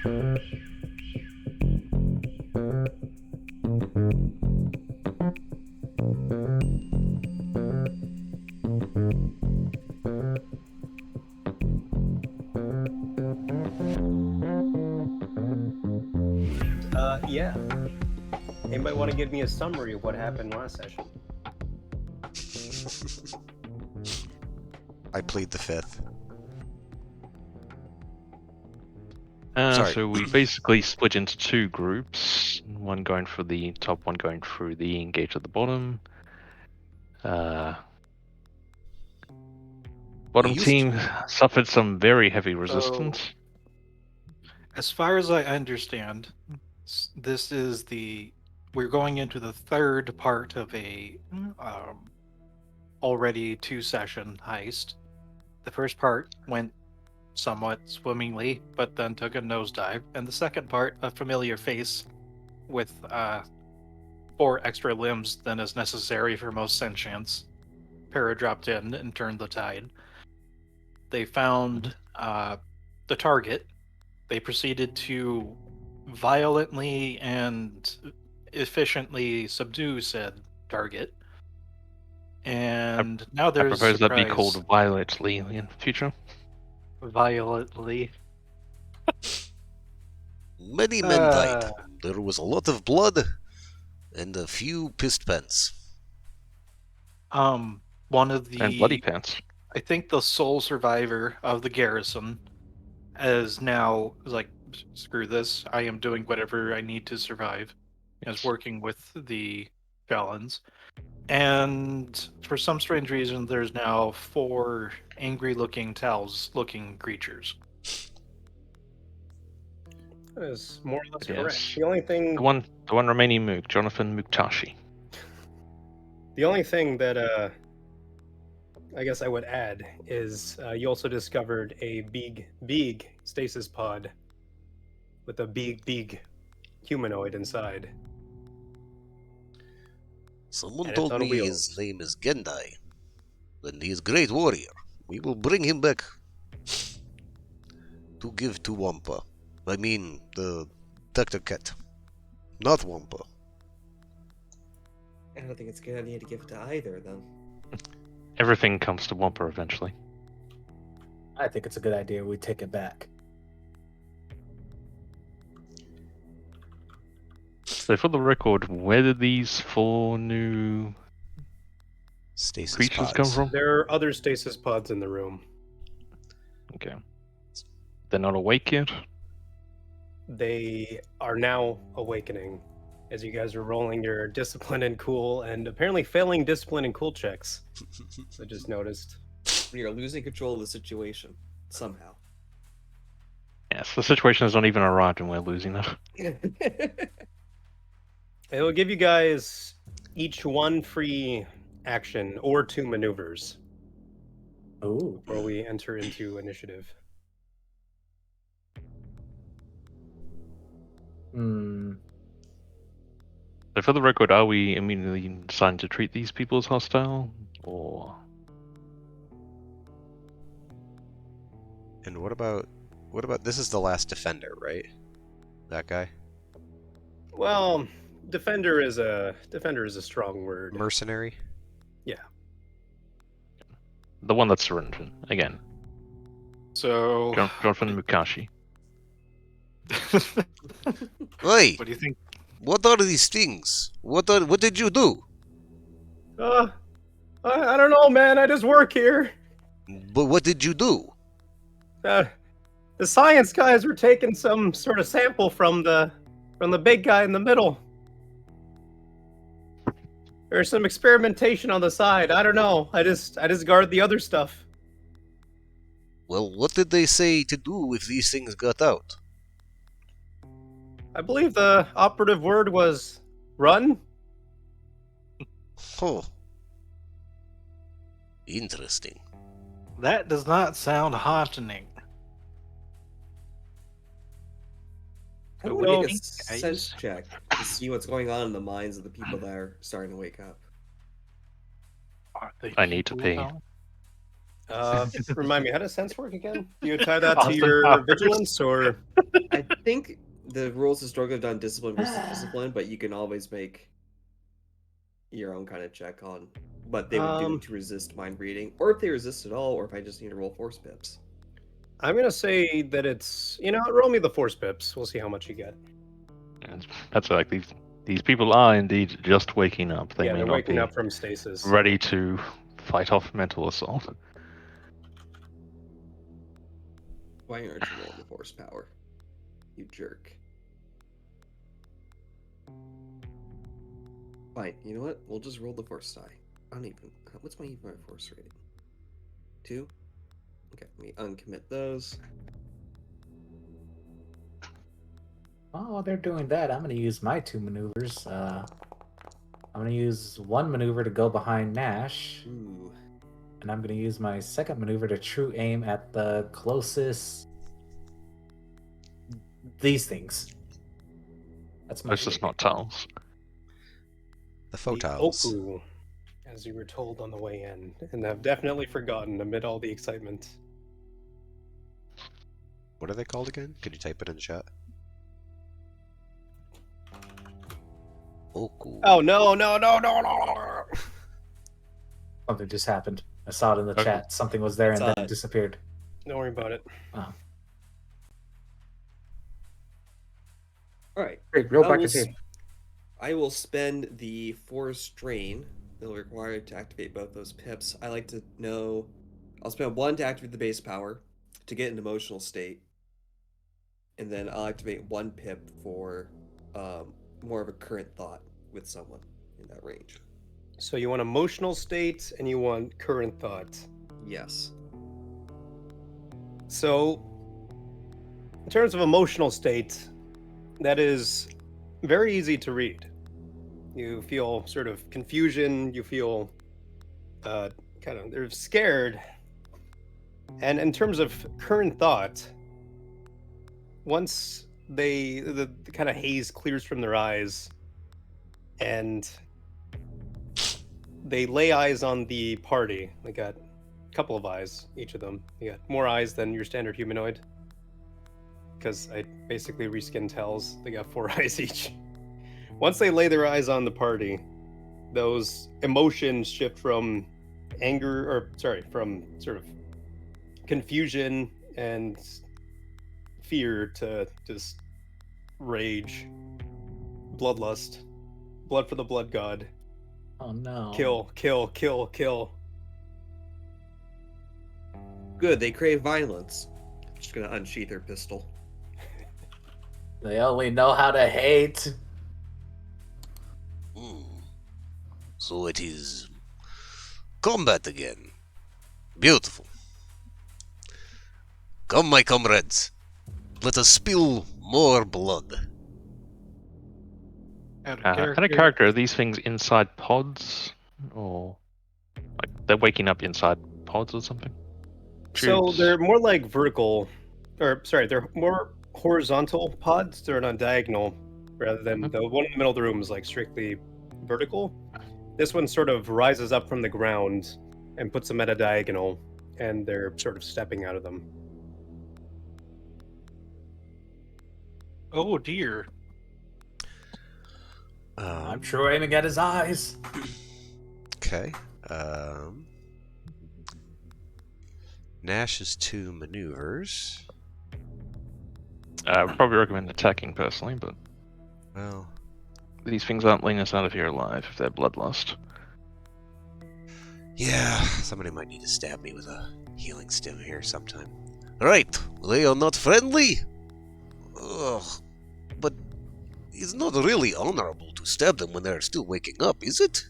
Yeah. Anybody want to give me a summary of what happened last session? I plead the fifth. So we basically split into two groups, one going for the top, one going through the engage at the bottom. Bottom team suffered some very heavy resistance. As far as I understand, we're going into the third part of a already 2-session heist. The first part went somewhat swimmingly, but then took a nosedive, and the second part, a familiar face with 4 extra limbs than is necessary for most sentients, para-dropped in and turned the tide. They found the target. They proceeded to violently and efficiently subdue said target. And now I there's propose that be surprise. called violently in future. Violently. Many men died. There was a lot of blood and a few pissed pants. One of the And bloody pants. I think the sole survivor of the garrison is now like, screw this, I am doing whatever I need to survive, is working with the Felons. And for some strange reason, there's now 4 angry-looking towels-looking creatures. That is more or less Yes. correct. The only thing, The one remaining Mook, Jonathan Muktashi. the only thing that I guess I would add is you also discovered a big stasis pod with a big humanoid inside. Someone And it's told on me wheels. his name is Gendai, and he is a great warrior. We will bring him back to give to Wampa. I mean, the Dr. Cat, not Wampa. I don't think it's a good idea to give it to either, then. Everything comes to Wampa eventually. I think it's a good idea we take it back. So for the record, where did these 4 new Stasis creatures pods. come from? There are other stasis pods in the room. Okay. They're not awake yet? They are now awakening as you guys are rolling your discipline and cool and apparently failing discipline and cool checks. I just noticed. You're losing control of the situation somehow. Yes, the situation has not even arrived and we're losing it. It will give you guys each 1 free action or 2 maneuvers Oh. before we enter into initiative. Hmm. So for the record, are we immediately deciding to treat these people as hostile? Or... And what about this is the last defender, right? That guy? Well, defender is a strong word. Mercenary? Yeah. The one that's surrendered, again. So, Jonathan Mukashi. Hey! what do you think? What are these things? What did you do? I don't know, man. I just work here. But what did you do? The science guys were taking some sort of sample from the big guy in the middle. There's some experimentation on the side. I don't know. I just guard the other stuff. Well, what did they say to do if these things got out? I believe the operative word was run. Oh. Interesting. That does not sound heartening. How do Well, we make a sense check to see what's going on in the minds of the people that are starting to wake up? Are they I need to people pee. now? Remind me, how does sense work again? You tie that to Austin your Powers. vigilance, or I think the rules historically have done discipline versus discipline, but you can always make your own kind of check on what they would do to resist mind reading, or if they resist at all, or if I just need to roll force pips. I'm gonna say that it's roll me the force pips. We'll see how much you get. And that's like these people are indeed just waking up. They Yeah, may they're not waking be up from stasis. ready to fight off mental assault. Why aren't you rolling the force power? You jerk. Fine, you know what? We'll just roll the force die. I don't even. What's my force rating? 2? Okay, let me uncommit those. Oh, while they're doing that, I'm going to use my 2 maneuvers. I'm going to use one maneuver to go behind Nash, Ooh. and I'm going to use my second maneuver to true aim at the closest. These things. That's my. It's just not tiles. The The photons. Oku, as you were told on the way in, and have definitely forgotten amid all the excitement. What are they called again? Could you type it in the chat? Oku. Oh no! Something just happened. I saw it in the Okay. chat. Something was there and Saw then it. disappeared. Don't worry about it. Oh. Alright. Great, real I back will to I will spend the force drain that'll require to activate both those pips. I like to know. I'll spend 1 to activate the base power to get an emotional state, and then I'll activate 1 pip for more of a current thought with someone in that range. So you want emotional state and you want current thought. Yes. So, in terms of emotional state, that is very easy to read. You feel sort of confusion, you feel they're scared. And in terms of current thought, once the kind of haze clears from their eyes and they lay eyes on the party, they got a couple of eyes, each of them. They got more eyes than your standard humanoid, because I basically reskinned Tells. They got 4 eyes each. Once they lay their eyes on the party, those emotions shift from from sort of confusion and fear to just rage, bloodlust, blood for the blood god, Oh no. kill. Good, they crave violence. Just gonna unsheath her pistol. They only know how to hate. So it is combat again. Beautiful. Come, my comrades. Let us spill more blood. Out of Out of character, are these things inside pods? Or like they're waking up inside pods or something? So Tubes. they're more like they're more horizontal pods. They're not diagonal, rather than the one in the middle of the room is like strictly vertical. This one sort of rises up from the ground and puts them at a diagonal, and they're sort of stepping out of them. Oh dear. I'm true aiming at his eyes. Okay. Nash's 2 maneuvers. I would probably recommend attacking personally, but Well, these things aren't letting us out of here alive if they're bloodlust. Yeah, somebody might need to stab me with a healing stim here sometime. Right, they are not friendly? Ugh, but it's not really honorable to stab them when they're still waking up, is it?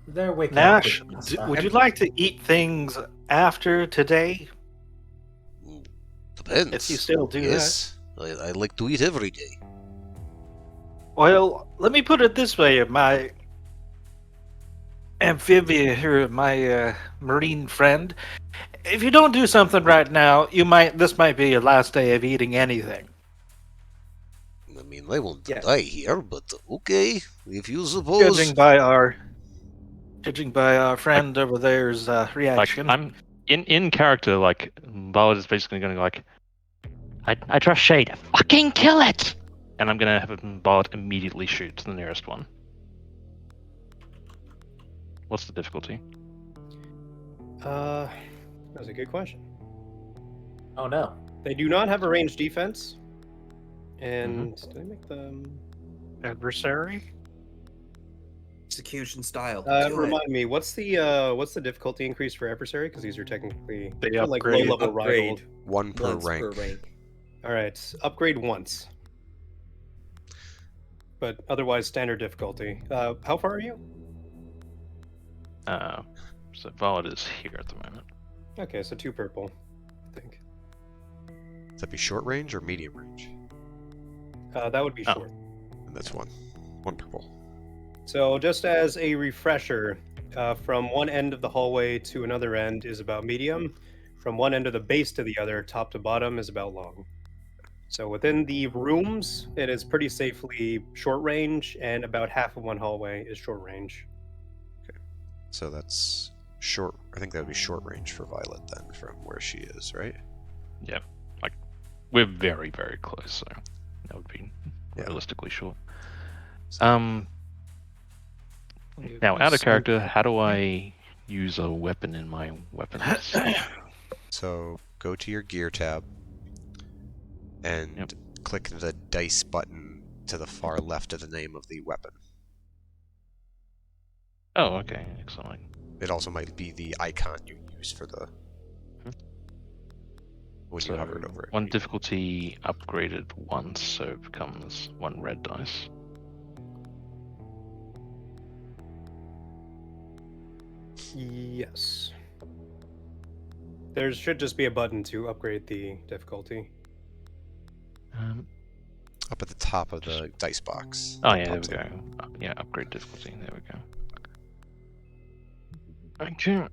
They're waking Nash, up. would you like to eat things after today? Depends. If you still do yes, I like to eat every day. Well, let me put it this way, my amphibian or my marine friend. If you don't do something right now, this might be your last day of eating anything. I mean, I won't Yeah. die here, but okay, if you suppose. Judging by our Judging by our friend over there's Like, reaction. I'm in character. Like, Ballard is basically going to go like, I trust Shade. Fucking kill it! And I'm going to have Ballard immediately shoot the nearest one. What's the difficulty? That's a good question. Oh no. They do not have a ranged defense. And did I make them? Adversary? Execution style. Do it. Remind me, what's the difficulty increase for adversary? Because these are technically They like upgrade- low level upgrade. rival. One per Once rank. per rank. All right, upgrade once. But otherwise standard difficulty. How far are you? So Ballard is here at the moment. Okay, so 2 purple, I think. Does that be short range or medium range? That would be Oh. short. And that's one. One purple. So just as a refresher, from one end of the hallway to another end is about medium. From one end of the base to the other, top to bottom, is about long. So within the rooms, it is pretty safely short range, and about half of one hallway is short range. So that's short. I think that would be short range for Violet then, from where she is, right? Yep. Like, we're very, very close, so that would be Yeah. realistically short. Now, out of character, how do I use a weapon in my weapons? So go to your gear tab and Yep. click the dice button to the far left of the name of the weapon. Oh, okay. Excellent. It also might be the icon you use for the when you hovered over it. One difficulty upgraded once, so it becomes 1 red dice. Yes. There should just be a button to upgrade the difficulty. Up at the top of the dice box. Oh that yeah, there we pops go. up. Yeah, upgrade difficulty. There we go. Okay.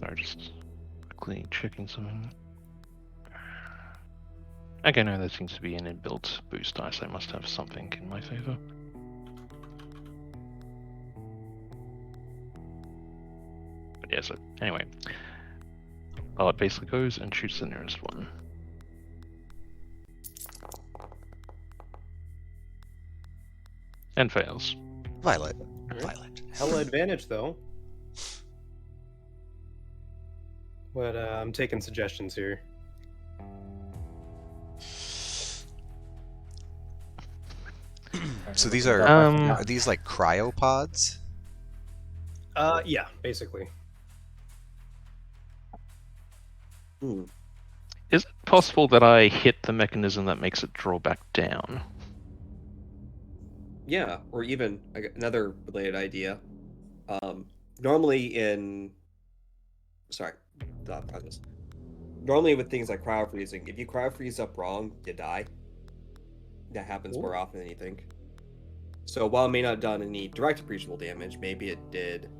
Sorry, just quickly checking something. Okay, no, there seems to be an inbuilt boost dice. I must have something in my favor. But yeah, so anyway. It basically goes and shoots the nearest one. And fails. Violet. Alright. Violet. Hella advantage though. But I'm taking suggestions here. So these are these like cryopods? Yeah, basically. Hmm. Is it possible that I hit the mechanism that makes it draw back down? Yeah, or even another related idea. Normally in, sorry, thought process. Normally with things like cryo freezing, if you cryo freeze up wrong, you die. That happens more often than you think. So while it may not have done any direct appreciable damage, maybe it did,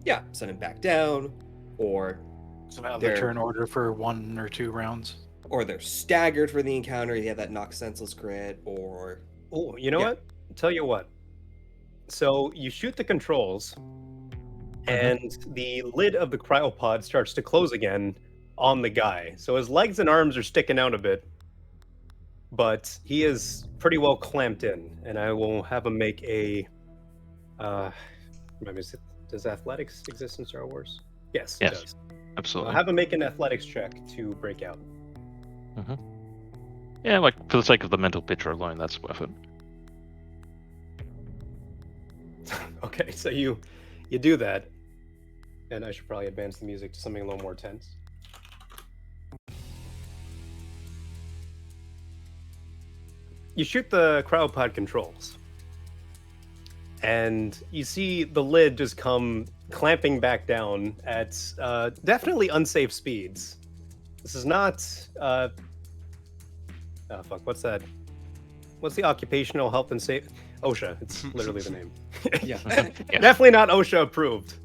yeah, send him back down, or Somehow They're- the turn order for 1 or 2 rounds. or they're staggered for the encounter. You have that knock senseless crit, or Oh, you know Yeah. what? Tell you what. So you shoot the controls, and the lid of the cryopod starts to close again on the guy. So his legs and arms are sticking out a bit, but he is pretty well clamped in. And I will have him make a. Does athletics exist in Star Wars? Yes, Yes. it does. Absolutely. I'll have him make an athletics check to break out. Yeah, like for the sake of the mental picture alone, that's worth it. Okay, so you do that, and I should probably advance the music to something a little more tense. You shoot the cryopod controls, and you see the lid just come clamping back down at definitely unsafe speeds. This is not oh fuck, what's that? What's the occupational health and safety? OSHA, it's literally the name. yeah. Yeah. Definitely not OSHA approved.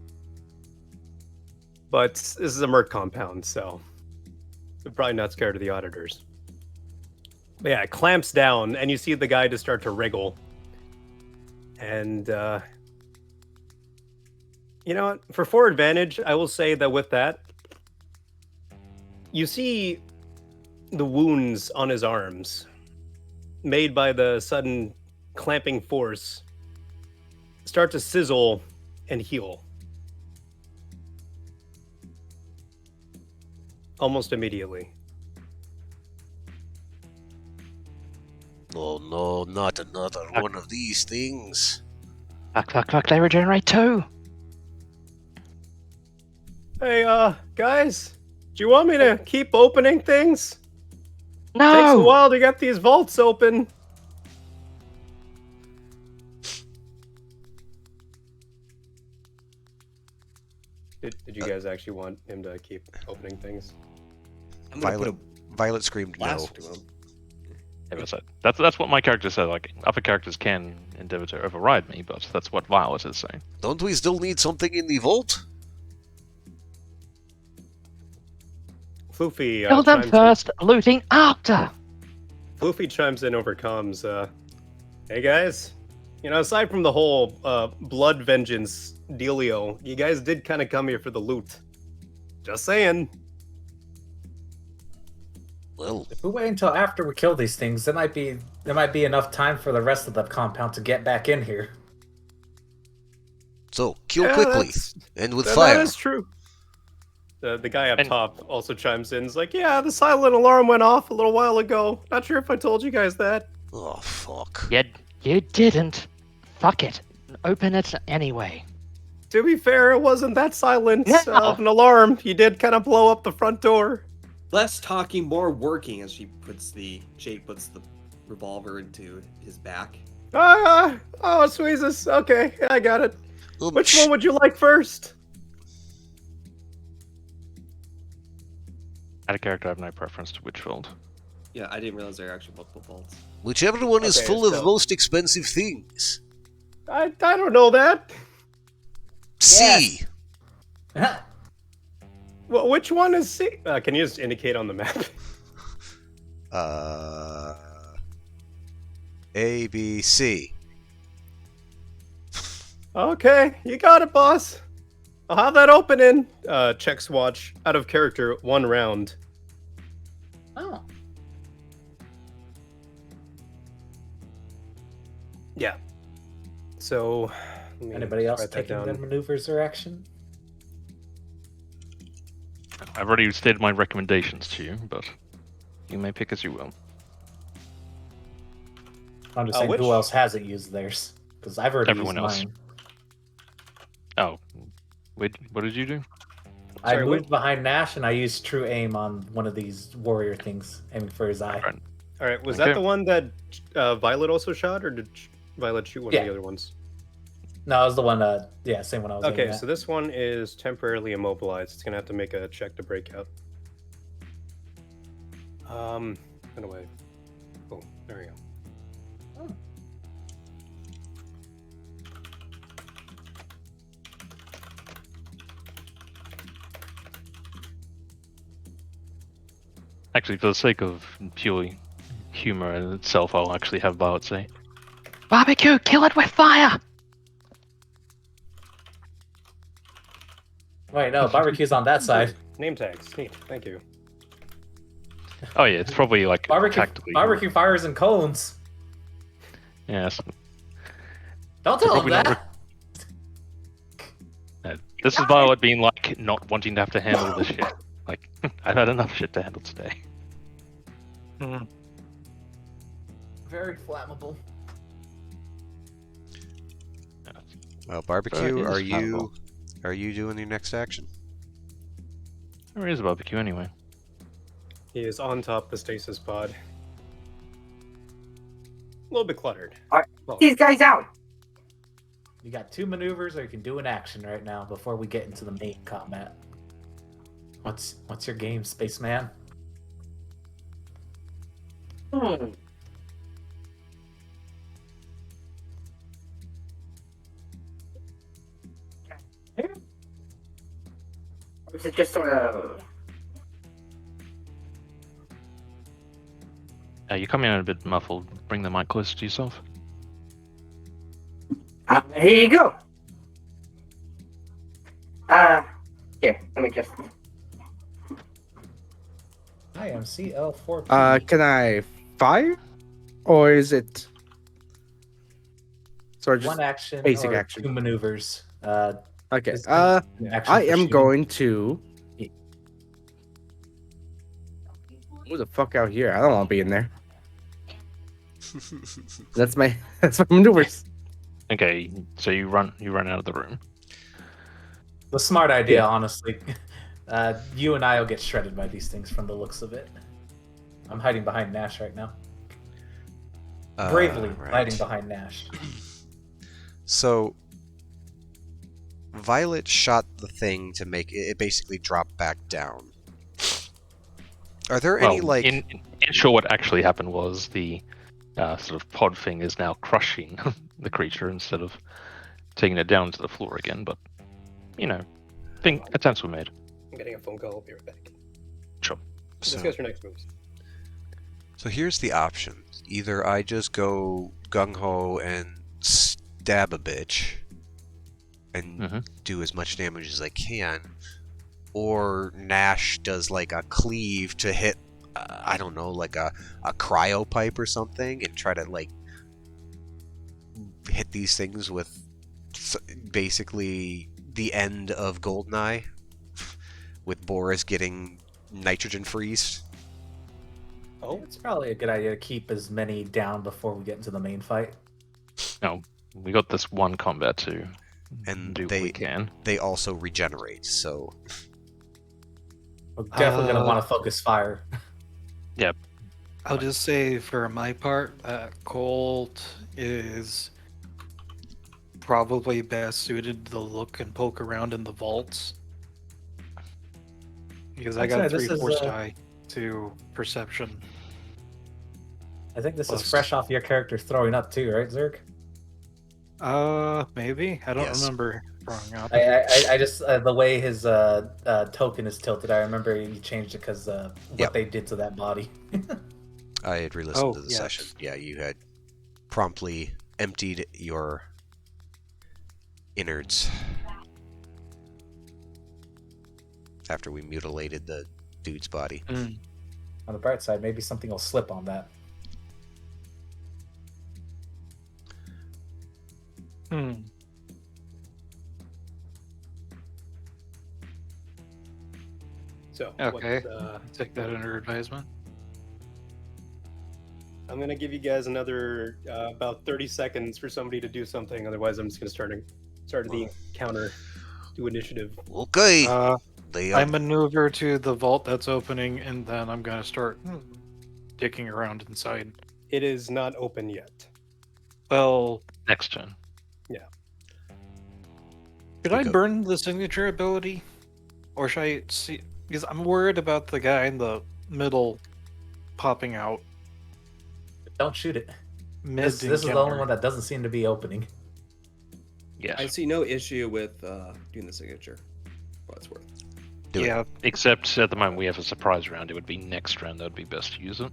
But this is a Merc compound, so they're probably not scared of the auditors. But yeah, it clamps down, and you see the guy just start to wriggle. And you know what? For 4 advantage, I will say that with that, you see the wounds on his arms made by the sudden clamping force start to sizzle and heal almost immediately. Oh no, not another one of these things. Fuck, they regenerate too. Hey, guys, do you want me to keep opening things? No! Takes a while to get these vaults open. Did you guys actually want him to keep opening things? I'm gonna Violet, Violet screamed put a no. blast to him. Yeah, but that's what my character said. Like, other characters can endeavor to override me, but that's what Violet is saying. Don't we still need something in the vault? Floofy Kill them chimes first, looting after. Floofy chimes in over comms. Hey guys, you know, aside from the whole blood vengeance dealio, you guys did kind of come here for the loot. Just saying. Well, If we wait until after we kill these things, there might be enough time for the rest of the compound to get back in here. so kill Yeah, quickly that's- and with that fire. is true. The guy up And- top also chimes in. He's like, yeah, the silent alarm went off a little while ago. Not sure if I told you guys that. Oh fuck. You didn't. Fuck it. Open it anyway. To be fair, it wasn't that silent No. of an alarm. You did kind of blow up the front door. Less talking, more working. As Jake puts the revolver into his back. Oh, Squeezes. Okay, I got it. Which one would you like first? Add a character, I have no preference to Witchfield. Yeah, I didn't realize there are actually multiple vaults. Whichever one is Okay, full of so- most expensive things. I don't know that. C. Well, which one is C? Can you just indicate on the map? A, B, C. Okay, you got it, boss. I'll have that open in. Checks watch out of character 1 round. Oh. Yeah. So. let me Anybody else write that taking their down. maneuvers or action? I've already stated my recommendations to you, but you may pick as you will. I'm just saying, which- who else hasn't used theirs? Because I've already Everyone used else. mine. Oh, wait, what did you do? I Sorry, moved behind Nash and I used true aim on one of these warrior things, aiming for his eye. Right. All right, was Okay. that the one that Violet also shot, or did Violet shoot one of Yeah. the other ones? No, it was the one. Yeah, same one I was. Okay, aiming so at. this one is temporarily immobilized. It's gonna have to make a check to break out. Run away. Oh, there we go. Actually, for the sake of purely humor in itself, I'll actually have Violet say, "Barbecue, kill it with fire!" Wait, no, barbecue's on that side. Name tags. Neat. Thank you. Oh yeah, it's probably like tactically. Barbecue fires and cones. Yes. Don't tell him Probably not that. This is Violet being like not wanting to have to handle this shit. Like, I've had enough shit to handle today. Very flammable. Well, barbecue, is are you doing your next action? Where is a barbecue anyway? He is on top of the stasis pod. A little bit cluttered. Alright, Well, these guys out. You got 2 maneuvers, or you can do an action right now before we get into the main combat. What's your game, spaceman? Or is it just sort of? You're coming in a bit muffled. Bring the mic closer to yourself. Here you go. Here, let me just. I am CL4P. Can I fire, or is it sort of just One action basic or action? 2 maneuvers. Okay. This is an action I for am shooting. going to. Who the fuck out here? I don't want to be in there. That's my maneuvers. Okay, so you run out of the room. The smart idea, Yeah. honestly. You and I will get shredded by these things from the looks of it. I'm hiding behind Nash right now. Bravely Right. hiding behind Nash. So Violet shot the thing to make it basically drop back down. Are there any like in short, what actually happened was the sort of pod thing is now crushing the creature instead of taking it down to the floor again. But attempts were made. I'm getting a phone call. I'll be right back. Sure. Discuss your next moves. So here's the option. Either I just go gung-ho and stab a bitch and do as much damage as I can, or Nash does like a cleave to hit, I don't know, like a cryo pipe or something, and try to like hit these things with basically the end of Goldeneye, with Boris getting nitrogen freeze. Oh, It's probably a good idea to keep as many down before we get into the main fight. No, we got this one combat to And do what we can. they also regenerate, so We're definitely going to want to focus fire. I'll just say for my part, Colt is probably best suited to look and poke around in the vaults. Because I I'd got say this 3 is, force die to perception. I think this is Plus- fresh off your character throwing up too, right, Zerk? Maybe? I don't Yes. remember throwing up. I just the way his token is tilted. I remember he changed it because what Yep. they did to that body. I had re-listened Oh, to the yes. session. Yeah, you had promptly emptied your innards after we mutilated the dude's body. On the bright side, maybe something will slip on that. so Okay. what's, Take that under advisement. I'm gonna give you guys another about 30 seconds for somebody to do something. Otherwise, I'm just gonna start the encounter, do initiative. Okay. They I maneuver to the vault that's opening, and then I'm gonna start dicking around inside. It is not open yet. Well, Next turn. should I burn the signature ability? Or should I see? Because I'm worried about the guy in the middle popping out. Don't shoot it. Mid This is the encounter. only one that doesn't seem to be opening. Yes. I see no issue with doing the signature. For what it's worth. Do it. Yeah, Except at the moment we have a surprise round. It would be next round that would be best to use it.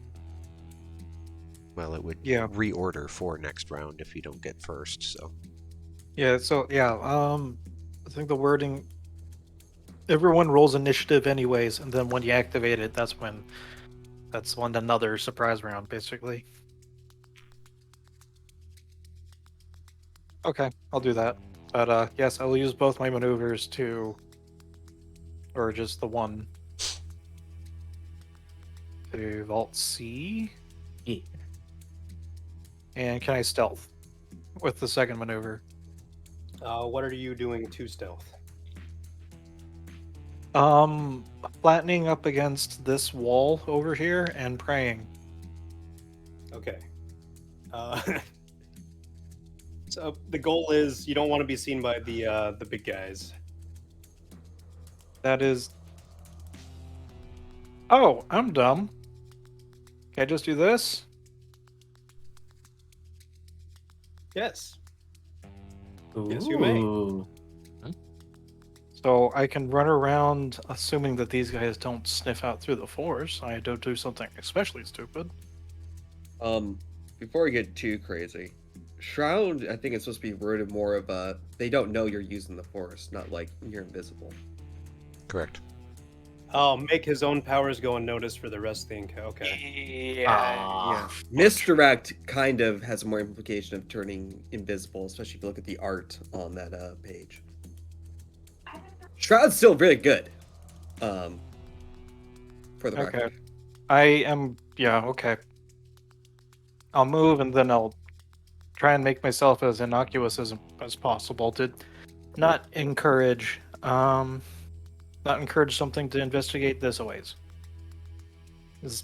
Well, it would Yeah. reorder for next round if you don't get first, so. yeah. So yeah, I think the wording. Everyone rolls initiative anyways, and then when you activate it, that's when another surprise round, basically. Okay, I'll do that. But yes, I will use both my maneuvers to, or just the one, to Vault C. Yeah. And can I stealth with the second maneuver? What are you doing to stealth? Flattening up against this wall over here and praying. Okay. So the goal is you don't want to be seen by the big guys. That is. Oh, I'm dumb. Can I just do this? Yes. Yes, you may. Ooh. So I can run around, assuming that these guys don't sniff out through the force. I don't do something especially stupid. Before we get too crazy, Shroud, I think it's supposed to be worded more of they don't know you're using the Force, not like you're invisible. Correct. Oh, make his own powers go unnoticed for the rest of the encounter. Okay. Yeah. Misdirect kind of has more implication of turning invisible, especially if you look at the art on that page. Shroud's still very good. For the Okay. record. I am. Yeah. Okay. I'll move and then I'll try and make myself as innocuous as possible to not encourage something to investigate this ways. Is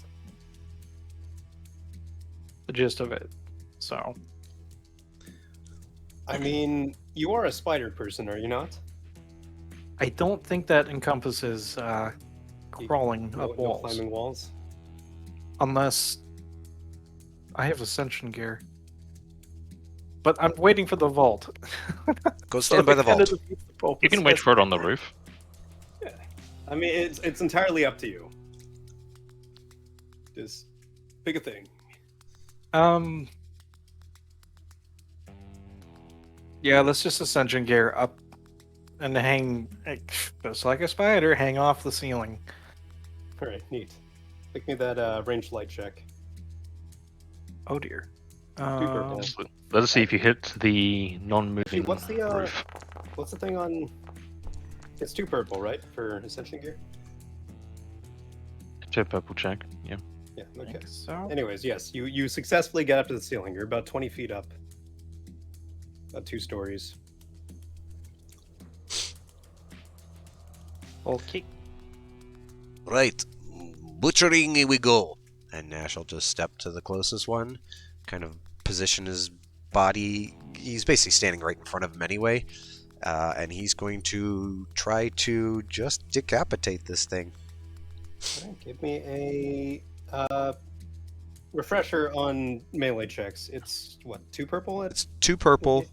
the gist of it. So I mean, you are a spider person, are you not? I don't think that encompasses crawling No, up no walls, climbing walls. unless I have ascension gear. But I'm waiting for the vault. Go So stand by it the kinda vault. defeats the purpose. You can wait for it on the roof. I mean, it's entirely up to you. Just pick a thing. Yeah, let's just ascension gear up and hang just like a spider, hang off the ceiling. All right, neat. Pick me that ranged light check. Oh dear. purple. Let's see if you hit the Actually, non-moving what's the roof. what's the thing on? It's 2 purple, right, for ascension gear? Do a purple check. Yeah. Yeah. Okay. think so. Anyways, yes, you successfully get up to the ceiling. You're about 20 feet up. About 2 stories. Okay. Right. Butchering, here we go. And Nash will just step to the closest one, kind of position his body. He's basically standing right in front of him anyway. And he's going to try to just decapitate this thing. Alright, give me a refresher on melee checks. It's what, 2 purple? It's 2 purple.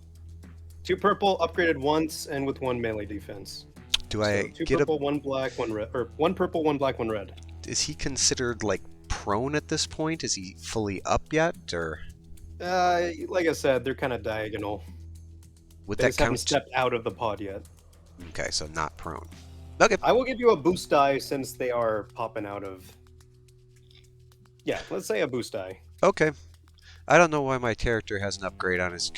2 purple, upgraded once, and with 1 melee defense. Do So I 2 get purple, 1 black, 1 red, or 1 purple, 1 black, 1 red. Is he considered like prone at this point? Is he fully up yet, or Like I said, they're kind of diagonal. would They that just haven't count? stepped out of the pod yet. Okay, so not prone. Okay. I will give you a boost die since they are popping out of. Yeah, let's say a boost die. Okay. I don't know why my character has an upgrade on his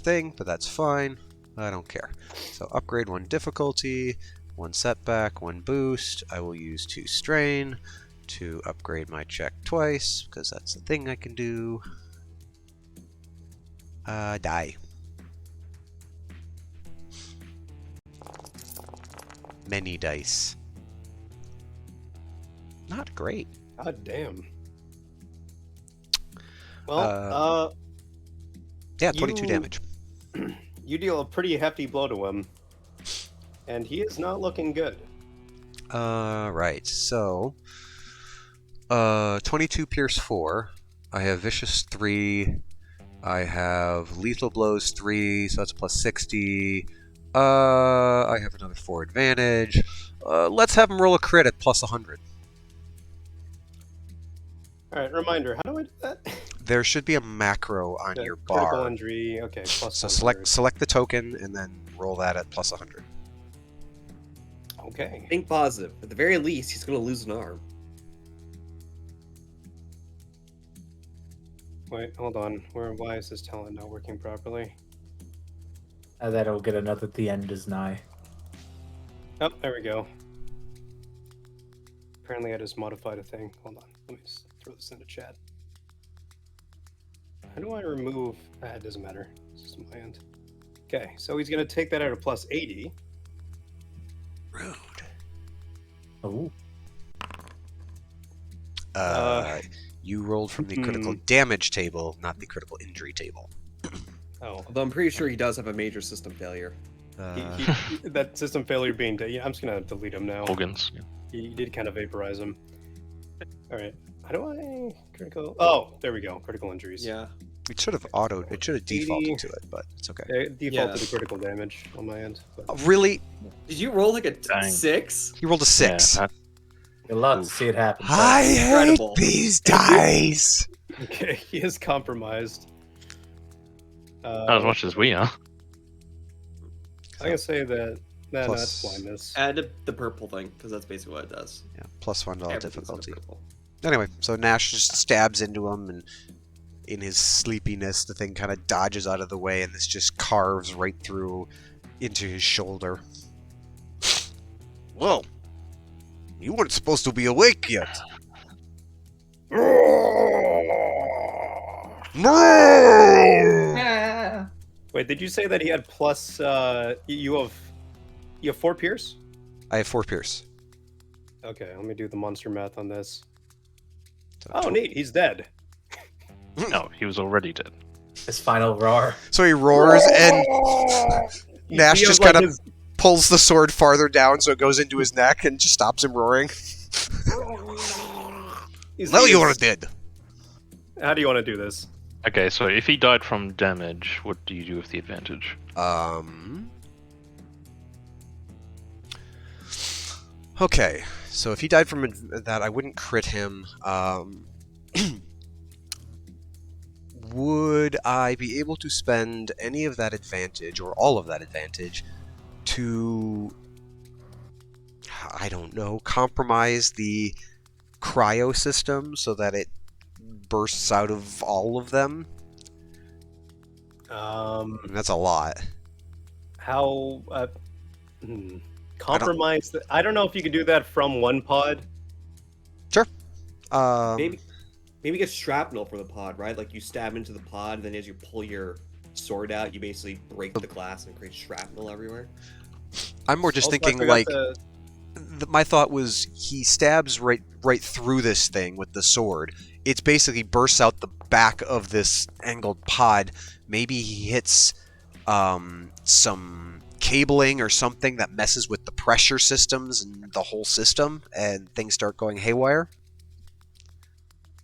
thing, but that's fine. I don't care. So upgrade 1 difficulty, 1 setback, 1 boost. I will use 2 strain to upgrade my check twice, because that's the thing I can do. Die. Many dice. Not great. God damn. Well, Yeah, 22 You- damage. you deal a pretty hefty blow to him, and he is not looking good. Right. So, 22 pierce 4. I have vicious 3. I have lethal blows 3, so that's plus 60. I have another 4 advantage. Let's have him roll a crit at plus 100. All right, reminder. How do I do that? There should be a macro on The your critical bar. injury. Okay, plus So 100. select the token and then roll that at plus 100. Okay. Think positive. At the very least, he's going to lose an arm. Wait, hold on. Why is this talent not working properly? That'll get another the end is nigh. Oh, there we go. Apparently I just modified a thing. Hold on. Let me just throw this into chat. How do I remove... it doesn't matter. It's just on my end. Okay, so he's going to take that at a plus 80. Rude. Oh, You rolled from the critical damage table, not the critical injury table. Oh. Although I'm pretty sure he does have a major system failure. That system failure being... yeah, I'm just going to delete him now. Organs. Yeah. He did kind of vaporize him. Alright. How do I... critical... Oh, there we go. Critical injuries. Yeah. It should have it should have 80. defaulted to it, but it's okay. It defaulted to critical damage on my end. But... Oh, really? Did you roll like a Dang. 6? He rolled a 6. Yeah, you'll love to see it happen. I hate Incredible. these dice. Okay, he is compromised. Not as much as we are. I'm gonna say that. No, Plus- that's blindness. Add the purple thing because that's basically what it does. Yeah, +1 to all Everything's in difficulty. purple. Anyway, so Nash just stabs into him, and in his sleepiness, the thing kind of dodges out of the way, and this just carves right through into his shoulder. Well, you weren't supposed to be awake yet. Wait, did you say that he had plus? You have 4 pierce? I have 4 pierce. Okay, let me do the monster math on this. So Oh, neat. He's dead. No, he was already dead. His final roar. So he roars, and Nash He has, just kind of his- pulls the sword farther down so it goes into his neck and just stops him roaring. Now you are dead. How do you want to do this? Okay, so if he died from damage, what do you do with the advantage? Okay, so if he died from that, I wouldn't crit him. Would I be able to spend any of that advantage, or all of that advantage, to, I don't know, compromise the cryo system so that it bursts out of all of them? That's a lot. How compromise? I don't know if you could do that from one pod. Sure. Maybe get shrapnel for the pod, right? Like you stab into the pod, and then as you pull your sword out, you basically break the glass and create shrapnel everywhere. I'm more just Also, I thinking forgot like to- my thought was he stabs right through this thing with the sword. It's basically bursts out the back of this angled pod. Maybe he hits some cabling or something that messes with the pressure systems and the whole system, and things start going haywire.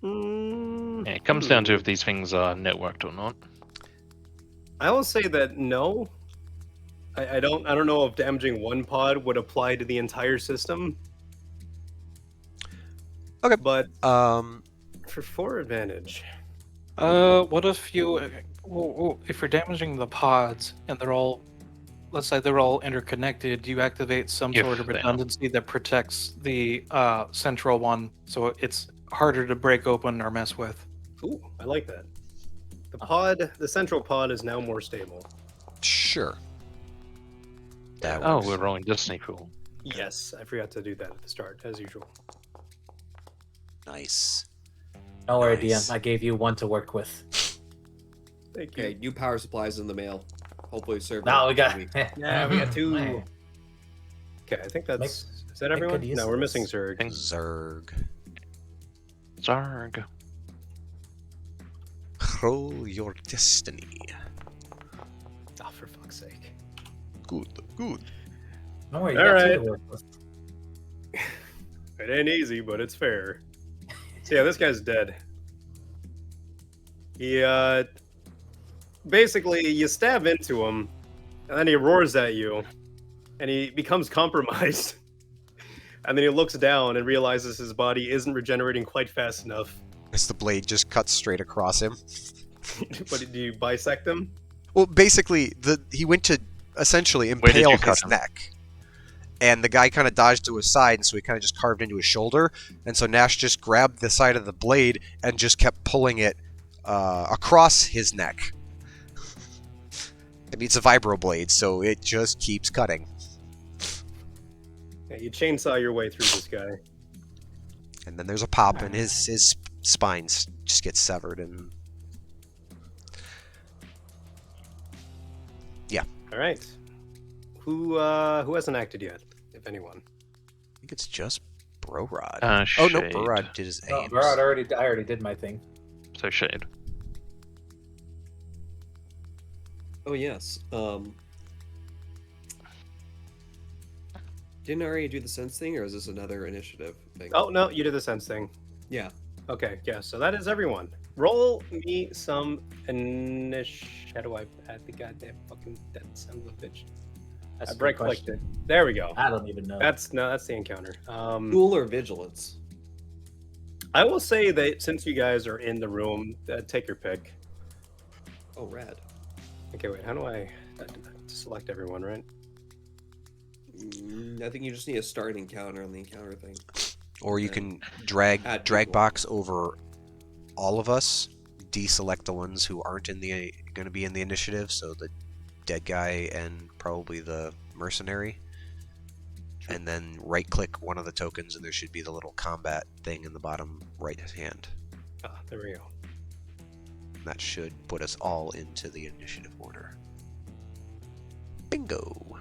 Yeah, it comes down to if these things are networked or not. I will say that no. I don't know if damaging one pod would apply to the entire system. Okay. But Um, for 4 advantage. What if you, if you're damaging the pods and they're all, let's say they're all interconnected, you activate some If sort of they are. redundancy that protects the central one, so it's harder to break open or mess with. Ooh, I like that. The central pod is now more stable. sure. That Oh, works. we're rolling Destiny Pool. Yes, I forgot to do that at the start, as usual. Nice. Don't worry, Nice. DM. I gave you 1 to work with. Thank you. Okay, new power supplies in the mail. Hopefully serve. Now we got. Yeah, we got 2. Man. Okay, I think that's. Make- is that make everyone? good use No, of we're this. missing Zerg. Zerg. Zarg. Roll your destiny. Oh, for fuck's sake. Good. Good. Don't worry, you All got 2 right. to work with. It ain't easy, but it's fair. So yeah, this guy's dead. He basically you stab into him, and then he roars at you, and he becomes compromised. And then he looks down and realizes his body isn't regenerating quite fast enough. As the blade just cuts straight across him. But do you bisect him? Well, basically, he went to essentially Where did you impale cut his him? neck. And the guy kind of dodged to his side, and so he kind of just carved into his shoulder. And so Nash just grabbed the side of the blade and just kept pulling it across his neck. I mean, it's a vibro blade, so it just keeps cutting. Yeah, you chainsaw your way through this guy. And then there's a pop, and his spine just gets severed. And All right. Who hasn't acted yet, if anyone? I think it's just Bro Rod. Shade. Oh no, Bro Rod did his Oh, aims. bro, I already did my thing. So Shade. Oh yes. Didn't I already do the sense thing, or is this another initiative thing? Oh no, you did the sense thing. Yeah. Okay, yeah, so that is everyone. Roll me some How do I add the goddamn fucking dead son of a bitch? That's I a good break clicked question. it. There we go. I don't even know. That's the encounter. Cool or vigilance? I will say that since you guys are in the room, take your pick. Oh, rad. Okay, wait. How do I select everyone? Right? I think you just need a start encounter on the encounter thing. Or you Yeah. can drag Add people. box over all of us, deselect the ones who aren't going to be in the initiative, so the dead guy and probably the mercenary. And then right-click one of the tokens, and there should be the little combat thing in the bottom right hand. Ah, there we go. And that should put us all into the initiative order. Bingo!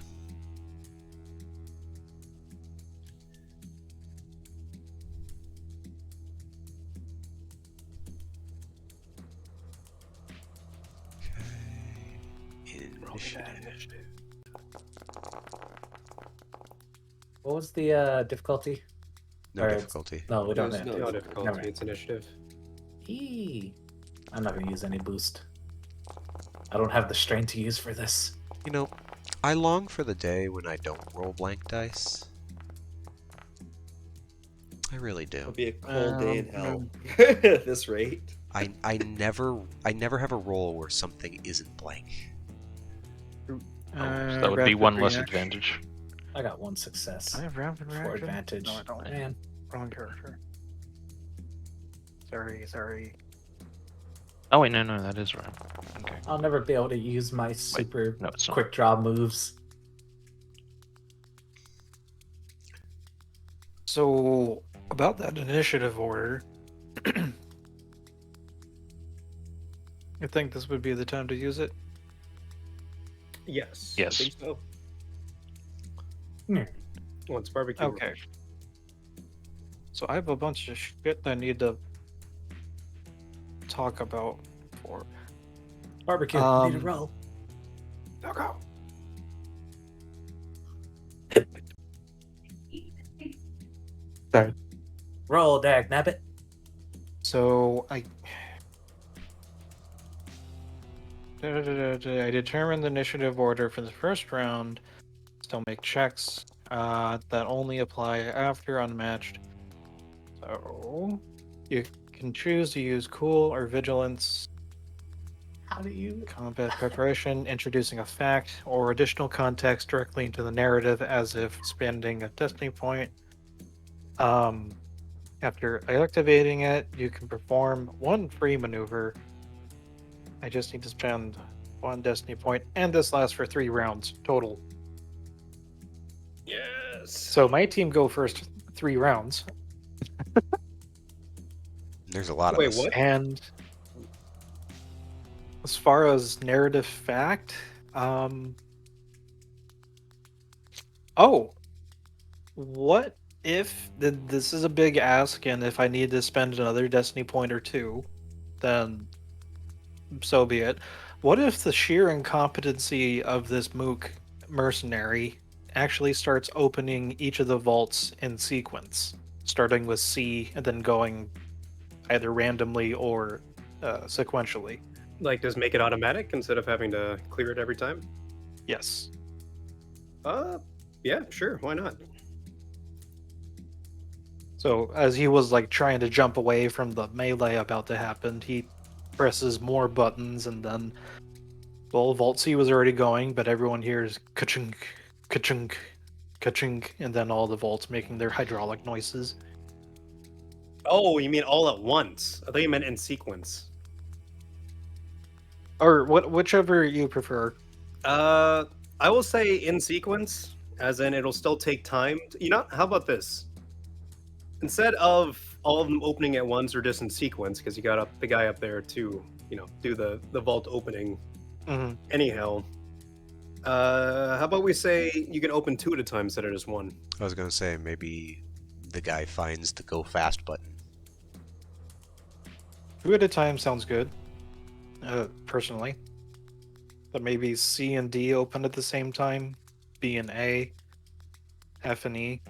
Initiative. What was the difficulty? No Or it's- difficulty. No, we don't There's have no No to. difficulty. Never mind. It's initiative. Eee. I'm not gonna use any boost. I don't have the strain to use for this. You know, I long for the day when I don't roll blank dice. I really It'll do. be a cold day in hell at this rate. I never have a roll where something isn't blank. So that would be one less advantage. I got one success I have rapid for reaction. advantage. No, I don't. Man, Wrong character. Sorry. Oh wait, no, that is right. Okay. I'll never be able to use my super No, it's not. quick draw moves. So about that initiative order, I think this would be the time to use it. Yes. Yes. I think so. Hmm. Well, it's barbecue. Okay. So I have a bunch of shit I need to talk about for. Barbecue, I need a Um, roll. Okay. Roll, dag nabbit. So I determined the initiative order for the first round. Still make checks that only apply after unmatched. So you can choose to use cool or vigilance, How do you? combat preparation, introducing a fact or additional context directly into the narrative as if spending a destiny point. After activating it, you can perform one free maneuver. I just need to spend one destiny point, and this lasts for 3 rounds total. Yes. So my team go first 3 rounds, There's a lot of Wait, us. what? and as far as narrative fact, what if this is a big ask, and if I need to spend another destiny point or 2, then so be it. What if the sheer incompetency of this mook mercenary actually starts opening each of the vaults in sequence, starting with C and then going either randomly or sequentially? Like, just make it automatic instead of having to clear it every time? Yes. Yeah, sure. Why not? So as he was like trying to jump away from the melee about to happen, he presses more buttons, and then, well, Vault C was already going, but everyone hears ka-chunk, ka-chunk, ka-chunk, and then all the vaults making their hydraulic noises. Oh, you mean all at once? I thought you meant in sequence. Or whichever you prefer. I will say in sequence, as in it'll still take time. How about this? Instead of all of them opening at once or just in sequence, because you got the guy up there to, do the vault opening. Mm-hmm. Anyhow, how about we say you can open 2 at a time instead of just 1? I was gonna say maybe the guy finds the go fast button. 2 at a time sounds good, personally. But maybe C and D open at the same time, B and A, F and E.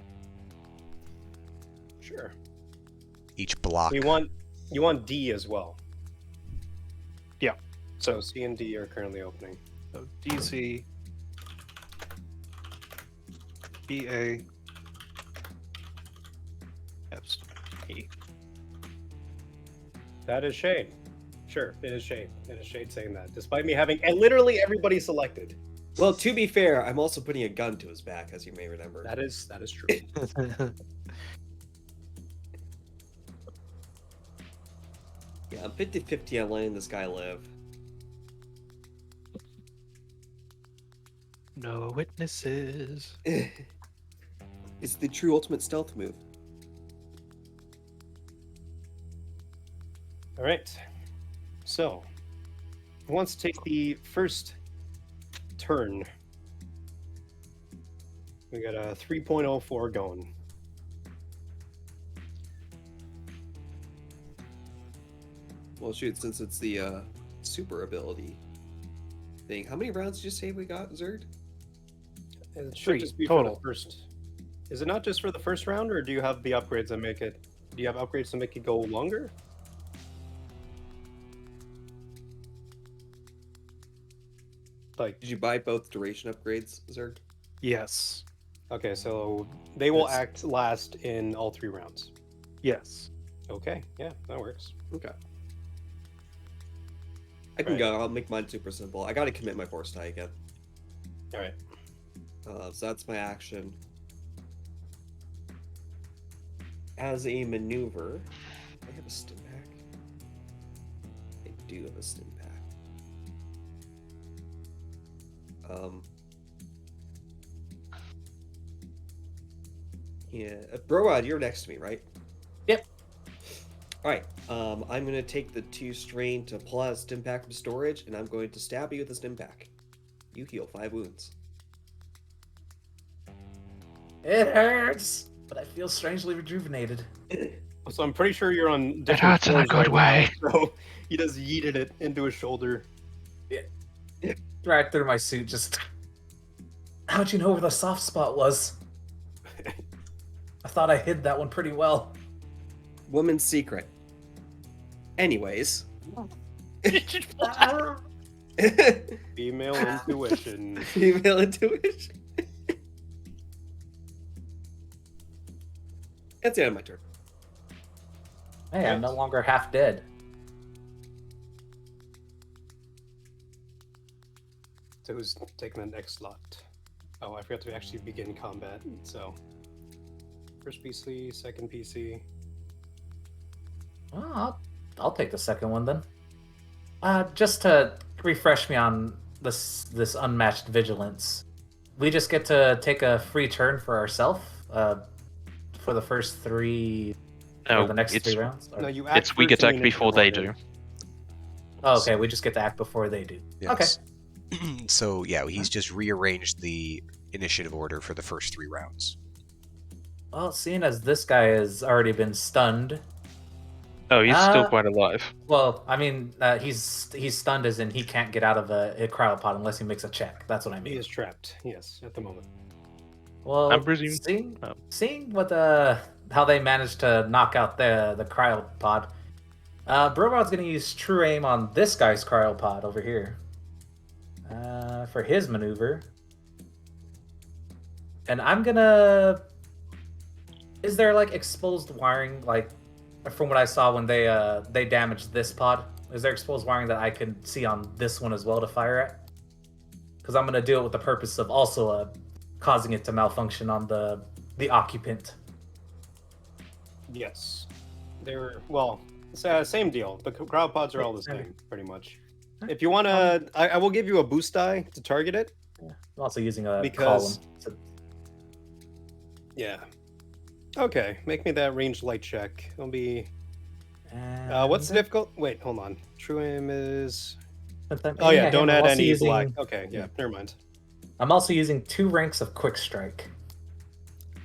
Sure. Each block. You want D as well. Yeah. So C and D are currently opening. So DC, BA, F, E. That is Shane. Sure, it is Shade. It is Shade saying that, despite me having literally everybody selected. Well, to be fair, I'm also putting a gun to his back, as you may remember. That is true. Yeah, I'm 50-50 on letting this guy live. No witnesses. It's the true ultimate stealth move. All right. So, who wants to take the first turn? We got a 3.04 going. Well, shoot, since it's the super ability thing, how many rounds did you say we got, Zerd? It should 3 just be total. for the first. Is it not just for the first round, or do you have the upgrades that make it? Do you have upgrades to make it go longer? Like, Did you buy both duration upgrades, Zerd? Yes. okay, so they will That's- act last in all 3 rounds. Yes. Okay, yeah, that works. Okay. I can Right. go. I'll make mine super simple. I gotta commit my force die again. All right. So that's my action. As a maneuver, I have a stim pack. I do have a stim pack. Yeah, Broad, you're next to me, right? Yep. All right. I'm gonna take the 2 strain to pull out a stim pack from storage, and I'm going to stab you with a stim pack. You heal 5 wounds. It hurts, but I feel strangely rejuvenated. So I'm pretty sure you're on. It different hurts in a floors good right way. now, so he just yeeted it into his shoulder. Right through my suit, just. How'd you know where the soft spot was? I thought I hid that one pretty well. Woman's secret. Anyways. Female intuition. Female intuition. That's the end of my turn. Hey, I'm no longer half dead. So who's taking the next slot? Oh, I forgot to actually begin combat. So first PC, second PC. Well, I'll take the second one then. Just to refresh me on this unmatched vigilance, we just get to take a free turn for ourselves for the first 3 No, or the next it's 3 rounds. Or- No, you act it's we first get to in act the before initiative they order. do. Oh, okay, we just get to act before they do. Yes. So yeah, he's just rearranged the initiative order for the first 3 rounds. Well, seeing as this guy has already been stunned. Oh, he's still Uh, quite alive. Well, I mean, he's stunned as in he can't get out of a cryopod unless he makes a check. That's what I He mean. is trapped. Yes, at the moment. Well, I'm presuming- seeing what how they managed to knock out the cryopod, Brorod's gonna use true aim on this guy's cryopod over here for his maneuver, and I'm gonna. Is there like exposed wiring, like from what I saw when they damaged this pod? Is there exposed wiring that I can see on this one as well to fire at? Because I'm gonna do it with the purpose of also causing it to malfunction on the occupant. Yes. They're, well, same deal. The crowd pods are all the same, pretty much. If you want to, I will give you a boost die to target it. I'm also using a Because- column. So, Yeah. Okay, make me that ranged light check. It'll be. What's the and difficult? Wait, hold on. True aim is. since I'm Oh aiming yeah, at don't him, I'm add also any using- black. Okay, yeah, never mind. I'm also using 2 ranks of quick strike.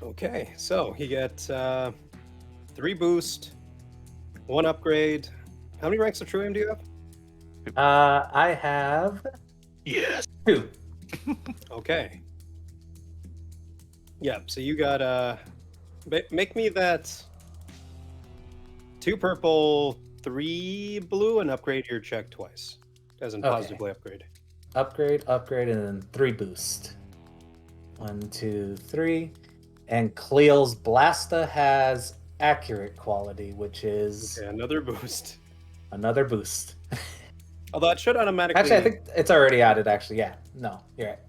Okay, so you get 3 boost, 1 upgrade. How many ranks of true aim do you have? I have Yes. 2. Okay. Yeah, so you got make me that 2 purple, 3 blue, and upgrade your check twice. As in Okay. positively upgrade. Upgrade, and then 3 boost. 1, 2, 3. And Cleo's Blasta has accurate quality, which is Okay, another boost. another boost. Although it should automatically. Actually, I think it's already added. Actually, yeah. No, you're right.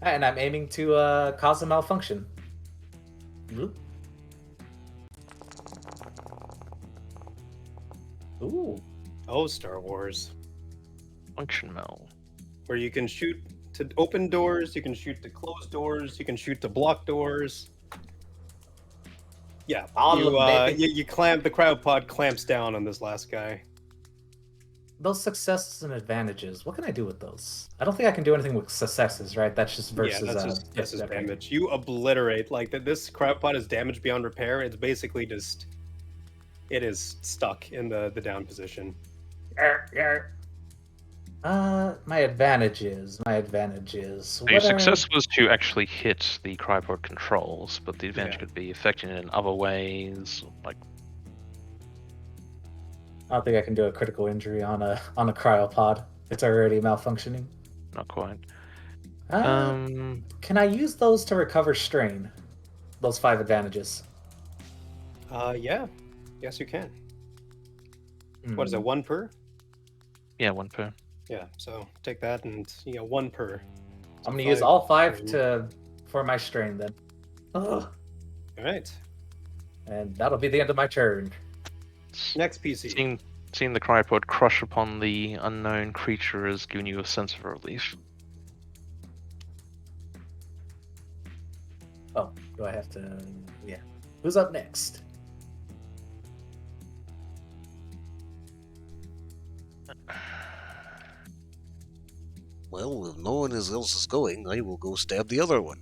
And I'm aiming to cause a malfunction. Bloop. Ooh. Oh, Star Wars. Function Mel. Where you can shoot to open doors, you can shoot to close doors, you can shoot to block doors. Yeah, you clamp, the cryopod clamps down on this last guy. Those successes and advantages, what can I do with those? I don't think I can do anything with successes, right? That's just versus yeah, that's just damage. You obliterate, like, this cryopod is damaged beyond repair. It's basically just, it is stuck in the down position. My advantages. The success was to actually hit the cryopod controls, but the advantage could be affecting it in other ways. Like, I don't think I can do a critical injury on a cryopod. It's already malfunctioning. not quite. Can I use those to recover strain? Those 5 advantages. Yeah. Yes, you can. What is it, 1 per? Yeah, 1 per. Yeah, so take that and 1 per. I'm gonna use all 5 for my strain then. All right. And that'll be the end of my turn. Next PC. Seeing the cryopod crush upon the unknown creature has given you a sense of relief. Oh, do I have to? Yeah. Who's up next? Well, if no one else is going, I will go stab the other one.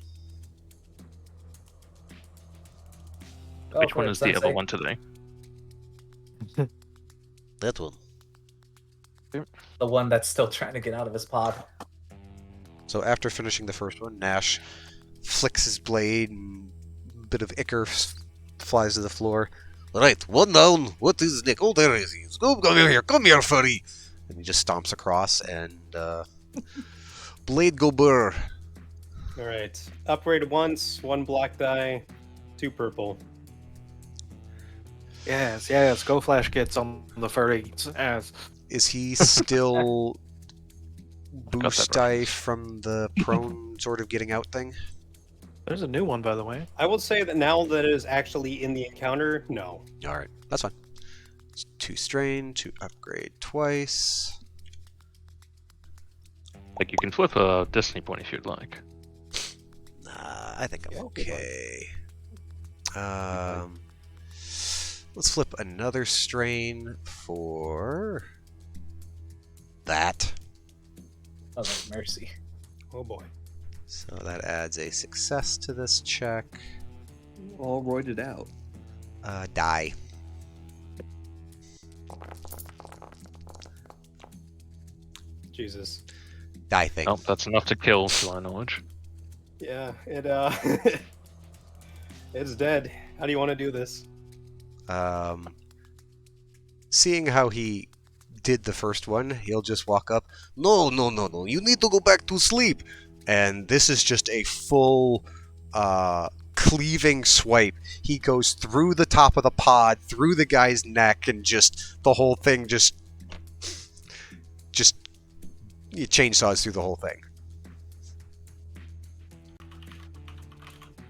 Which one is the other one today? That one. The one that's still trying to get out of his pod. So after finishing the first one, Nash flicks his blade and a bit of ichor flies to the floor. Right, one down. What is Nick? Oh, there he is. Come here, furry. And he just stomps across and blade go burr. All right. Upgraded once, 1 black die, 2 purple. Yes. Go Flash gets on the furry ass. Is he still boost die from the prone sort of getting out thing? There's a new one, by the way. I will say that now that it is actually in the encounter, no. Alright, that's fine. It's 2 strain, 2 upgrade twice. Like, you can flip a destiny point if you'd like. Nah, I think I'm okay. Let's flip another strain for that. Oh, mercy. Oh boy. So that adds a success to this check. All roided out. Die. Jesus. Die thing. Nope, that's enough to kill, to my knowledge. Yeah, it it's dead. How do you want to do this? Seeing how he did the first one, he'll just walk up. No. You need to go back to sleep. And this is just a full cleaving swipe. He goes through the top of the pod, through the guy's neck, and just the whole thing just he chainsaws through the whole thing.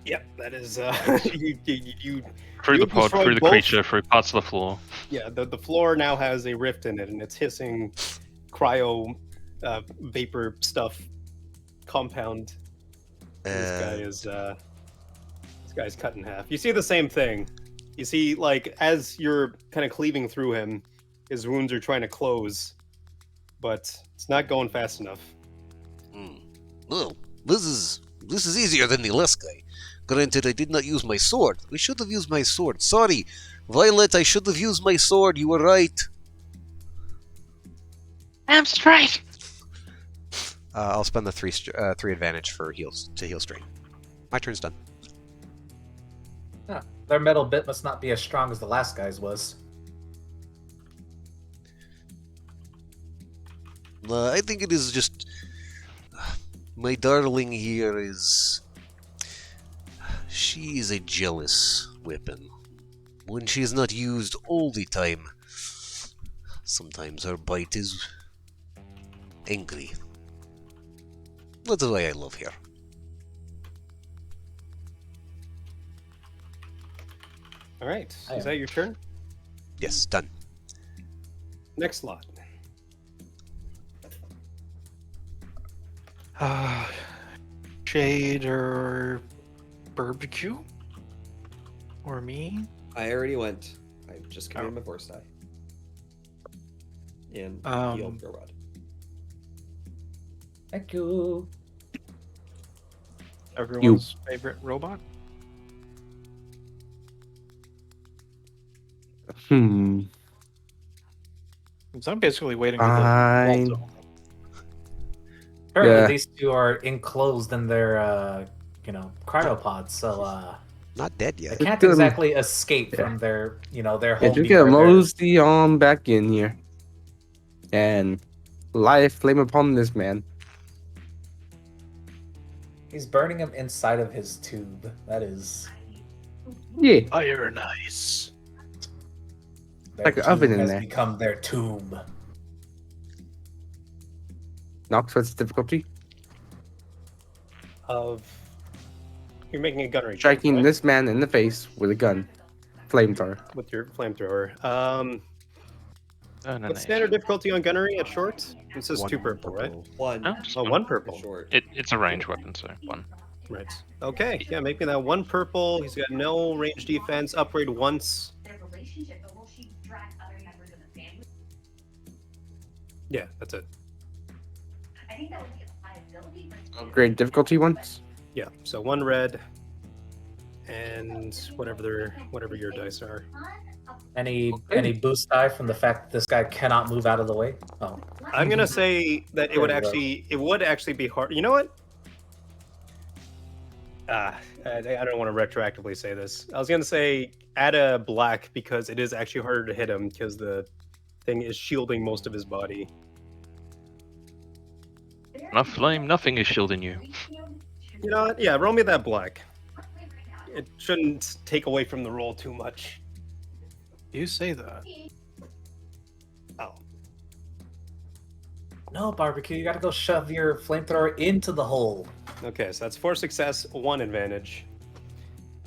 Yep, that is you Through the pod, destroyed through the both. creature, through parts of the floor. Yeah, the floor now has a rift in it, and it's hissing cryo vapor stuff compound. This guy's cut in half. You see the same thing. You see, like, as you're kind of cleaving through him, his wounds are trying to close, but it's not going fast enough. Well, this is easier than the last guy. Granted, I did not use my sword. I should have used my sword. Sorry, Violet, I should have used my sword. You were right. I'm straight! I'll spend the 3 advantage for heal strain. My turn's done. Huh. Their metal bit must not be as strong as the last guy's was. I think it is just... My darling here is... She is a jealous weapon. When she is not used all the time, sometimes her bite is angry. That's the way I live here. All right. Is that your turn? Yes, done. Next slot. Shade or barbecue? Or me? I already went. I just committed my force die. And healed your rod. Thank you. Everyone's favorite robot? So I'm basically waiting for the Fine. vault to open. Apparently, Yeah. these two are enclosed in their, cryopods, so Not dead they yet. can't Good. exactly escape Yeah. from their, their Yeah, home. just being get right there. mosey on back in here. And light flame upon this man. He's burning him inside of his tube. That is Yeah. Iron Ice. their Like an tube oven in has there. become their tomb. Nox, what's the difficulty? Of you're making a gunnery check, Striking right? this man in the face with a gun. Flamethrower. With your flamethrower. No, What's standard difficulty on gunnery at short? It says One 2 purple, right? One. No, just Oh, one. one For purple. short. It's a range weapon, so one. Right. Okay. Yeah, make me that 1 purple. He's got no range defense. Upgrade once. Yeah, that's it. Upgrade difficulty once. Yeah. So 1 red, and whatever your dice are. Any boost die from the fact that this guy cannot move out of the way? Oh, I'm gonna say that it would There you go. actually be hard. You know what? I don't want to retroactively say this. I was gonna say add a black because it is actually harder to hit him because the thing is shielding most of his body. Enough flame, nothing is shielding you. You know what? Yeah, roll me that black. It shouldn't take away from the roll too much. You say that. Oh. no, barbecue! You gotta go shove your flamethrower into the hole. Okay, so that's 4 success, 1 advantage.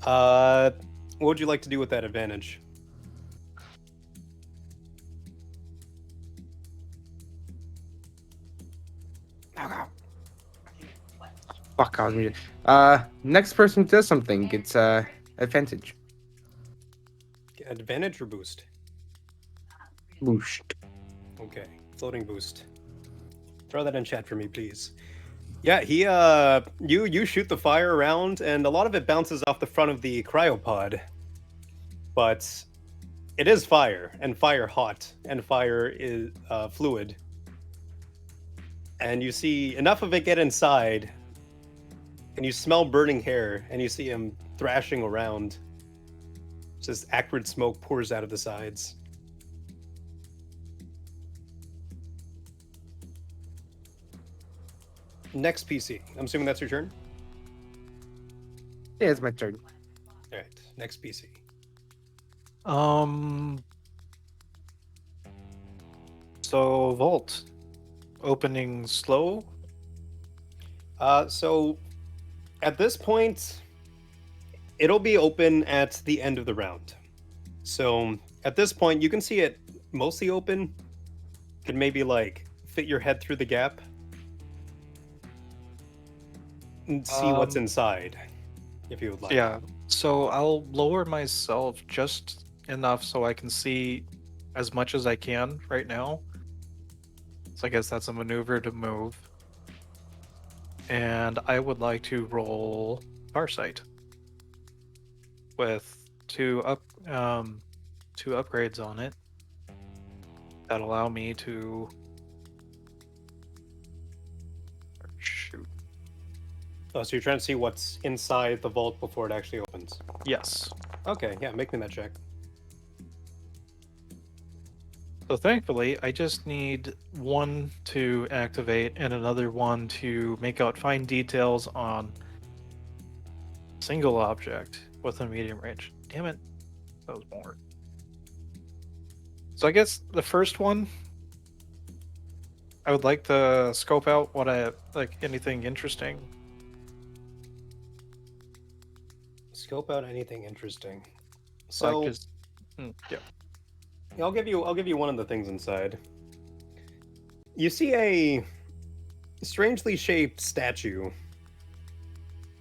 What would you like to do with that advantage? Fuck, I was muted. Next person does something gets advantage. Advantage or boost? Boost. Okay, floating boost. Throw that in chat for me, please. Yeah, he you shoot the fire around, and a lot of it bounces off the front of the cryopod. But it is fire, and fire hot, and fire is fluid. And you see enough of it get inside, and you smell burning hair, and you see him thrashing around. Just acrid smoke pours out of the sides. Next PC. I'm assuming that's your turn? Yeah, it's my turn. All right, next PC. So vault opening slow. So at this point, it'll be open at the end of the round. So at this point, you can see it mostly open. You can maybe like fit your head through the gap and see what's inside, if you would like. Yeah. So I'll lower myself just enough so I can see as much as I can right now. So I guess that's a maneuver to move. And I would like to roll Farsight with two upgrades on it that allow me to shoot. Oh, so you're trying to see what's inside the vault before it actually opens. Yes. Okay, yeah, make me that check. So thankfully, I just need one to activate and another one to make out fine details on single object with a medium range. Damn it, that was more. So I guess the first one I would like to scope out what I like anything interesting. Scope out anything interesting. So, So yeah. I'll give you one of the things inside. You see a strangely shaped statue.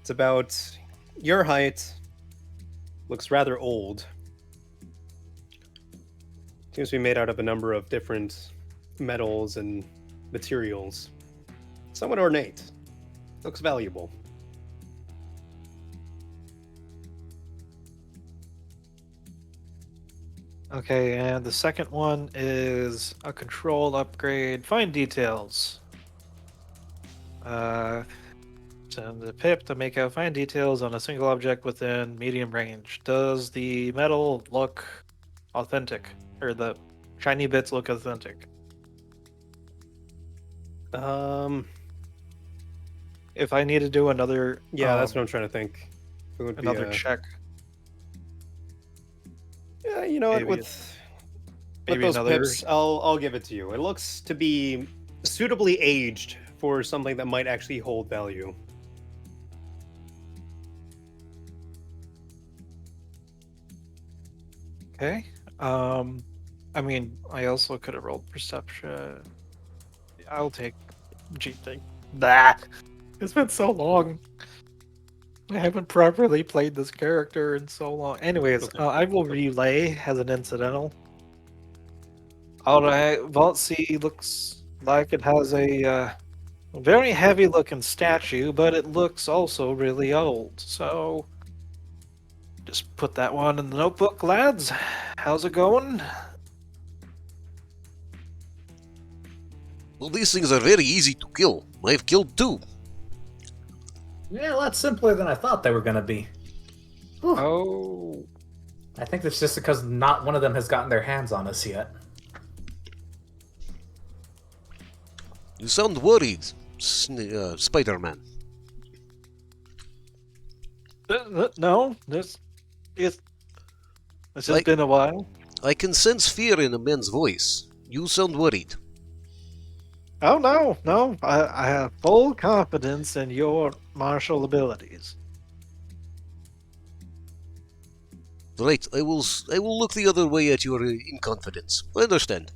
It's about your height. Looks rather old. Seems to be made out of a number of different metals and materials. Somewhat ornate. Looks valuable. Okay, and the second one is a control upgrade. Find details. Send the pip to make out fine details on a single object within medium range. Does the metal look authentic? Or the shiny bits look authentic? If I need to do another Yeah, that's what I'm trying to think. It would another be check. Yeah, you know what? Maybe With maybe those another pips, I'll give it to you. It looks to be suitably aged for something that might actually hold value. Okay. I mean, I also could have rolled perception. I'll take cheating. That. It's been so long. I haven't properly played this character in so long. Anyways, Okay. I will relay as an incidental. Alright, Vault C looks like it has a very heavy looking statue, but it looks also really old. So, just put that one in the notebook, lads. How's it going? Well, these things are very easy to kill. I've killed 2. Yeah, a lot simpler than I thought they were gonna be. Whew. Oh. I think that's just because not one of them has gotten their hands on us yet. You sound worried, Spider-Man. No, this has Like- been a while. I can sense fear in a man's voice. You sound worried. Oh no, I have full confidence in your martial abilities. Right, I will look the other way at your inconfidence. I understand.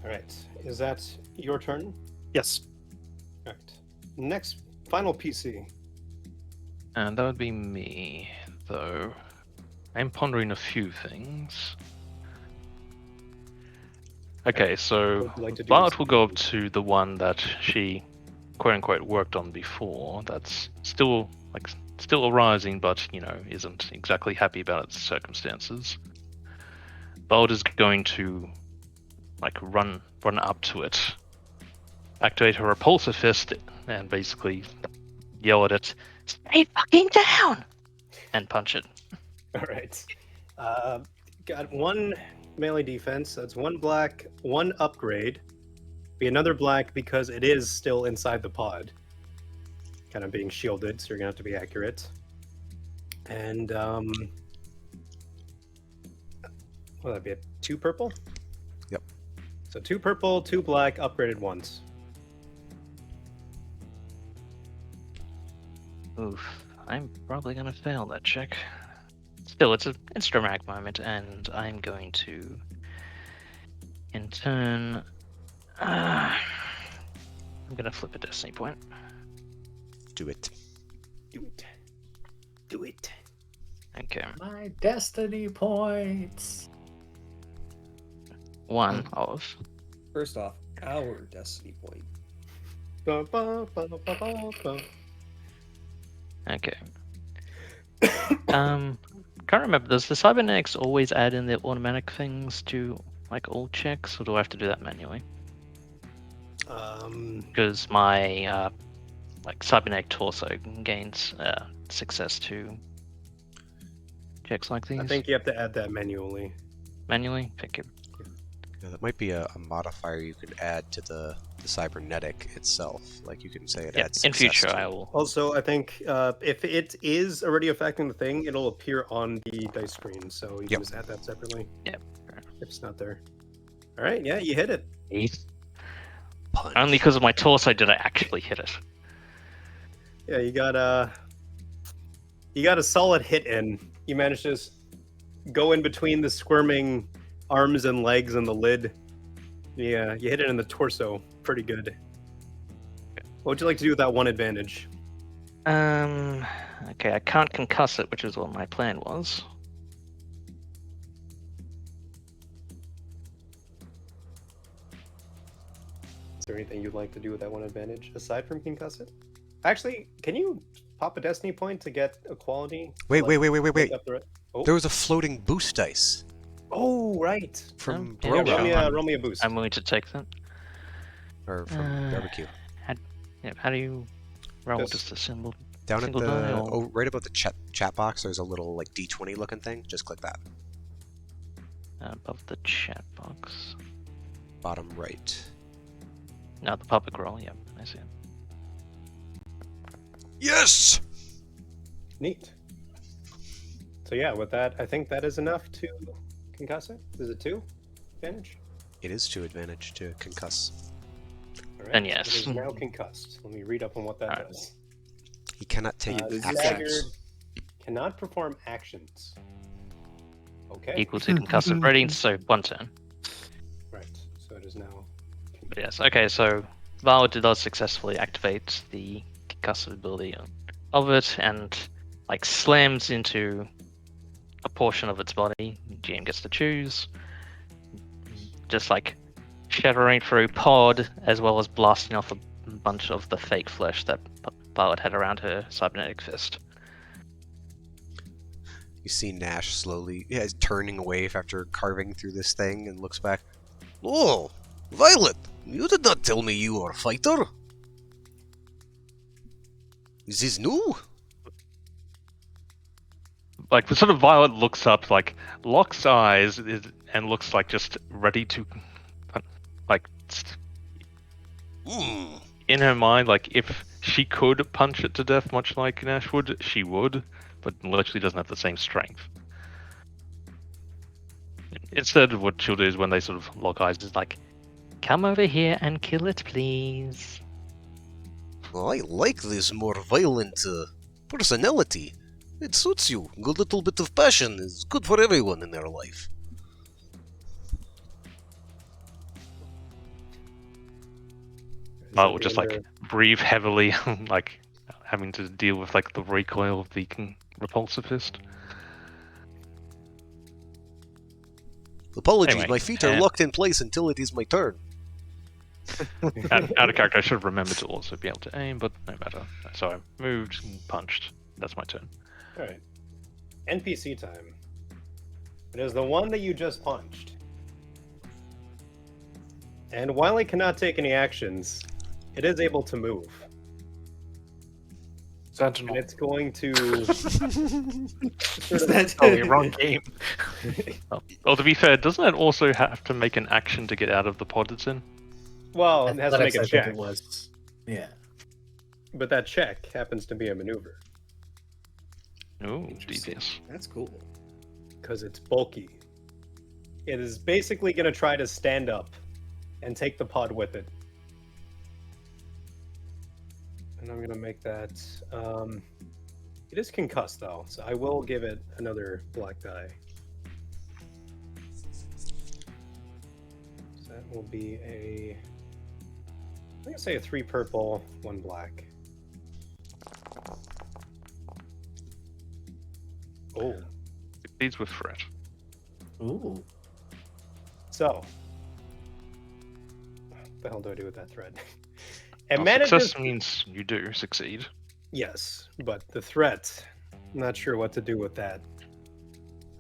All right. Is that your turn? Yes. All right. Next, final PC. And that would be me, though. I'm pondering a few things. Okay, so What would you like to do Violet with will some go up things? to the one that she, quote unquote, worked on before. That's still arising, but isn't exactly happy about its circumstances. Violet is going to run up to it, activate her repulsive fist, and basically yell at it, "Stay fucking down!" and punch it. All right. Got one melee defense. That's one black, one upgrade. Be another black because it is still inside the pod. Kind of being shielded, so you're gonna have to be accurate. And will that be a 2 purple? Yep. So 2 purple, 2 black, upgraded once. Oof, I'm probably gonna fail that check. Still, it's a dramatic moment, and I'm going to, in turn, I'm gonna flip a destiny point. Do it. Do it. Do it. Okay, My destiny points. one of. First off, our destiny point. Ba, ba, ba, ba, ba, ba. Okay. Can't remember. Does the cybernetics always add in the automatic things to all checks, or do I have to do that manually? Because my cybernetic torso gains success to checks like these. I think you have to add that manually. Manually. Thank you. Yeah, that might be a modifier you could add to the the cybernetic itself. Like you can say it Yeah, adds in success future to I it. will. Also, I think if it is already affecting the thing, it'll appear on the dice screen, so you can Yep. just add that separately. Yep. If it's not there. All right, yeah, you hit it. Punch. Only because of my torso did I actually hit it. Yeah, you got a solid hit in. You managed to just go in between the squirming arms and legs and the lid. Yeah, you hit it in the torso. Pretty good. What would you like to do with that one advantage? Okay, I can't concuss it, which is what my plan was. Is there anything you'd like to do with that one advantage aside from concuss it? Actually, can you pop a destiny point to get a quality? Wait. Make up the re- Oh. There was a floating boost dice Oh, right. from Yeah, Bromo. sure. Roll me a boost. I'm willing to take that. Or from Barbecue. How do you roll? Just- Just a symbol. Down at Single the die or- right above the chat box, there's a little like D20 looking thing. Just click that. Above the chat box. Bottom right. No, the public roll. Yeah, I see it. Yes. Neat. So yeah, with that, I think that is enough to concuss it. Is it 2 advantage? It is 2 advantage to concuss. All Then It yes. is now concussed. Let me read up on what that Alright. does. He cannot take Staggered actions. cannot perform actions. Okay. Equal to concussive rating, so 1 turn. Right. So it is now. But yes, okay, so Val does successfully activate the concussive ability of it and like slams into a portion of its body. GM gets to choose. Just like shattering through pod as well as blasting off a bunch of the fake flesh that Violet had around her cybernetic fist. You see Nash slowly turning away after carving through this thing and looks back. Oh, Violet, you did not tell me you are a fighter. Is this new? Like the sort of Violet looks up, like locks eyes, and looks like just ready to, like, Hmm. in her mind, like if she could punch it to death, much like Nash would, she would, but literally doesn't have the same strength. Instead, what she'll do is when they sort of lock eyes, is like, "Come over here and kill it, please." I like this more violent personality. It suits you. A little bit of passion is good for everyone in their life. Violet will just like breathe heavily, like having to deal with like the recoil of the repulsive fist. Apologies, Anyway, my feet are locked in place until it is my turn. Out of character, I should have remembered to also be able to aim, but no matter. So I moved and punched. That's my turn. All right. NPC time. It is the one that you just punched. And while it cannot take any actions, it is able to move. Sentinel. And it's going to sort of That- Oh, you're wrong game. Well, to be fair, doesn't it also have to make an action to get out of the pod it's in? well, it has to make Athletics, a I think check. it was. Yeah. But that check happens to be a maneuver Oh, Interesting. devious. That's cool. because it's bulky. It is basically going to try to stand up and take the pod with it. And I'm going to make that. It is concussed though, so I will give it another black die. So that will be a. I'm going to say a 3 purple, 1 black. Oh. Succeeds with threat. Ooh. So, what the hell do I do with that thread? It Well, manages. success means you do succeed. Yes, but the threat, I'm not sure what to do with that.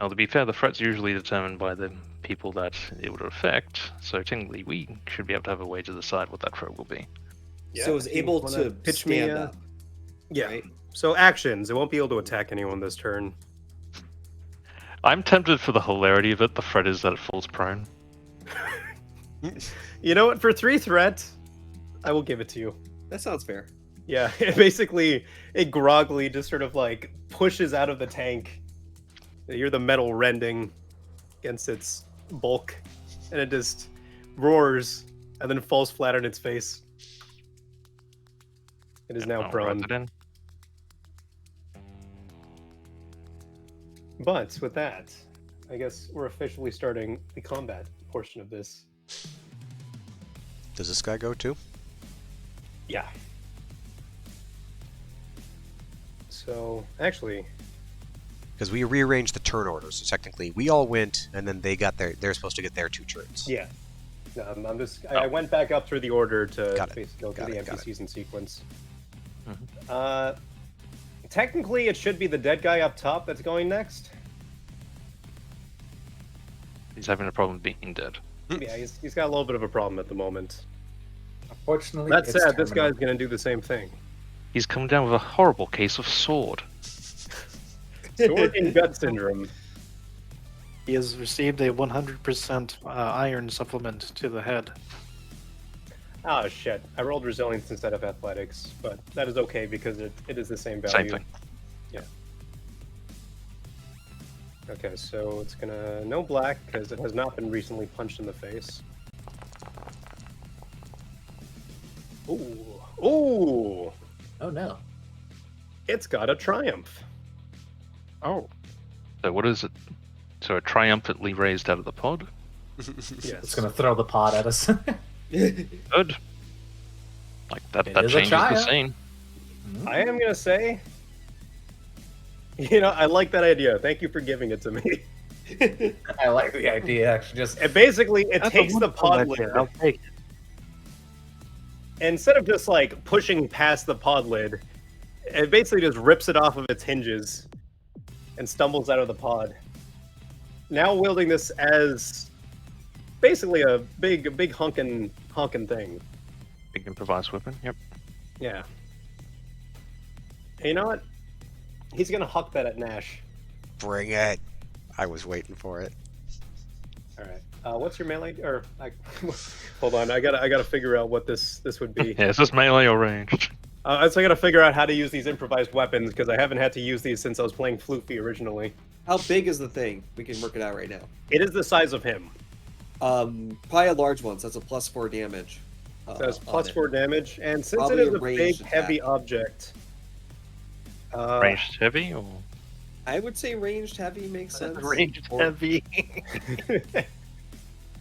Now, to be fair, the threat's usually determined by the people that it would affect, so technically we should be able to have a way to decide what that threat will be. So it's if you able wanna to pitch me stand a- up. Yeah. Right? So actions. It won't be able to attack anyone this turn. I'm tempted for the hilarity of it. The threat is that it falls prone. You know what? For 3 threat, I will give it to you. That sounds fair. Yeah, it groggily just sort of like pushes out of the tank. You hear the metal rending against its bulk, and it just roars and then falls flat on its face. It is now I'll prone. write it in. But with that, I guess we're officially starting the combat portion of this. Does this guy go too? Yeah. So, actually, Because we rearranged the turn order, so technically we all went, and then they're supposed to get their 2 turns. yeah. No, I went back up through the order to Got it. basically go through the NPCs in sequence. Mhm. Technically, it should be the dead guy up top that's going next. He's having a problem being dead. Yeah, he's got a little bit of a problem at the moment. Unfortunately, That it's said, this terminal. guy's going to do the same thing. He's come down with a horrible case of sword. Sword and gut syndrome. He has received a 100% iron supplement to the head. Oh shit! I rolled resilience instead of athletics, but that is okay because it is the same value. Same thing. Yeah. Okay, so it's gonna no black because it has not been recently punched in the face. Ooh, ooh! Oh no. It's got a triumph. Oh. So what is it? So it triumphantly raised out of the pod? Yes. It's gonna throw the pod at us. Good. Like that It that is a changes the triumph. scene. I am gonna say, I like that idea. Thank you for giving it to me. I like the idea. Actually, just It basically That's a takes the wonderful pod idea. lid. I'll take it. Instead of just like pushing past the pod lid, it basically just rips it off of its hinges and stumbles out of the pod. Now wielding this as basically a big honkin' thing. Big improvised weapon. Yep. Yeah. Hey, you know what? He's gonna huck that at Nash. Bring it! I was waiting for it. All right. What's your melee? Hold on. I gotta figure out what this would be. Yeah, is this melee or ranged? So I gotta figure out how to use these improvised weapons because I haven't had to use these since I was playing Floofy originally. How big is the thing? We can work it out right now. It is the size of him. Probably a large one, so that's a +4 damage. So it's on plus it. 4 damage, and since Probably it is a a big, ranged heavy attack. object, Ranged heavy or I would say ranged heavy makes sense. Ranged Or- heavy.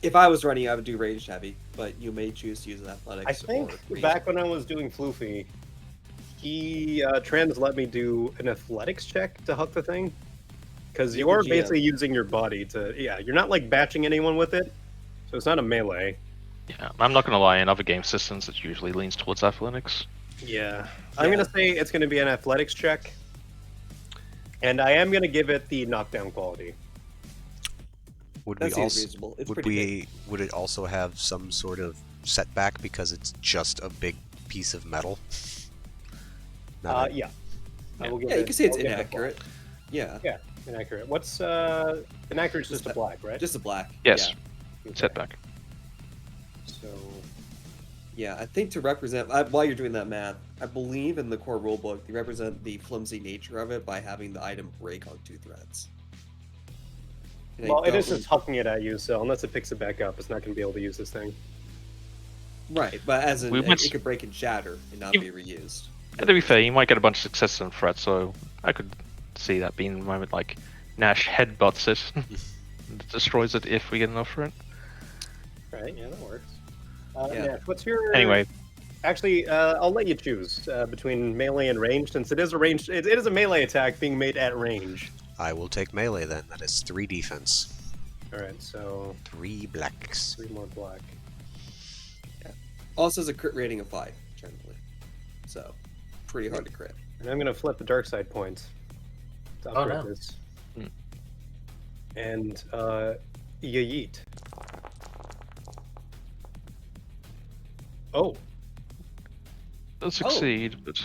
If I was running, I would do ranged heavy, but you may choose to use an athletics. I think or ranged. back when I was doing Floofy, he let me do an athletics check to huck the thing, because You're you're the GM. basically using your body to. Yeah, you're not like batching anyone with it, so it's not a melee. yeah. I'm not gonna lie, in other game systems it usually leans towards athletics. Yeah, I'm gonna say it's gonna be an athletics check, and I am gonna give it the knockdown quality. Would That we seems also reasonable. It's would pretty big. would it also have some sort of setback because it's just a big piece of metal? Not a- Yeah. I will give Yeah, you it- can say it's I'll give it a inaccurate. Yeah, black. Yeah, inaccurate. What's inaccurate? Is just a black, right? just a black. Yes. Okay. Setback. So Yeah, I think to represent while you're doing that math, I believe in the core rulebook they represent the flimsy nature of it by having the item break on 2 threads. And I well, it don't is just hucking it at you, so unless it picks it back up, it's not going to be able to use this thing. right, but as in We went- it could break and shatter and not You- be reused. And to be fair, you might get a bunch of successes and threats, so I could see that being the moment like Nash headbutts it and destroys it if we get enough for it. Right? Yeah, that works. Yeah. Nash, what's your? Anyway, Actually, I'll let you choose between melee and ranged, since it is a range. It is a melee attack being made at range. I will take melee then. That is 3 defense, All right, so 3 blacks. 3 more black. Also has a crit rating of 5, generally. So, pretty hard to crit. And I'm going to flip the dark side point to Oh, upgrade no. this. Hmm. And yeet. Oh, does succeed, but that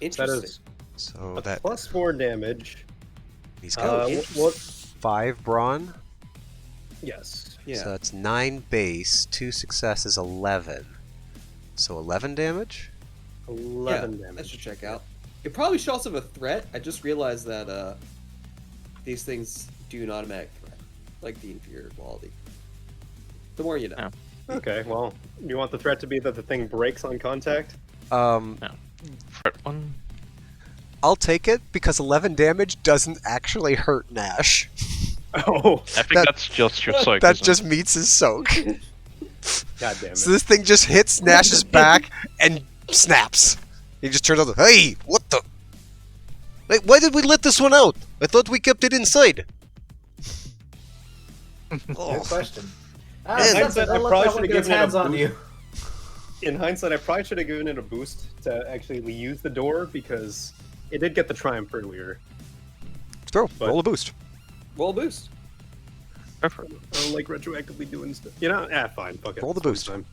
Interesting. is So a that plus 4 damage. he's got What? 5 brawn. Yes. Yeah. So that's 9 base, 2 successes, 11. So 11 damage? 11 That damage. should check out. It probably should also have a threat. I just realized that these things do an automatic threat, like the inferior quality. The more you know. Yeah. Okay, well, you want the threat to be that the thing breaks on contact? Threat one. I'll take it because 11 damage doesn't actually hurt Nash. Oh, I think that's just your soak. That isn't just meets his soak. god damn it. So this thing just hits Nash's back and snaps. He just turns out, hey, what the? Wait, why did we let this one out? I thought we kept it inside. Good Oh, question. In hindsight, I probably should have given it hands a on boost. you. In hindsight, I probably should have given it a boost to actually use the door because it did get the triumph earlier. throw, But- roll a boost. Roll a boost. Go for it. I don't like retroactively doing stuff. You know, fine, fuck it. Roll the It's boost. fine.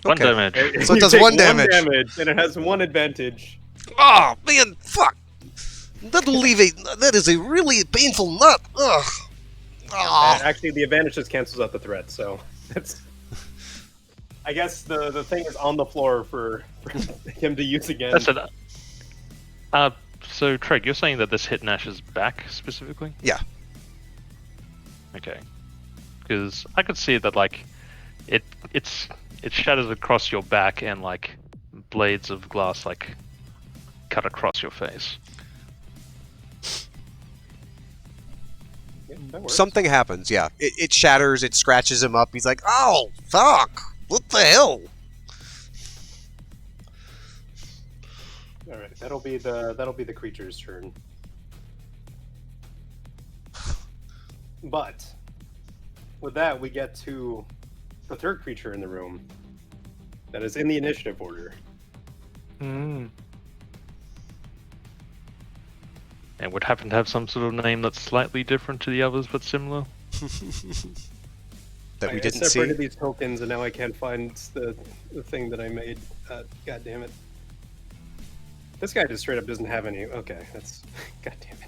One Okay. damage. So it You does take 1 damage. and it has 1 advantage. Oh, man, fuck. That is a really painful nut. Ugh. Ah. Actually, the advantage just cancels out the threat, so it's. I guess the thing is on the floor for him to use again. That's it. So Treg, you're saying that this hit Nash's back specifically? Yeah. Okay. Because I could see that like it shatters across your back and like blades of glass like cut across your face. Yeah, that works. Something happens, yeah. It shatters, it scratches him up. He's like, oh, fuck. What the hell? All right, that'll be the creature's turn. But with that, we get to the third creature in the room that is in the initiative order. And would happen to have some sort of name that's slightly different to the others but similar. That we I didn't separated see. these tokens, and now I can't find the thing that I made. God damn it! This guy just straight up doesn't have any. Okay, that's god damn it.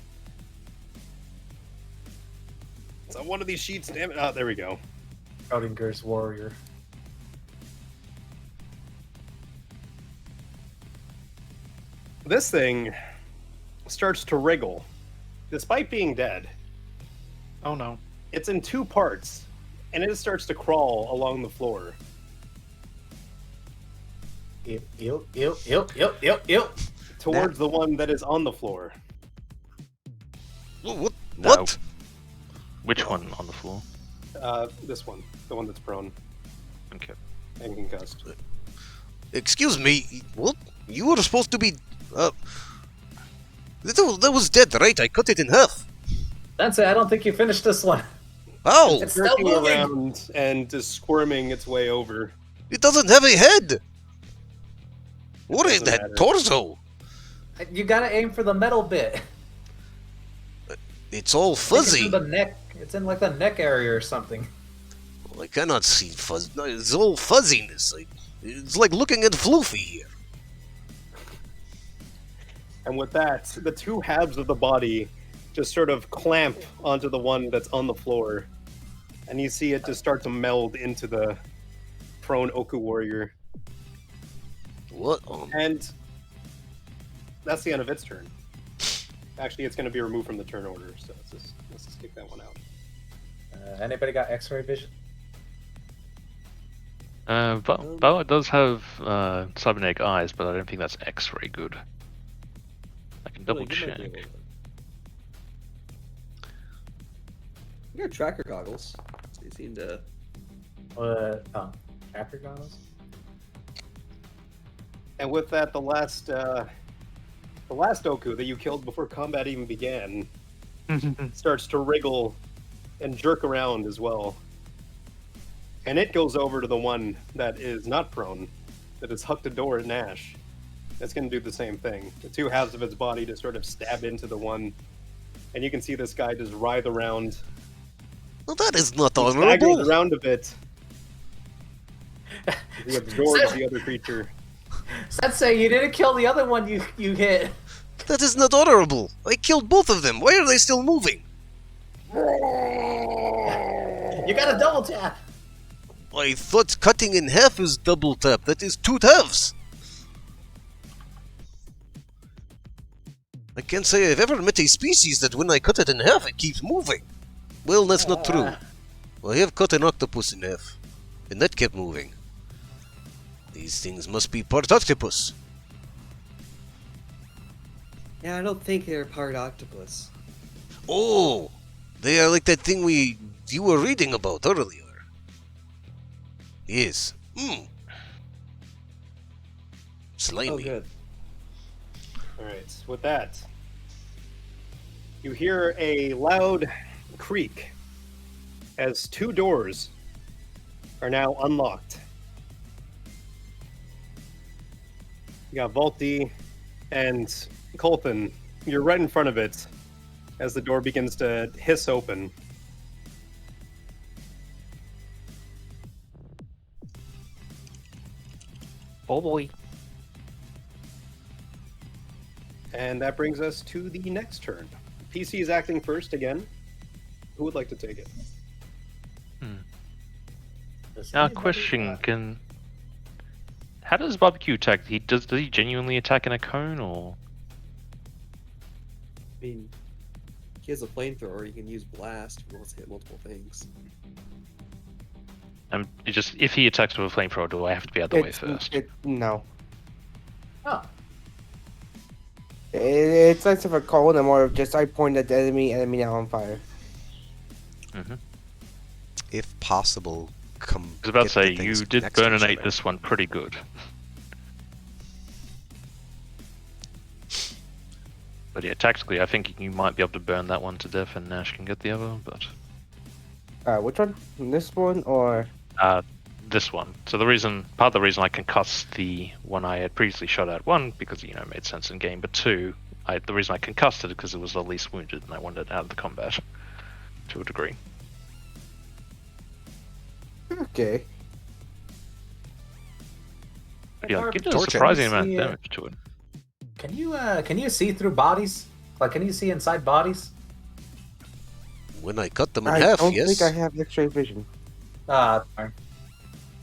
It's on one of these sheets. Damn it! Oh, there we go. Schrodinger's warrior. This thing starts to wriggle, despite being dead. Oh no. It's in 2 parts, and it starts to crawl along the floor. Ew. Towards the one that is on the floor. What? No. What? Which one on the floor? This one, the one that's prone Okay. and concussed. Excuse me. What? You were supposed to be. That was dead, right? I cut it in half. Sensei, I don't think you finished this one. Oh, It's still Jerking moving. around and is squirming its way over. it doesn't have a head. What is Doesn't that matter. torso? You gotta aim for the metal bit. It's all I think fuzzy. It's in the neck. It's in like the neck area or something. I cannot see fuzz. No, it's all fuzziness. It's like looking at Floofy here. And with that, the 2 halves of the body just sort of clamp onto the one that's on the floor. And you see it just start to meld into the prone Oku warrior. What? And that's the end of its turn. Actually, it's going to be removed from the turn order, so let's just take that one out. Anybody got X-ray vision? Boa does have cybernetic eyes, but I don't think that's X-ray good. I can double You might be check. able to- You got tracker goggles. They seem to. Tracker goggles? And with that, the last Oku that you killed before combat even began starts to wriggle and jerk around as well. And it goes over to the one that is not prone, that is hucked a door at Nash. It's going to do the same thing. The 2 halves of its body just sort of stab into the one, and you can see this guy just writhe around. Well, that is not He staggers honorable. around a bit. He absorbs the other creature. Sensei, you didn't kill the other one you hit. That is not honorable. I killed both of them. Why are they still moving? You gotta double tap. I thought cutting in half is double tap. That is 2 halves. I can't say I've ever met a species that when I cut it in half, it keeps moving. Well, that's not true. I have cut an octopus in half, and that kept moving. These things must be part octopus. Yeah, I don't think they're part octopus. Oh, they are like that thing you were reading about earlier. Yes. Slimy. Oh, good. Alright, with that, you hear a loud creak as 2 doors are now unlocked. You got Volti and Colton. You're right in front of it as the door begins to hiss open. Oh boy. And that brings us to the next turn. PC is acting first again. Who would like to take it? Question: how does barbecue attack? Does he genuinely attack in a cone, or? I mean, he has a flamethrower. He can use blast if he wants to hit multiple things. If he attacks with a flamethrower, do I have to be out the way first? No. Oh. It's less of a cone and more of just I point at the enemy now on fire. If possible, I was about to say, you did burninate this one pretty good. But yeah, tactically, I think you might be able to burn that one to death and Nash can get the other, but... Which one? This one or...? This one. So part of the reason I concussed the one I had previously shot at, one, because, it made sense in game, but two, the reason I concussed it because it was the least wounded and I wanted it out of the combat, to a degree. Okay. Yeah, give it a surprising amount of damage to it. Can you see through bodies? Like, can you see inside bodies? When I cut them in I half, don't yes. think I have X-ray vision. Fine.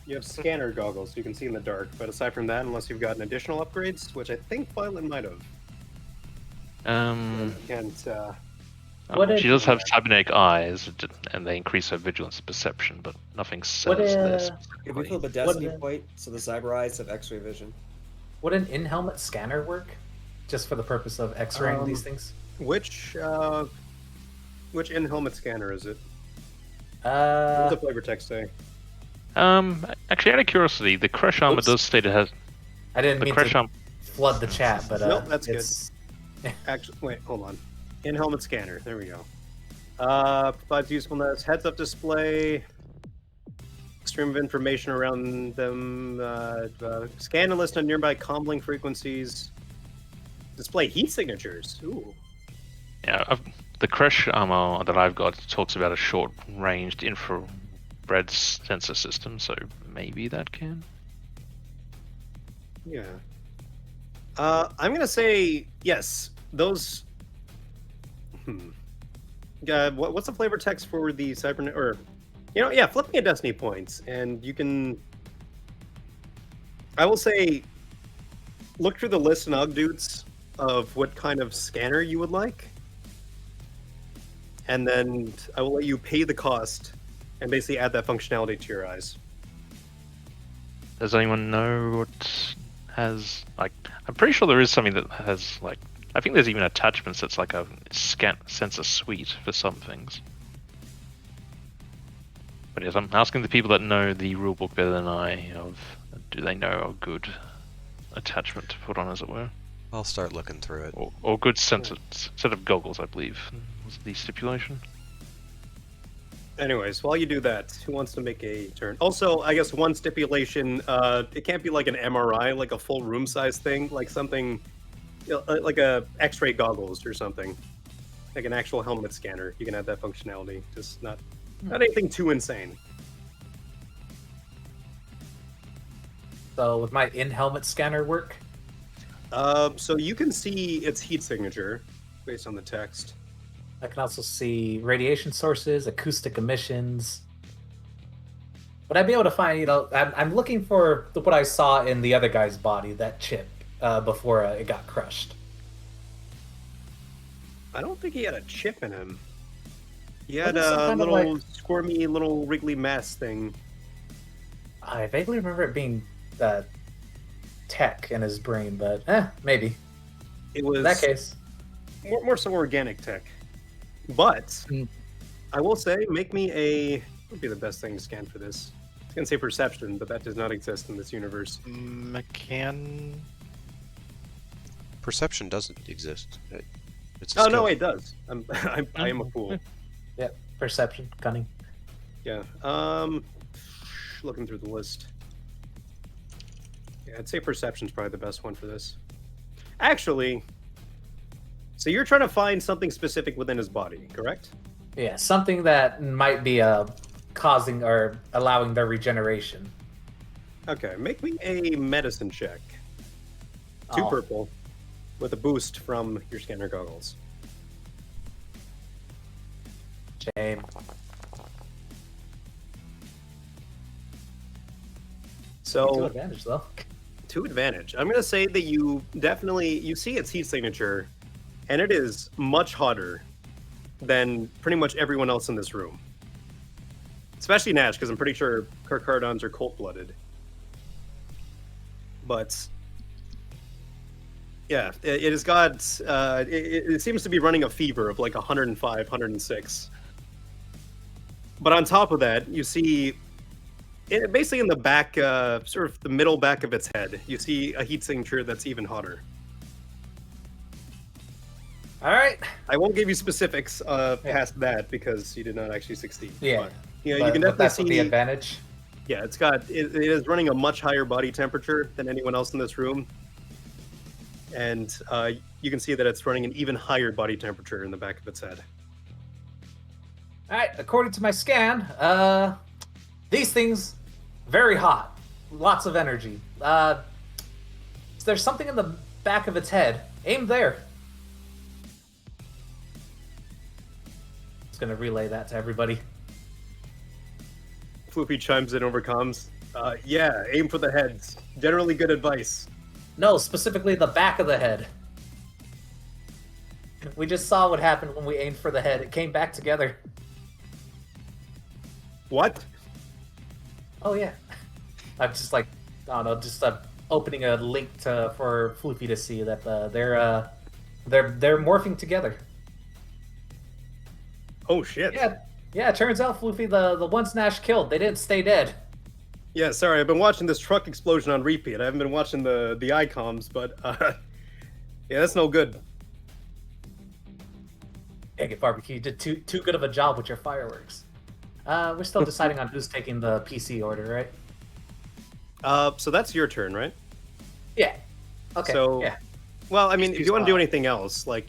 You have scanner goggles, so you can see in the dark. But aside from that, unless you've gotten additional upgrades, which I think Violet might have. She does have cybernetic eyes, and they increase her vigilance and perception, but nothing says this. If we flip a destiny point, so the cyber eyes have X-ray vision. Would an in-helmet scanner work? Just for the purpose of X-raying these things? Which in-helmet scanner is it? What does the flavor text say? Actually, out of curiosity, the crash armor does state it has. I didn't mean to flood the chat, but nope, that's good. Actually, wait, hold on. In-helmet scanner. There we go. Provides usefulness. Heads-up display. Stream of information around them. Scan and listen to nearby comlink frequencies. Display heat signatures. Ooh. Yeah, the crash armor that I've got talks about a short-ranged infrared sensor system, so maybe that can. Yeah. I'm gonna say yes. Those. What's the flavor text for the cybernet? Or, flipping a destiny points, and you can. I will say, look through the list in Ogdudes of what kind of scanner you would like, and then I will let you pay the cost and basically add that functionality to your eyes. Does anyone know what has, I'm pretty sure there is something that has, I think there's even attachments that's like a scan sensor suite for some things. But yes, I'm asking the people that know the rulebook better than I, do they know a good attachment to put on, as it were? I'll start looking through it. Or good set of goggles, I believe, was the stipulation. Anyways, while you do that, who wants to make a turn? Also, I guess one stipulation, it can't be like an MRI, like a full room size thing, like something, like a X-ray goggles or something. Like an actual helmet scanner. You can add that functionality, just not anything too insane. So would my in-helmet scanner work? So you can see its heat signature based on the text. I can also see radiation sources, acoustic emissions. Would I be able to find, I'm looking for what I saw in the other guy's body, that chip, before it got crushed. I don't think he had a chip in him. He had Wasn't some a kind of, little squirmy, little wriggly mass thing. I vaguely remember it being tech in his brain, but maybe. It was In that case. more so organic tech. But I will say, make me what would be the best thing to scan for this? I was gonna say perception, but that does not exist in this universe. Perception doesn't exist. It's a Oh skill. no, it does. I am a fool. Yeah, perception, cunning. Yeah. Looking through the list. Yeah, I'd say perception's probably the best one for this. Actually, so you're trying to find something specific within his body, correct? Yeah, something that might be causing or allowing their regeneration. Okay, make me a medicine check. 2 Oh. purple, with a boost from your scanner goggles. Shame. So Two advantage though. 2 advantage. I'm gonna say that you see its heat signature, and it is much hotter than pretty much everyone else in this room. Especially Nash, because I'm pretty sure Carcardons are cold-blooded. But yeah, it has got. It seems to be running a fever of like 105, 106. But on top of that, you see, basically in the back, sort of the middle back of its head, you see a heat signature that's even hotter. All right. I won't give you specifics past that because you did not actually succeed. Yeah. But, you But can definitely that's see with the advantage. Yeah, it is running a much higher body temperature than anyone else in this room. And you can see that it's running an even higher body temperature in the back of its head. All right. According to my scan, these things very hot, lots of energy. There's something in the back of its head. Aim there. Just gonna relay that to everybody. Floofy chimes in over comms. Yeah, aim for the heads. Generally good advice. No, specifically the back of the head. We just saw what happened when we aimed for the head. It came back together. What? Oh yeah. I'm just like, I don't know, just opening a link for Floofy to see that they're morphing together. Oh shit. Yeah. It turns out Floofy, the ones Nash killed, they didn't stay dead. Yeah, sorry, I've been watching this truck explosion on repeat. I haven't been watching the ICOMs, but yeah, that's no good. Dang it, Barbecue, you did too good of a job with your fireworks. We're still deciding on who's taking the PC order, right? So that's your turn, right? Yeah. Okay. So, yeah. Well, I mean, if you want to do anything else, like,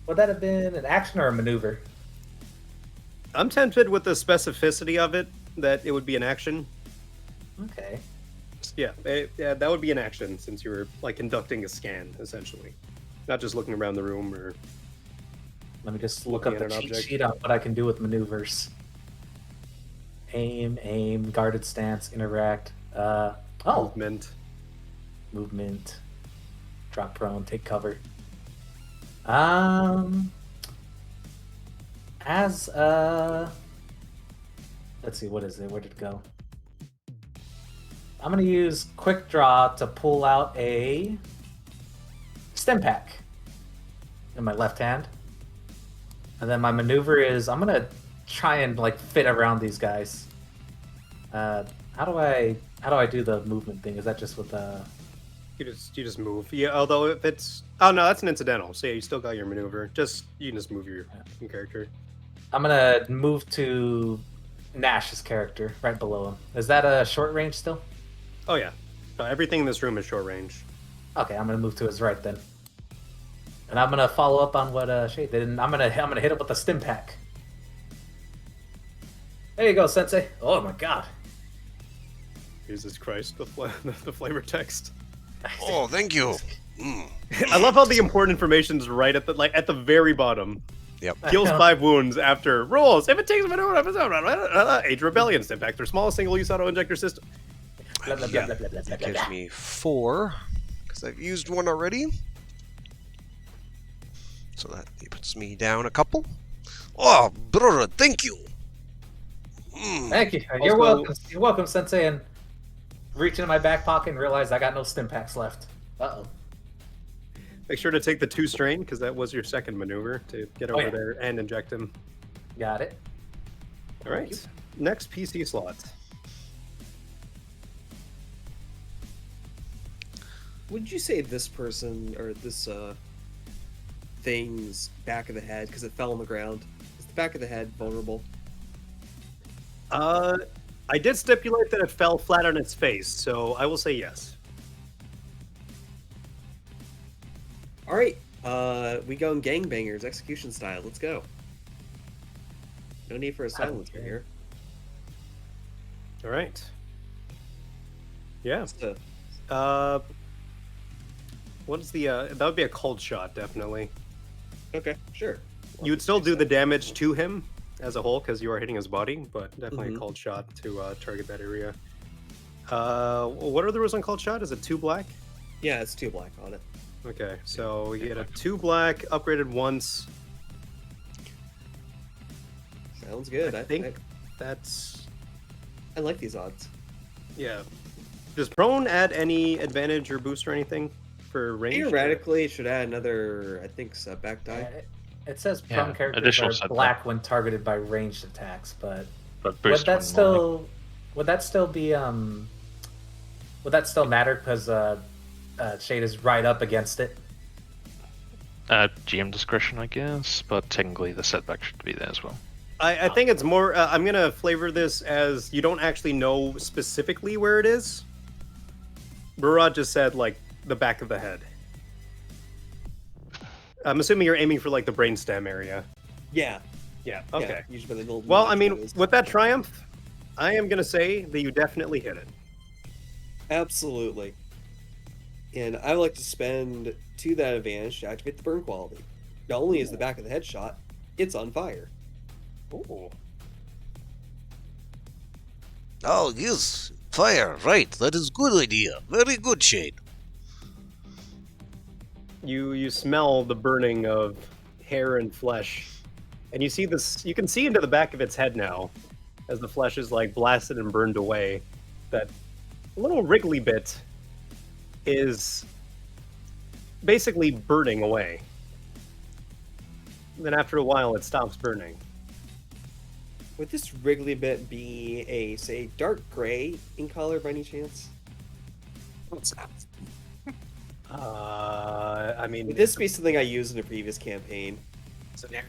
Would that have been an action or a maneuver? I'm tempted with the specificity of it that it would be an action. Okay. Yeah, that would be an action since you were like conducting a scan, essentially, not just looking around the room or. Let me just look up Looking the at an cheat object. sheet on what I can do with maneuvers. Aim, guarded stance, interact. Movement. Drop prone, take cover. Let's see, what is it? Where did it go? I'm gonna use quick draw to pull out a stim pack in my left hand. And then my maneuver is I'm gonna try and like fit around these guys. How do I do the movement thing? Is that just with the You just move. Yeah, although if it's no, that's an incidental. So yeah, you still got your maneuver. You can just move your character. I'm gonna move to Nash's character right below him. Is that a short range still? Oh yeah, everything in this room is short range. Okay, I'm gonna move to his right then. And I'm gonna follow up on what Shay did, and I'm gonna hit it with a stim pack. There you go, Sensei. Oh my god. Jesus Christ, the flavor text. Oh, thank you. I love how the important information is right at the very bottom. Yep. Heals 5 wounds after rolls. If it takes a minute, Age Rebellion. Step back to small single-use auto-injector system. Blah, blah, Yeah. blah, blah, blah, blah, That blah, gives blah. me 4, because I've used one already. So that puts me down a couple. Oh, brother, thank you. Thank you. You're Also- welcome. You're welcome, Sensei. And reach into my back pocket and realize I got no stim packs left. Uh-oh. Make sure to take the 2 strain, because that was your second maneuver to get over yeah. there and inject him. Got it. All right. Next PC slot. Would you say this person or this thing's back of the head, because it fell on the ground, is the back of the head vulnerable? I did stipulate that it fell flat on its face, so I will say yes. All right, we go in gangbangers, execution style. Let's go. No need for a silencer Okay. here. All right. Yeah. So, What is the? That would be a cold shot, definitely. okay, sure. You would still do the damage to him as a whole because you are hitting his body, but definitely a Mhm. cold shot to target that area. What are the rules on cold shot? Is it 2 black? Yeah, it's 2 black on it. Okay, so you get a 2 black, upgraded once. Sounds good. I think that's I like these odds. yeah. Does prone add any advantage or boost or anything for range? Theoretically, it should add another, I think, setback die. It says Yeah, prone characters additional are setback. black when targeted by ranged attacks, but But would boost that when still be would that still matter because Shade is right up against it? GM discretion, I guess, but technically the setback should be there as well. I think it's more. I'm gonna flavor this as you don't actually know specifically where it is. Barad just said like the back of the head. I'm assuming you're aiming for like the brainstem area. Yeah. Yeah. yeah, Okay. usually the little Well, I nuts mean, goes. with that triumph, I am gonna say that you definitely hit it. Absolutely. And I would like to spend 2 to that advantage to activate the burn quality. Not only is the back of the head shot, it's on fire. Ooh. Oh, yes. Fire, right. That is good idea. Very good, Shade. You smell the burning of hair and flesh, and you see this. You can see into the back of its head now, as the flesh is like blasted and burned away. That little wriggly bit is basically burning away. Then after a while, it stops burning. Would this wriggly bit be a, say, dark gray in color by any chance? I mean, Would this be something I used in a previous campaign?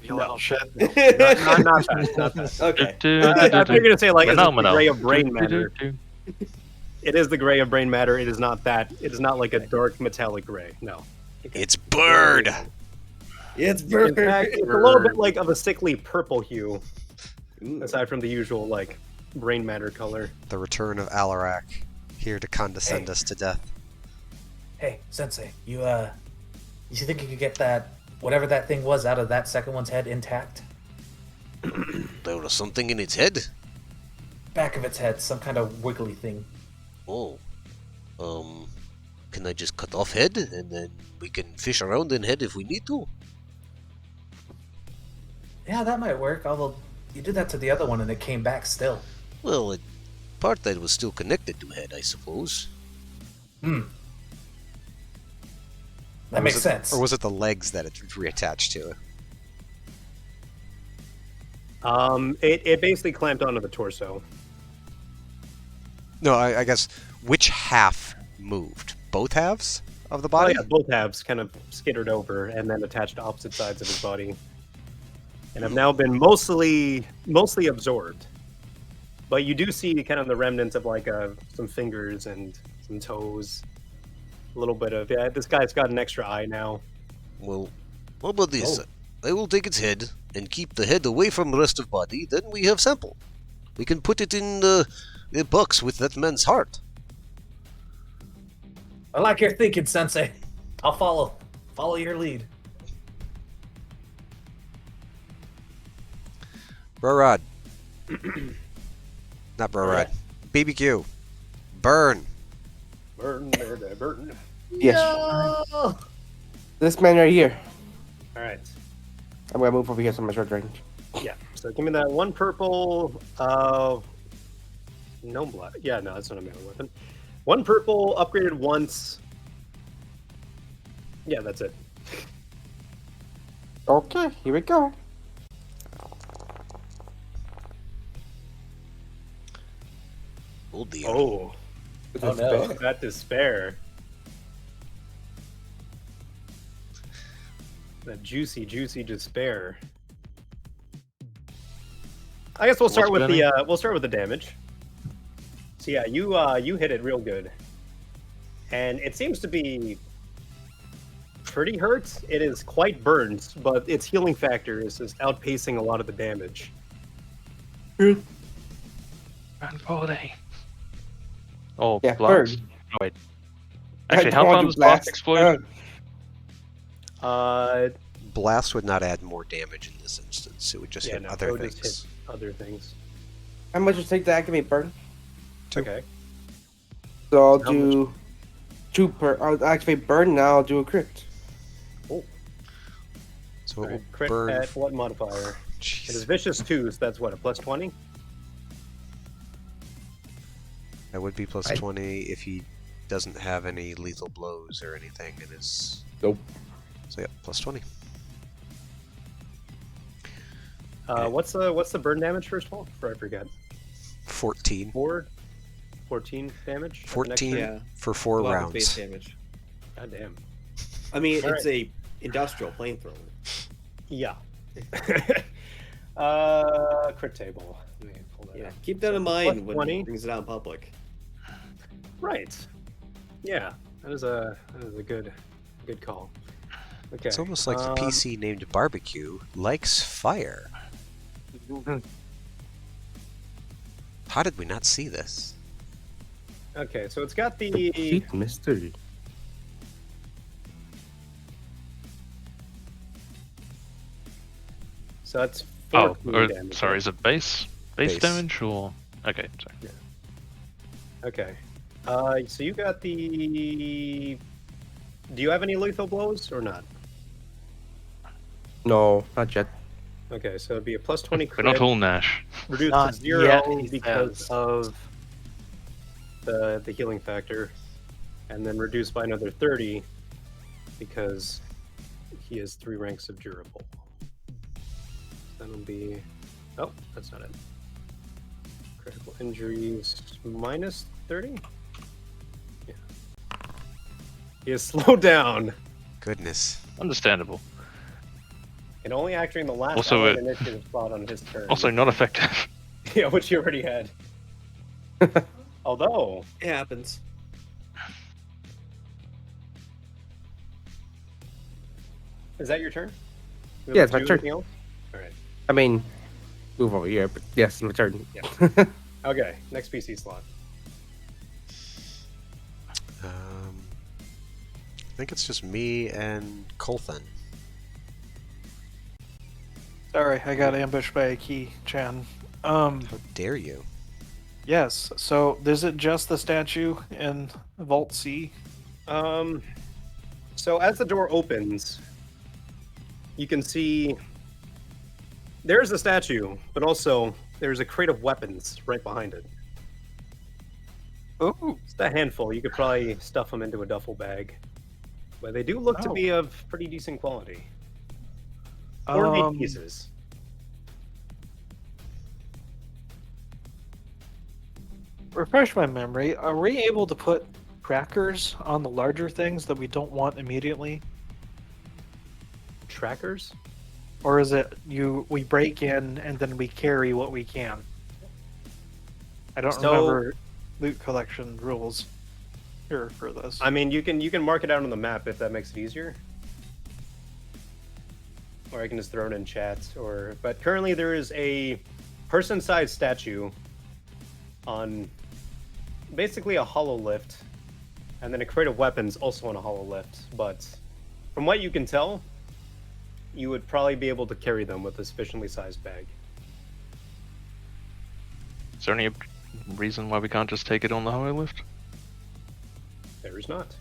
You little shit. not that. Not that. Okay. I thought you were gonna say like is it the Phenomenal. gray of brain matter. It is the gray of brain matter. It is not that. It is not like a dark metallic gray. No. It's bird. It's In burnt. fact, it's a little bit like of a sickly purple hue, Ooh. aside from the usual like brain matter color. The return of Alarak, here to condescend us to death. Hey, Sensei, you think you could get that whatever that thing was out of that second one's head intact? There was something in its head. Back of its head, some kind of wiggly thing. Oh. Can I just cut off head and then we can fish around in head if we need to? Yeah, that might work. Although you did that to the other one and it came back still. Well, part that was still connected to head, I suppose. That Or makes was it- sense. Or was it the legs that it reattached to? It basically clamped onto the torso. No, I guess which half moved? Both halves of the Oh body? yeah, both halves kind of skittered over and then attached to opposite sides of his body, and have now been mostly absorbed. But you do see kind of the remnants of like some fingers and some toes. A little bit of this guy's got an extra eye now. Well, what about this? Oh. I will take its head and keep the head away from the rest of body. Then we have sample. We can put it in the box with that man's heart. I like your thinking, Sensei. I'll follow your lead. Brorod. Not Brorod. BBQ. Burn. Burn. Yes. No! This man right here. All right. I'm gonna move over here so my short range. Yeah. So give me that one purple. No blood. Yeah, no, that's not a melee weapon. One purple, upgraded once. Yeah, that's it. Okay, here we go. Oh dear. Oh, Oh no. that despair. That juicy despair. I guess we'll start with the damage. So yeah, you hit it real good, and it seems to be pretty hurt. It is quite burned, but its healing factor is just outpacing a lot of the damage. Run 40. Oh, Yeah, blast. burn. Oh, wait. I Actually, don't how want far to does blast explode? Blast would not add more damage in this instance. It would just Yeah, hit no, other it would just things. hit other things. How much does it take to activate burn? Okay. So I'll How do 2 per. I'll activate burn. Now I'll do a crit. So it Alright, will crit burn. at what modifier? Jeez. It is vicious 2, so that's what, a plus 20? That would be plus I- 20 if he doesn't have any lethal blows or anything in his. Nope. So yeah, plus 20. What's the burn damage first of all? Before I forget. 14. 14 damage? 14 Yeah. for 4 Along with base rounds. damage. God damn. I mean, All it's a industrial flamethrower. Yeah. Crit table. Let me pull that Yeah, up. keep that So in plus mind when 20. he brings it out in public. Right. Yeah, that is a good call. Okay. It's almost like the PC named Barbecue likes fire. How did we not see this? Okay, so it's got the Cheat mystery. so that's Oh, 14 damage. sorry, is it base Base. damage or? Okay, sorry. Okay. So you got the. Do you have any lethal blows or not? No, not yet. Okay, so it'd be a plus 20 We're crit, not all Nash. reduced Not to 0 yet, he because says. of the healing factor, and then reduced by another 30 because he has 3 ranks of durable. That'll be. Oh, that's not it. Critical injuries minus 30? Yeah. He is slowed down. Goodness. Understandable. And only acting the last Also, allied initiative spot on his turn. Also not effective. Yeah, which he already had. Although, It happens. is that your turn? You Yeah, able it's my to do turn. anything else? All right. I mean, move over here, but yes, my turn. Yeah. Okay, next PC slot. I think it's just me and Colthan. Sorry, I got ambushed by a key, Chan. How dare you? Yes. So, is it just the statue in Vault C? So as the door opens, you can see there's a statue, but also there's a crate of weapons right behind it. Oh, Just a handful. You could probably stuff them into a duffel bag, but they do look to be of pretty decent quality. 4 pieces. refresh my memory. Are we able to put trackers on the larger things that we don't want immediately, Trackers? or is it we break in and then we carry what we can? I don't So- remember loot collection rules here for this. I mean, you can mark it out on the map if that makes it easier. Or I can just throw it in chat. But currently there is a person-sized statue on basically a hollow lift, and then a crate of weapons also on a hollow lift. But from what you can tell, you would probably be able to carry them with a sufficiently sized bag. Is there any reason why we can't just take it on the highway lift? There is not.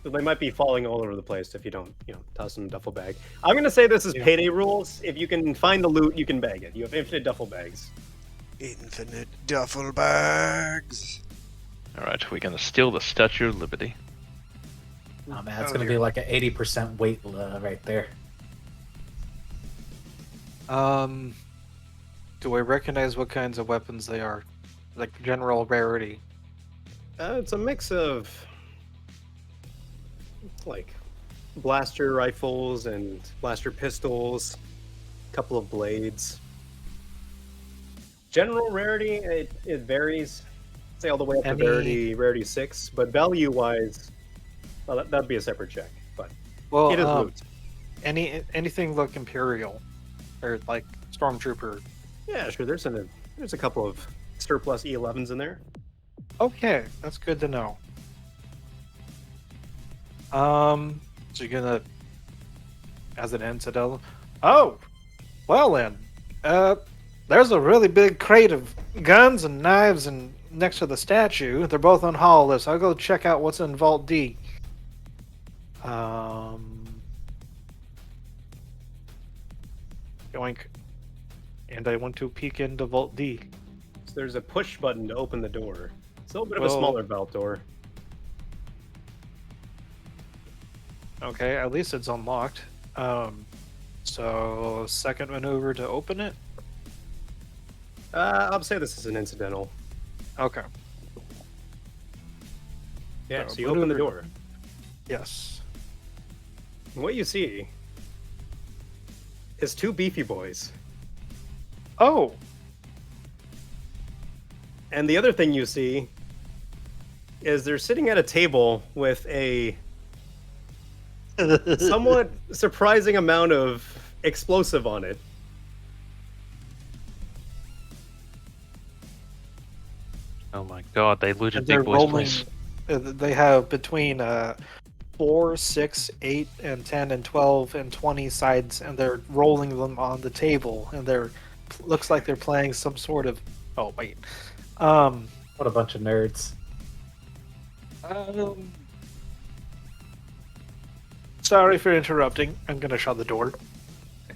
So they might be falling all over the place if you don't, toss them in a duffel bag. I'm going to say this is payday rules. If you can find the loot, you can bag it. You have infinite duffel bags. Infinite duffel bags. Alright, we're gonna steal the Statue of Liberty. Oh man, it's gonna be like an 80% weight right there. Do I recognize what kinds of weapons they are? Like general rarity. It's a mix of like blaster rifles and blaster pistols, a couple of blades. General rarity, it varies. Say all the way up to rarity 6, but value-wise, well, that'd be a separate check. But it is loot. Anything look Imperial or like Stormtrooper? Yeah, sure. There's a couple of surplus E11s in there. Okay, that's good to know. So you're gonna, as an incidental. Oh, well then. There's a really big crate of guns and knives and next to the statue. They're both on hololiths. I'll go check out what's in Vault D. Yoink. And I want to peek into Vault D. So there's a push button to open the door. It's a little bit of a smaller vault door. Okay, at least it's unlocked. So second maneuver to open it. I'll say this is an incidental. Okay. Yeah, so you open the door. Yes. And what you see is two beefy boys. Oh! And the other thing you see is they're sitting at a table with a somewhat surprising amount of explosive on it. Oh my god, they looted And they're Big Boy's place. They have between 4, 6, 8, and 10, and 12, and 20 sides, and they're rolling them on the table, and looks like they're playing some sort of. Oh wait, What a bunch of nerds. Sorry for interrupting. I'm gonna shut the door.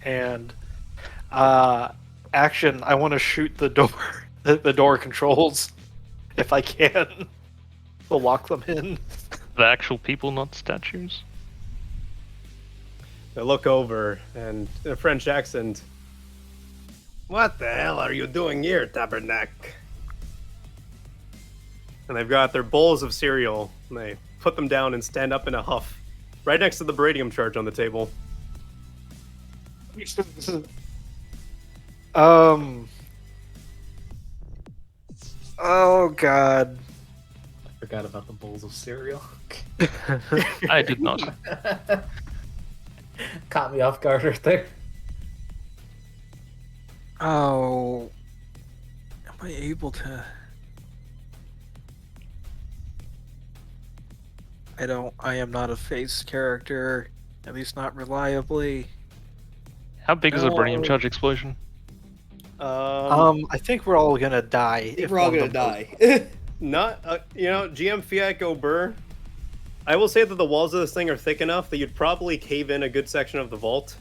And action. I want to shoot the door. The door controls, if I can. To lock them in. The actual people, not statues? They look over and in a French accent. What the hell are you doing here, Tabernacle? And they've got their bowls of cereal, and they put them down and stand up in a huff, right next to the beryllium charge on the table. Oh god. I forgot about the bowls of cereal. I did not. Caught me off guard right there. Oh. Am I able to? I am not a face character, at least not reliably. How big is a beryllium charge explosion? I think we're all gonna die. I think we're all gonna die. Not, GM Fiat Go Burr. I will say that the walls of this thing are thick enough that you'd probably cave in a good section of the vault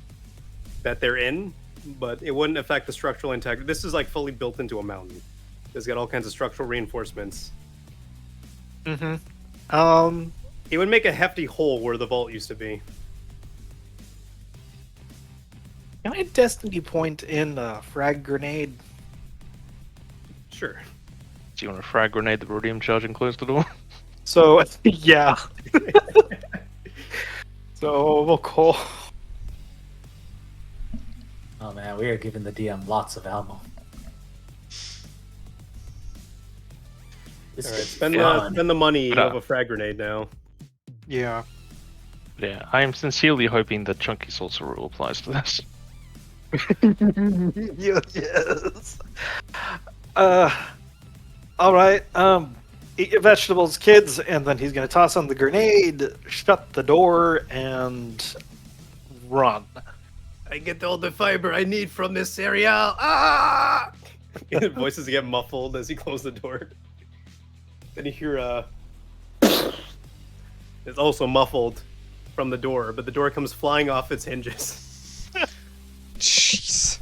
that they're in, but it wouldn't affect the structural integrity. This is like fully built into a mountain. It's got all kinds of structural reinforcements. Mm-hmm. It would make a hefty hole where the vault used to be. Can I Destiny point in a frag grenade? Sure. Do you want to frag grenade the beryllium charge and close the door? So, yeah. So, we'll call. Oh man, we are giving the DM lots of ammo. Alright, spend the money. You have a frag grenade now. Yeah. Yeah, I am sincerely hoping that Chunky Salsa rule applies to this. Yes. All right. Eat your vegetables, kids, and then he's gonna toss on the grenade, shut the door, and run. I get all the fiber I need from this cereal. Ah! Voices get muffled as you close the door. Then you hear it's also muffled from the door, but the door comes flying off its hinges. Jeez.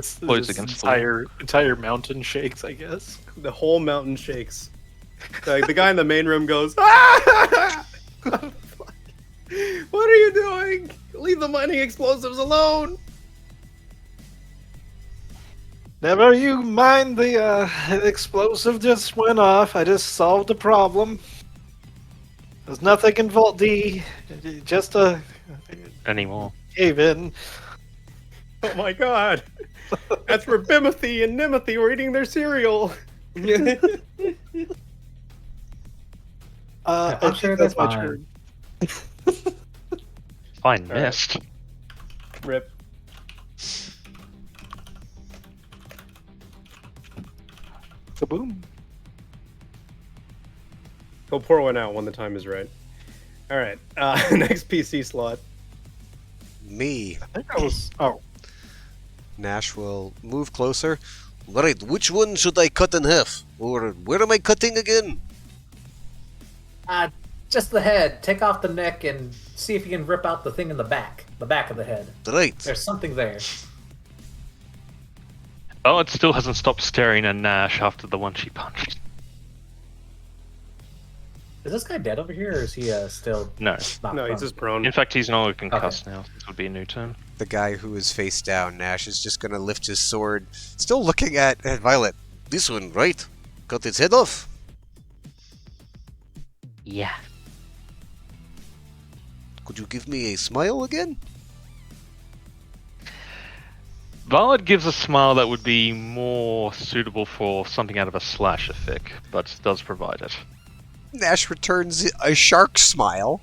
Floats against the entire mountain shakes, I guess. The whole mountain shakes. The guy in the main room goes, "Ah! What are you doing? Leave the mining explosives alone!" Never you mind, the explosive just went off. I just solved the problem. There's nothing involved. Just a anymore. cave in. Oh my god. That's where Bimothy and Nimothy were eating their cereal. I'm sure that's fine. Fine mist. Rip. Kaboom. Go pour one out when the time is right. Alright, next PC slot. Me. I think I was. Oh. Nash will move closer. Right, which one should I cut in half? Or where am I cutting again? Just the head. Take off the neck and see if you can rip out the thing in the back of the head. Right. There's something there. Oh, it still hasn't stopped staring at Nash after the one she punched. Is this guy dead over here, or is he still No. not No, he's prone? just prone. In fact, he's no longer concussed now. This would be a new turn. The guy who is face down, Nash, is just gonna lift his sword, still looking at Violet. This one, right? Cut its head off. Yeah. Could you give me a smile again? Violet gives a smile that would be more suitable for something out of a slasher fic, but does provide it. Nash returns a shark smile.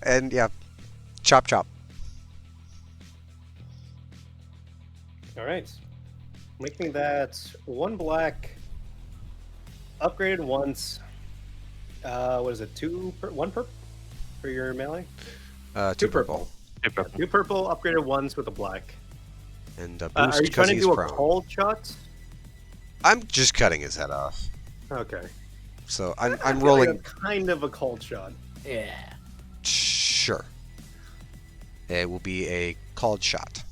And yeah, chop chop. Alright. Making that one black, upgraded once. What is it? One purple for your melee? Two purple. Two purple, upgraded once with a black. And a boost Are you because trying to he's do a prone. cold shot? I'm just cutting his head off. Okay. So I'm feeling rolling. a kind of a cold shot. Yeah. Sure. It will be a called shot.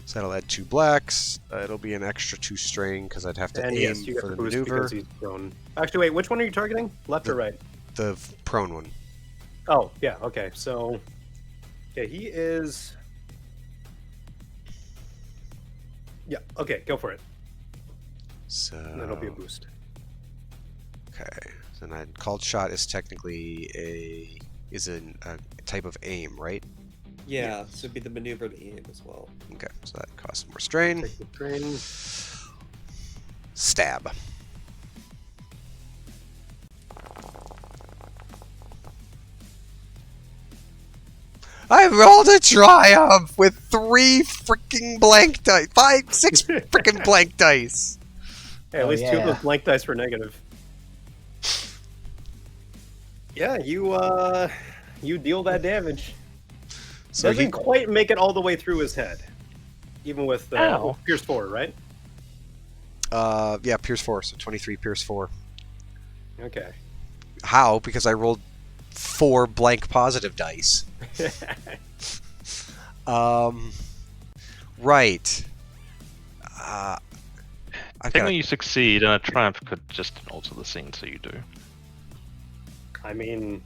So that'll add 2 blacks. It'll be an extra 2 strain because I'd have to And aim yes, you got for the the boost maneuver. because he's prone. Actually, wait, which one are you targeting? Left or right? The prone one. Oh, yeah, okay. So, yeah, he is... Yeah, okay, go for it. So That'll be a boost. Okay. So then called shot is technically a type of aim, right? Yeah, so it'd be the maneuvered aim as well. Okay. So that costs more strain. Take the train. Stab. I rolled a triumph with 3 freaking blank dice. 6 freaking blank dice. Hey, at Oh, least 2 of yeah. those blank dice were negative. Yeah, you deal that damage. So Doesn't quite make it all the way through his head. Even with Ow. Pierce 4, right? yeah, Pierce 4, so 23 Pierce 4. Okay. How? Because I rolled 4 blank positive dice. Right. I've Technically, got you succeed, and a triumph could just alter the scene, so you do. I mean,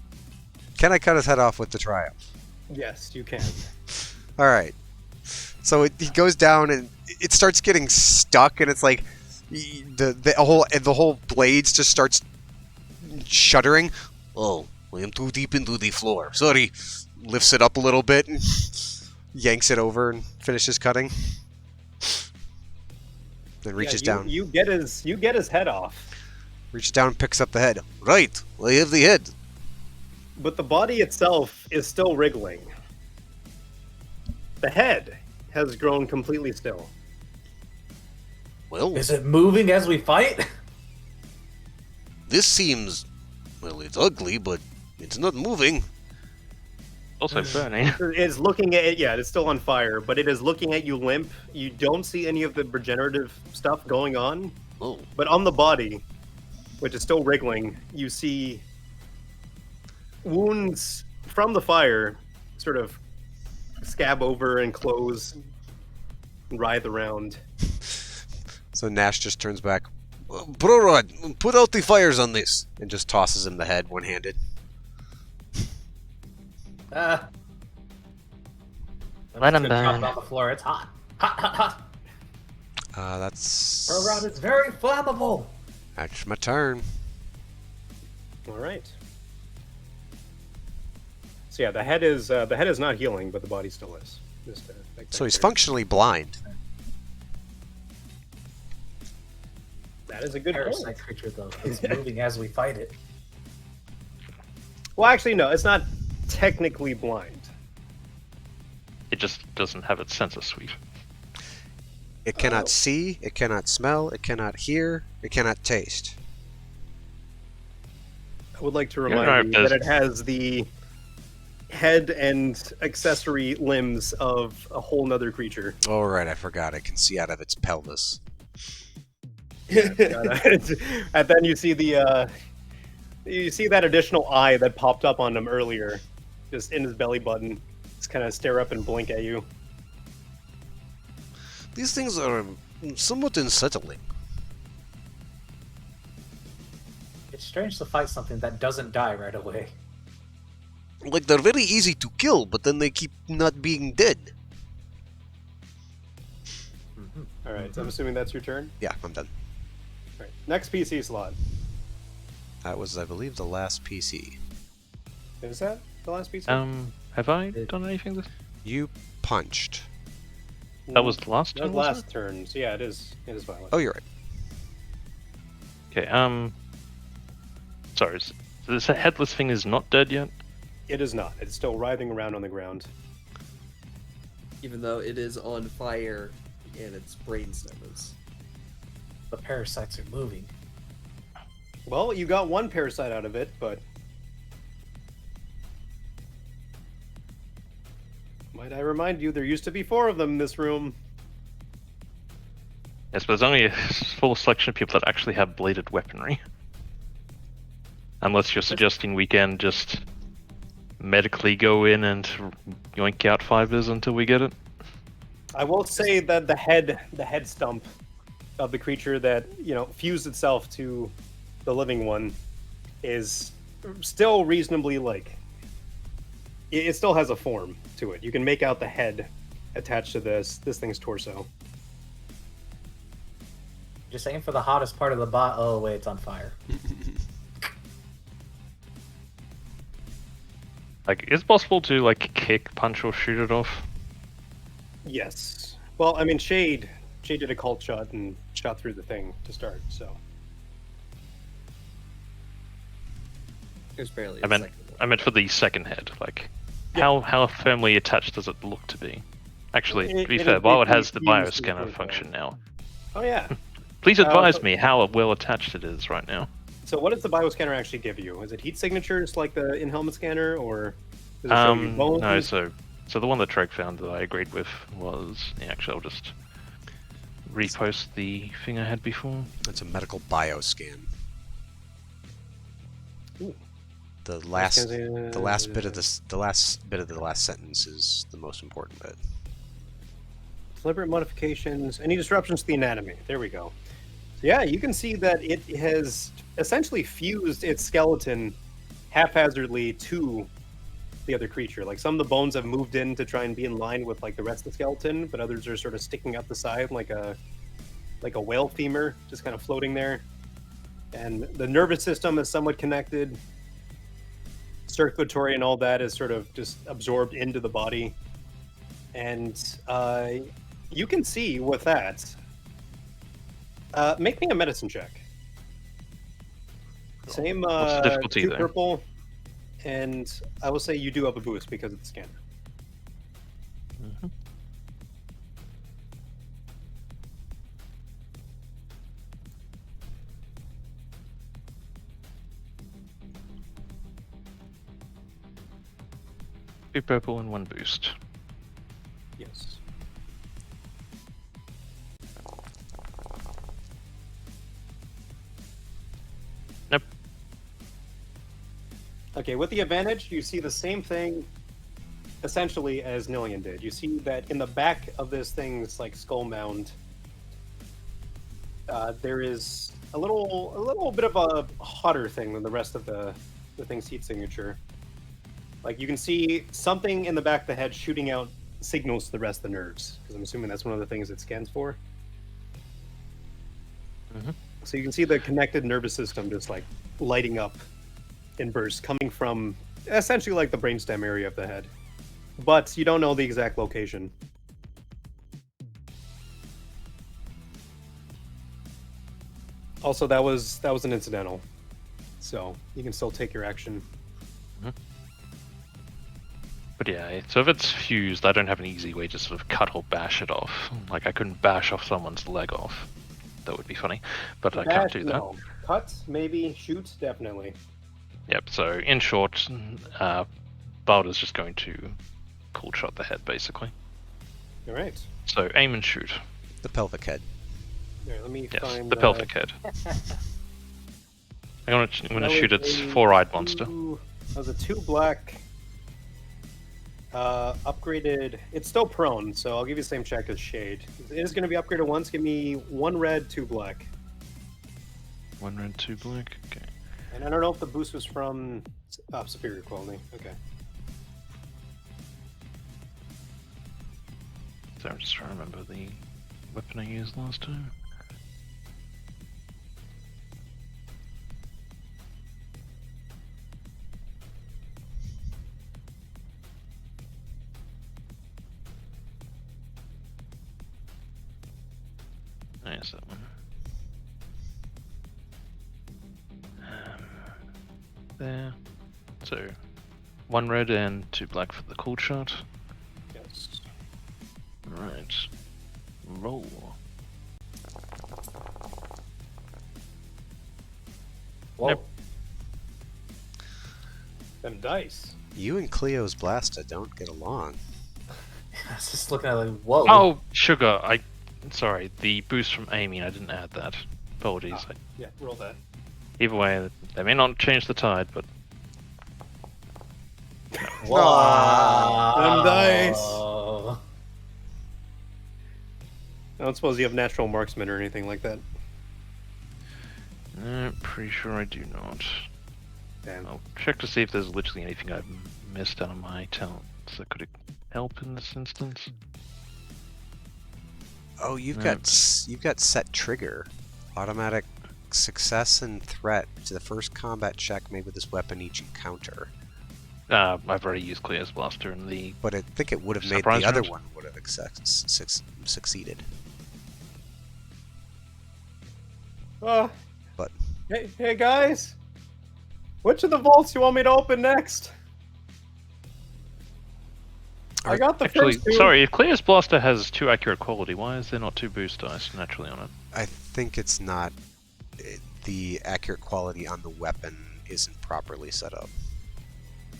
Can I cut his head off with the triumph? yes, you can. All right. So he goes down and it starts getting stuck, and it's like the whole blades just starts shuddering. Oh, I am too deep into the floor. Sorry. Lifts it up a little bit and yanks it over and finishes cutting. Then reaches down. You get his head off. Reaches down and picks up the head. Right, I have the head. But the body itself is still wriggling. The head has grown completely still. Well, Is it moving as we fight? this seems... Well, it's ugly, but it's not moving. Also burning. Is looking at it. Yeah, it's still on fire, but it is looking at you limp. You don't see any of the regenerative stuff going on. Oh. But on the body, which is still wriggling, you see wounds from the fire sort of scab over and close and writhe around. So Nash just turns back. Brorod, put out the fires on this, and just tosses him the head one-handed. Ah. Let him It's gonna drop burn. it on the floor. It's hot. Hot, hot, hot. That's Rod is very flammable. that's my turn. All right. So yeah, the head is not healing, but the body still is. Just to make that So he's clear. functionally blind. That is a good Parasite point. creature though. It's moving as we fight it. Well, actually, no. It's not technically blind. It just doesn't have its sensor suite. It cannot see, it cannot smell, it cannot hear, it cannot taste. I would like to Yeah, remind no, you it that it has the head and accessory limbs of a whole nother creature. Oh right, I forgot. It can see out of its pelvis. And then you see the you see that additional eye that popped up on him earlier, just in his belly button. Just kind of stare up and blink at you. These things are somewhat unsettling. It's strange to fight something that doesn't die right away. Like, they're very easy to kill, but then they keep not being dead. All right, so I'm assuming that's your turn. Yeah, I'm done. All right, next PC slot. That was, I believe, the last PC. Is that the last PC? Have I done anything this? You punched. That was the last That turn, was was last turn. So yeah, it is violent. Oh, you're right. Okay, sorry, so this headless thing is not dead yet? It is not. It's still writhing around on the ground. Even though it is on fire and its brainstem is. The parasites are moving. Well, you got one parasite out of it, but might I remind you, there used to be 4 of them in this room. Yes, but there's only a full selection of people that actually have bladed weaponry. Unless you're suggesting we can just medically go in and yoink out fibers until we get it. I will say that the head stump of the creature that, fused itself to the living one is still reasonably it still has a form to it. You can make out the head attached to this thing's torso. Just aim for the hottest part of the bot. Oh wait, it's on fire. Is it possible to kick, punch, or shoot it off? Yes. Well, I mean, Shade did a cult shot and shot through the thing to start, so. There's barely I a meant second one. I meant for the second head. How firmly attached does it look to be? Actually, to be It fair, is Violet has the basically fused bioscanner with it, function now. Oh yeah. Please advise me how well attached it is right now. So what does the bioscanner actually give you? Is it heat signatures like the in-helmet scanner, or does it show you bones? No, so the one that Drake found that I agreed with was actually I'll just repost the thing I had before. It's a medical bioscan. Ooh. The last bit of the last sentence is the most important bit. Deliberate modifications, any disruptions to the anatomy. There we go. So yeah, you can see that it has essentially fused its skeleton haphazardly to the other creature. Like, some of the bones have moved in to try and be in line with the rest of the skeleton, but others are sort of sticking out the side like a whale femur, just kind of floating there. And the nervous system is somewhat connected. Circulatory and all that is sort of just absorbed into the body. And you can see with that. Make me a medicine check. Same What's the difficulty 2 there? purple, and I will say you do have a boost because of the scanner. Mhm. 2 purple and 1 boost. Yes. Nope. Okay, with the advantage, you see the same thing essentially as Nillian did. You see that in the back of this thing's like skull mound, there is a little bit of a hotter thing than the rest of the thing's heat signature. Like you can see something in the back of the head shooting out signals to the rest of the nerves, because I'm assuming that's one of the things it scans for. Mm-hmm. So you can see the connected nervous system just like lighting up in bursts coming from essentially like the brainstem area of the head, but you don't know the exact location. Also, that was an incidental, so you can still take your action. Mm-hmm. But yeah, so if it's fused, I don't have an easy way to sort of cut or bash it off. Like I couldn't bash off someone's leg off. That would be funny, but I can't do that. No. Cut, maybe. Shoot, definitely. Yep, so in short, Balder's just going to cool shot the head, basically. All right. So aim and shoot. The pelvic head. Here, let me Yes, find the pelvic head. I'm gonna shoot its 4-eyed monster. That was a 2 black. Upgraded. It's still prone, so I'll give you the same check as Shade. It is going to be upgraded once. Give me 1 red, 2 black. 1 red, 2 black. Okay. And I don't know if the boost was from superior quality. Okay. So I'm just trying to remember the weapon I used last time. There's that one. There. So, 1 red and 2 black for the cool shot. Yes. Right. Roll. Whoa. Nope. Them dice. You and Cleo's Blasta don't get along. I was just looking at it like, whoa. Oh, sugar. Sorry, the boost from aiming, I didn't add that. Apologies. Yeah, roll that. Either way, they may not change the tide, but Wow. Them dice. I don't suppose you have natural marksman or anything like that. pretty sure I do not. Damn. I'll check to see if there's literally anything I've missed out of my talents that could help in this instance. Oh, you've got set trigger, automatic success and threat to the first combat check made with this weapon each encounter. I've already used Cleo's Blaster in the. But I think it would have made Surprise the other round? one would have succeeded. But Hey guys, which of the vaults you want me to open next? I got the Actually, first two. sorry, if Cleo's Blaster has 2 accurate quality, why is there not 2 boost dice naturally on it? I think it's not. The accurate quality on the weapon isn't properly set up.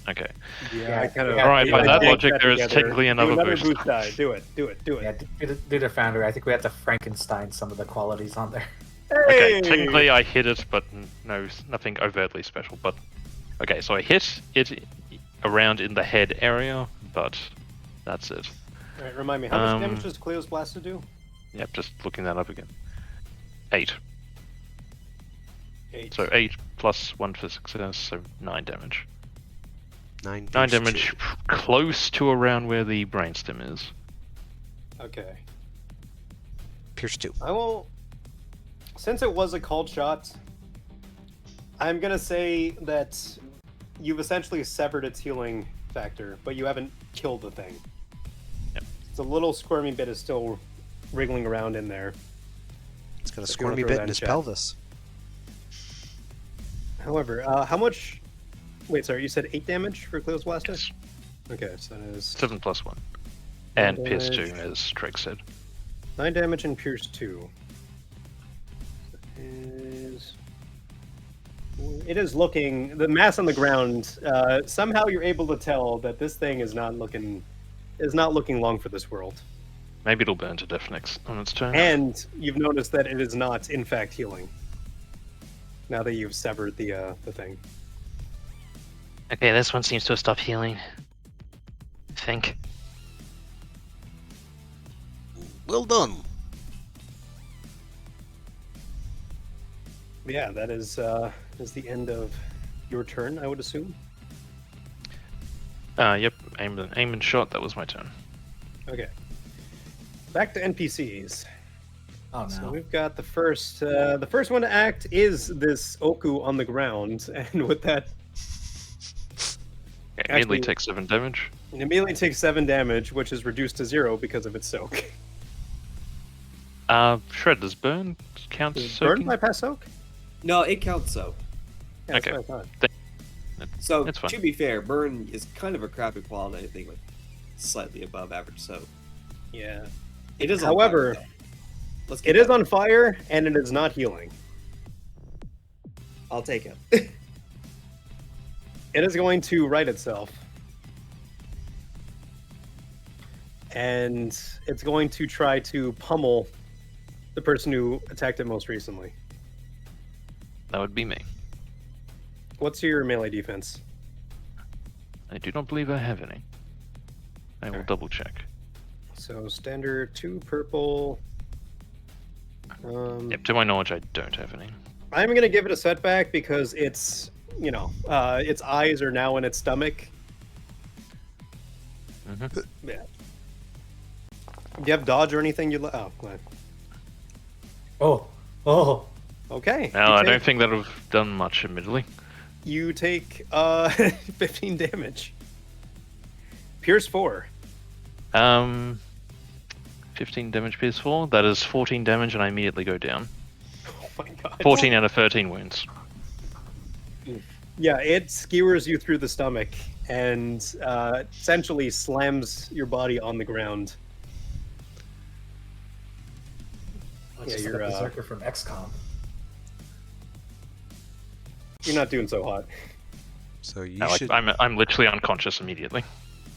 Okay. Yeah, I kind of. Alright, by that yanked logic, there is together. technically Do another boost boost. die. Do it. Yeah, do the Foundry. I think we have to Frankenstein some of the qualities on there. Okay, Hey! technically I hit it, but no, nothing overtly special. But okay, so I hit it around in the head area, but that's it. Alright, remind me, how much damage does Cleo's Blast do? Yep, just looking that up again. 8. 8. So 8 plus 1 for success, so 9 damage. 9 damage, two. close to around where the brainstem is. Okay. Pierce 2. I will. Since it was a called shot, I'm gonna say that you've essentially severed its healing factor, but you haven't killed the thing. Yep. It's a little squirmy bit is still wriggling around in there. It's got a If you wanna squirmy throw bit that in in his chat. pelvis. However, how much? Wait, sorry, you said 8 damage for Cleo's Blast? Yes. Okay, so that is 7 plus 1. And Nine Pierce 2, damage. as Treg said. 9 damage and Pierce 2. Is It is looking the mass on the ground. Somehow you're able to tell that this thing is not looking long for this world. Maybe it'll burn to death next on its turn. And you've noticed that it is not, in fact, healing. Now that you've severed the thing. Okay, this one seems to have stopped healing. I think. Well done. Yeah, that is the end of your turn, I would assume. Yep, aim and shot. That was my turn. Okay. Back to NPCs. Oh no. So we've got the first one to act is this Oku on the ground, and with that, It immediately Actually- takes 7 damage. it immediately takes 7 damage, which is reduced to 0 because of its soak. Shred, does burn count as Is burn soaking? bypass soak? No, it counts so. Yeah, that's Okay. what I thought. So That's fine. to be fair, burn is kind of a crappy quality. I think with slightly above average. So Yeah. it is. However, on fire, though. Let's It get is that. on fire, and it is not healing. I'll take it. It is going to right itself. And it's going to try to pummel the person who attacked it most recently. That would be me. What's your melee defense? I do not believe I have any. I will Okay. double check. So standard 2 purple. Yep, to my knowledge, I don't have any. I'm going to give it a setback because its eyes are now in its stomach. Mhm. Yeah. Do you have dodge or anything? Oh, glad. Oh. Okay. No, You I take- don't think that would have done much, admittedly. You take 15 damage. Pierce 4. 15 damage pierce 4. That is 14 damage, and I immediately go down. Oh my god. 14 out of 13 wounds. Yeah, it skewers you through the stomach and essentially slams your body on the ground. Oh, Yeah, just you're, like a berserker from XCOM. You're not doing so hot. So you No, like, should. I'm literally unconscious immediately.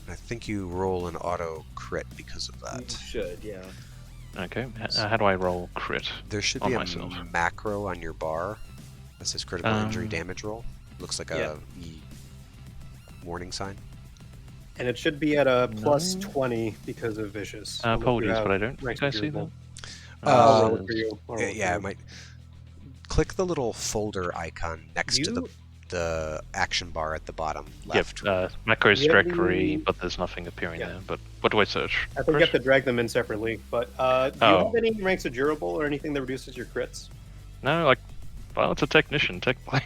I think you roll an auto crit because of You that. should, yeah. Okay, how do I roll crit? There should on be a myself. macro on your bar that says critical injury damage roll. Looks like yeah. a warning sign. And it should be at a plus No. 20 because of vicious. I'll look Apologies, you but I out. don't Right, think I see beautiful. that. I'll Uh, roll it for you. I'll roll it for Yeah, you. it might. Click the little folder icon next to the action bar at the bottom left. Yep, macros You have directory, any- but there's nothing appearing Yeah. there. But what do I search? I think you have to drag them in separately. But do you Oh. have any ranks of durable or anything that reduces your crits? No, like, well, it's a technician, technically.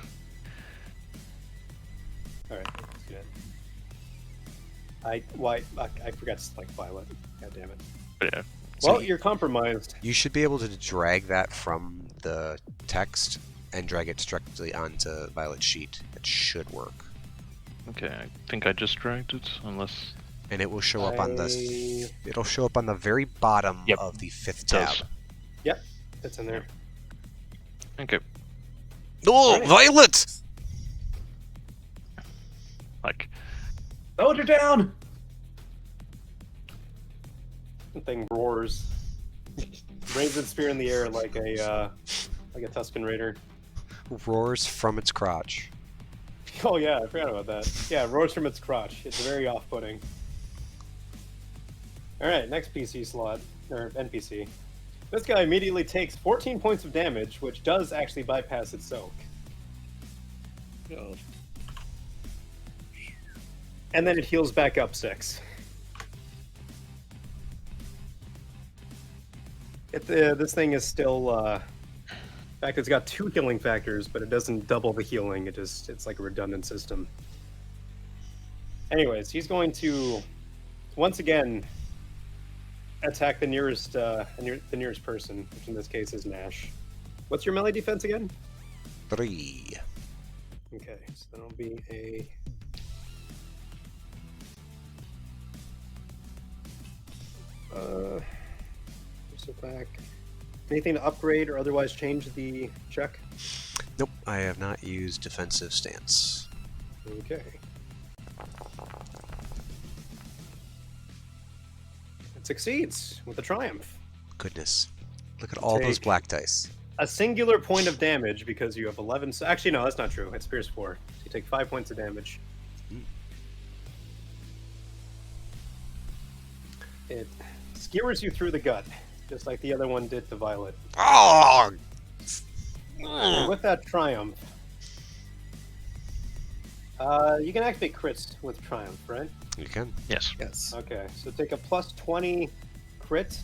Alright, that's good. I forgot to select Violet. God damn it. But yeah. So Well, you're compromised. You should be able to drag that from the text and drag it directly onto Violet's sheet. It should work. Okay, I think I just dragged it, unless And it will show up on the. It'll show up on the very bottom Yep, of the 5th it tab. does. Yep, it's in there. Okay, No, Right. Violet! like, Soldier down! The thing roars, raises its spear in the air like a Tusken Raider. Roars from its crotch. Oh yeah, I forgot about that. Yeah, it roars from its crotch. It's very off-putting. All right, next PC slot or NPC. This guy immediately takes 14 points of damage, which does actually bypass its soak. Oh. And then it heals back up 6. This thing is still. In fact, it's got 2 healing factors, but it doesn't double the healing. It's like a redundant system. Anyways, he's going to once again attack the nearest person, which in this case is Nash. What's your melee defense again? 3. Okay, so that'll be a. So back. Anything to upgrade or otherwise change the check? Nope, I have not used defensive stance. Okay. It succeeds with a triumph. Goodness. Look at all those Take black dice. a singular point of damage because you have 11. Actually, no, that's not true. It's Pierce 4. So you take 5 points of damage. It skewers you through the gut, just like the other one did to Violet. Oh! And with that triumph, you can activate crits with triumph, right? You can. Yes. Yes. Okay, so take a plus 20 crit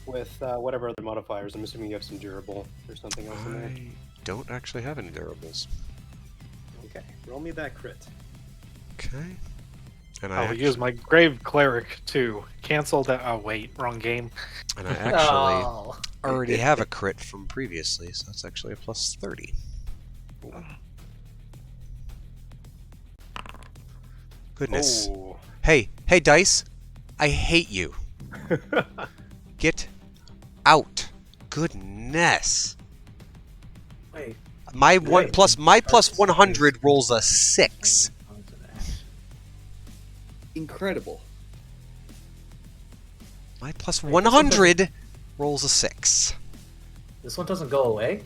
with whatever other modifiers. I'm assuming you have some durable or something else in there. I don't actually have any durables. Okay, roll me that crit. Okay. And I'll use my Grave Cleric to cancel that. Oh, wait, wrong game. And I actually Oh. already have a crit from previously, so that's actually a plus 30. Goodness. Oh. Hey, dice! I hate you. Get out. Goodness. Wait. My Wait. plus 100 rolls a 6. Incredible. My plus Wait, this one 100 rolls a 6. This one doesn't go away?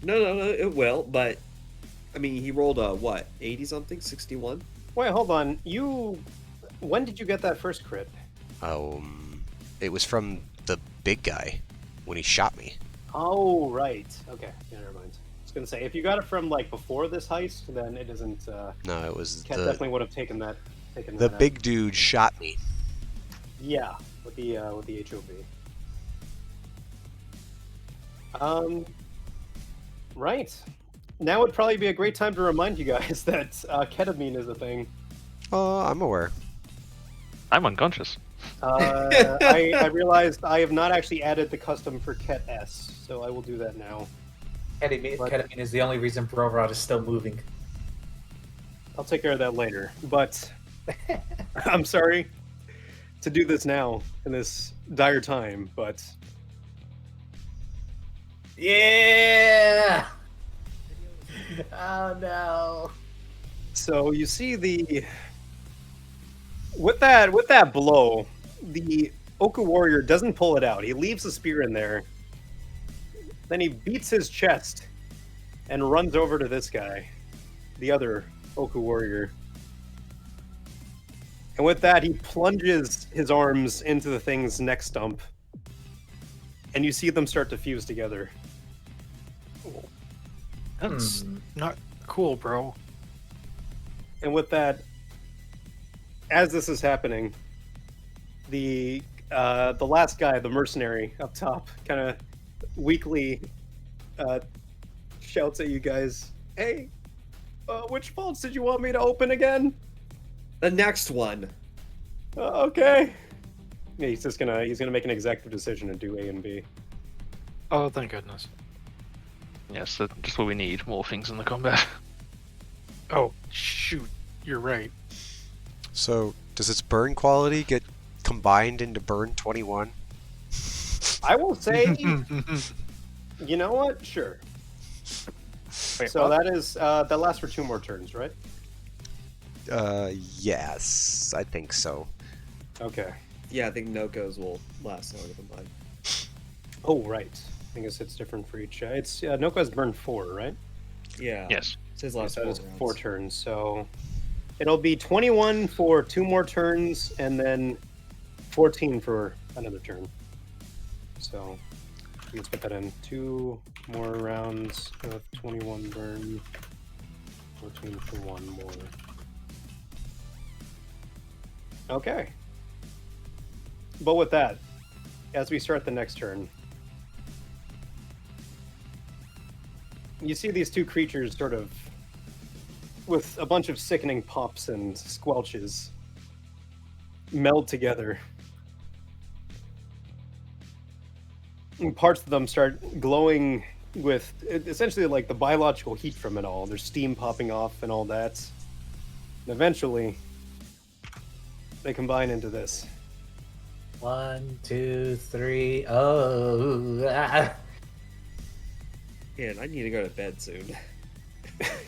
No, it will, but I mean, he rolled a what? 80 something? 61? Wait, hold on. When did you get that first crit? It was from the big guy when he shot me. Oh, right. Okay, yeah, never mind. I was gonna say, if you got it from like before this heist, then it isn't. No, it was Cat definitely would have taken that. the that out. big dude shot me. Yeah, with the HOV. Right. Now would probably be a great time to remind you guys that ketamine is a thing. I'm aware. I'm unconscious. I realized I have not actually added the custom for Ket S, so I will do that now. Ketamine is the only reason Brovrod is still moving. I'll take care of that later. But I'm sorry to do this now in this dire time, but Yeah! Oh no. so you see with that blow, the Oku warrior doesn't pull it out. He leaves the spear in there. Then he beats his chest and runs over to this guy, the other Oku warrior. And with that, he plunges his arms into the thing's neck stump. And you see them start to fuse together. That's not cool, bro. And with that, as this is happening, the last guy, the mercenary up top, kind of weakly shouts at you guys, "Hey, which vaults did you want me to open again?" The next one. Okay. Yeah, he's gonna make an executive decision and do A and B. Oh, thank goodness. Yes, that's just what we need. More things in the combat. Oh, shoot. You're right. So, does its burn quality get combined into burn 21? I will say, you know what? Sure. Wait, So what? that lasts for 2 more turns, right? Yes, I think so. Okay. Yeah, I think Noko's will last longer than mine. Oh, right. I guess it's different for each. It's Noko has burned 4, right? Yeah. Yes. It's his last So that is 4 rounds. 4 turns. So it'll be 21 for 2 more turns, and then 14 for another turn. So let's put that in. 2 more rounds of 21 burn. 14 for 1 more. Okay. But with that, as we start the next turn, you see these 2 creatures sort of with a bunch of sickening pops and squelches meld together. And parts of them start glowing with essentially like the biological heat from it all. There's steam popping off and all that. And eventually, they combine into this. 1, 2, 3. Oh. Ah. Man, I need to go to bed soon.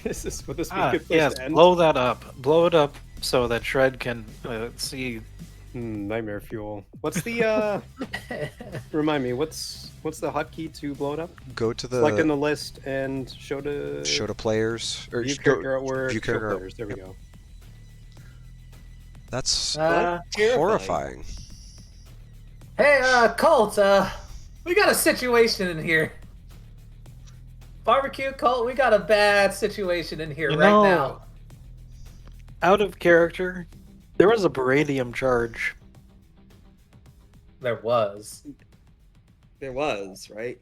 Would this be a good place Yes, to end? blow that up. Blow it up so that Shred can see. Nightmare fuel. What's the remind me, what's the hotkey to blow it up? Go to the Select in the list and show to players or view go- character artwork, view show character players. There we go. That's Terrifying. horrifying. Hey, Colt, we got a situation in here. Barbecue, Colt, we got a bad situation in here You right know, now. Out of character, there was a beradium charge. There was. There was, right?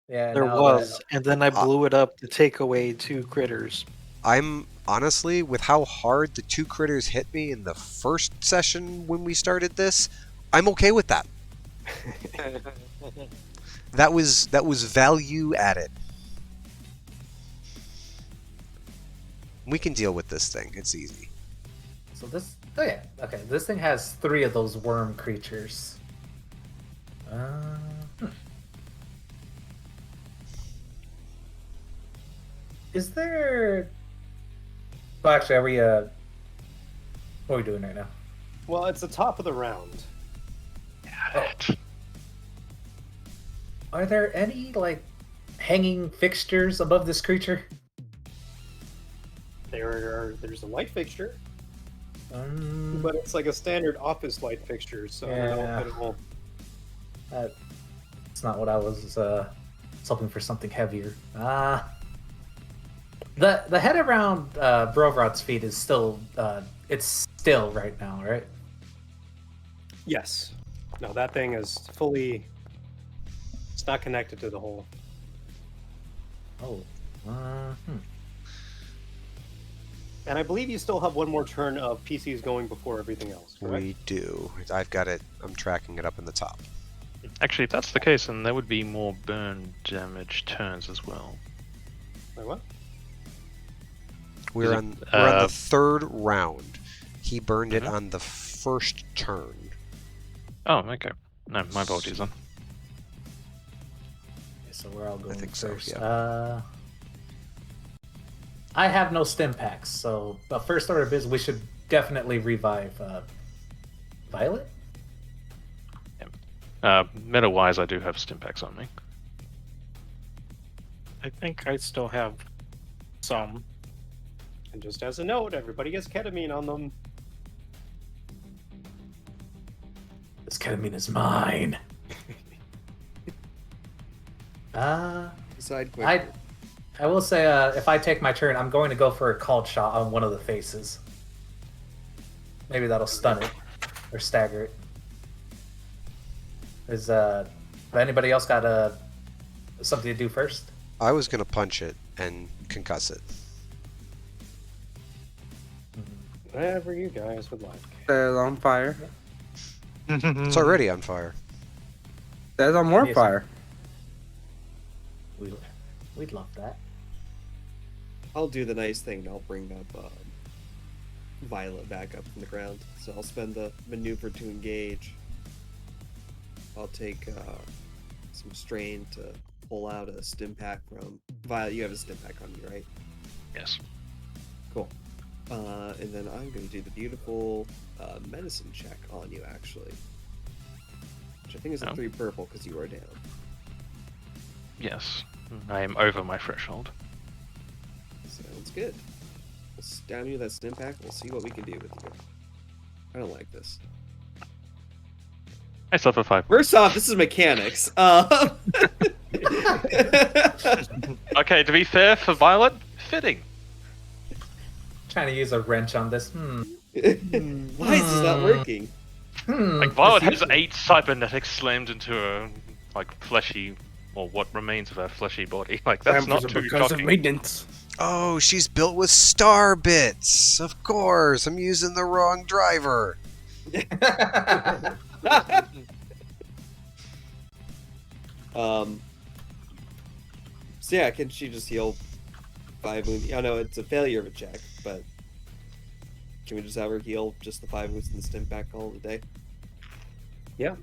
Yeah, There now was, and then I blew it up to take away 2 critters. I'm honestly, with how hard the 2 critters hit me in the first session when we started this, I'm okay with that. That was value added. We can deal with this thing. It's easy. So this, oh yeah, okay. This thing has 3 of those worm creatures. Is there? Well, actually, are we? What are we doing right now? Well, it's the top of the round. Are there any like hanging fixtures above this creature? There's a light fixture, but it's like a standard office light fixture, so I don't know if it'll. It's not what I was hoping for. Something heavier. The head around Brovrot's feet is still it's still right now, right? Yes. No, that thing is fully. It's not connected to the hole. Oh. And I believe you still have one more turn of PCs going before everything else, correct? We do. I've got it. I'm tracking it up in the top. Actually, if that's the case, then there would be more burn damage turns as well. Wait, what? We're on the 3rd round. He burned it on the 1st turn. Oh, okay. No, my apologies then. Okay, so we're all going think first. so, yeah. I have no stim packs, so the first order of business, we should definitely revive Violet. Meta-wise, I do have stim packs on me. I think I still have some. And just as a note, everybody gets ketamine on them. This ketamine is mine. Decide quickly. I will say, if I take my turn, I'm going to go for a called shot on one of the faces. Maybe that'll stun it or stagger it. Is anybody else got something to do first? I was gonna punch it and concuss it. Whatever you guys would like. There's on fire. It's already on fire. There's on more Yes. fire. We'd love that. I'll do the nice thing and I'll bring up Violet back up from the ground. So I'll spend the maneuver to engage. I'll take some strain to pull out a stim pack from Violet. You have a stim pack on you, right? Yes. Cool. And then I'm going to do the beautiful medicine check on you, actually. Which I think is a 3 purple because you are down. Yes. I am over my threshold. Sounds good. We'll down you that stim pack. We'll see what we can do with you. I don't like this. I suffer 5. First off, this is mechanics. Okay, to be fair for Violet, fitting. Trying to use a wrench on this. Why is this not working? Like Violet has 8 cybernetics slammed into a fleshy, or what remains of her fleshy body. Like that's not too because shocking. of maintenance. Oh, she's built with star bits. Of course, I'm using the wrong driver. So yeah, can she just heal 5 wounds? I know it's a failure of a check, but can we just have her heal just the 5 wounds in the stim pack all the day? Yeah.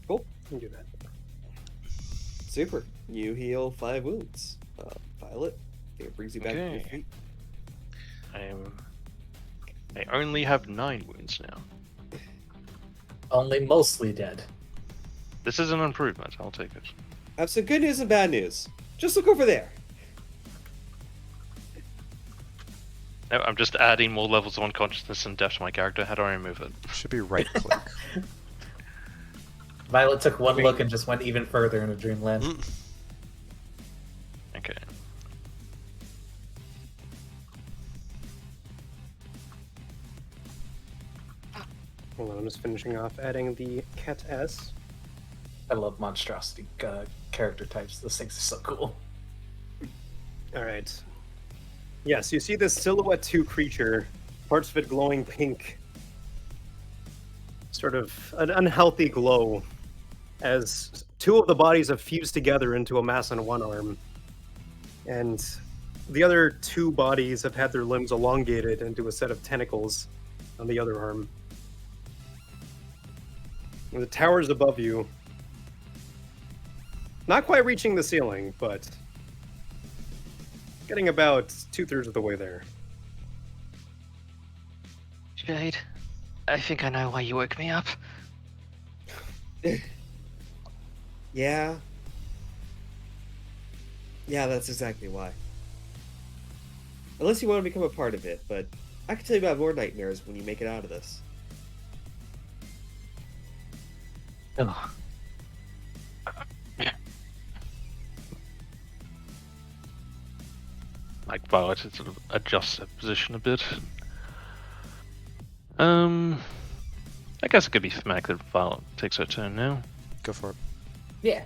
Cool. We can do that. Super. You heal 5 wounds. Violet, it brings you back to your Okay. feet. I only have 9 wounds now. Only mostly dead. This is an improvement. I'll take it. I have some good news and bad news. Just look over there. No, I'm just adding more levels of unconsciousness and death to my character. How do I remove it? Should be right click. Violet took one look and just went even further into dreamland. Okay. Hold on, I'm just finishing off adding the cat S. I love monstrosity character types. Those things are so cool. All right. Yes, you see this Silhouette 2 creature, parts of it glowing pink. Sort of an unhealthy glow, as 2 of the bodies have fused together into a mass on one arm. And the other 2 bodies have had their limbs elongated into a set of tentacles on the other arm. And the towers above you, not quite reaching the ceiling, but getting about 2/3 of the way there. Jade, I think I know why you woke me up. Yeah. Yeah, that's exactly why. Unless you want to become a part of it, but I can tell you about more nightmares when you make it out of this. Ugh. Like Violet to sort of adjust their position a bit. I guess it could be thematic that Violet takes her turn now. Go for it. Yeah.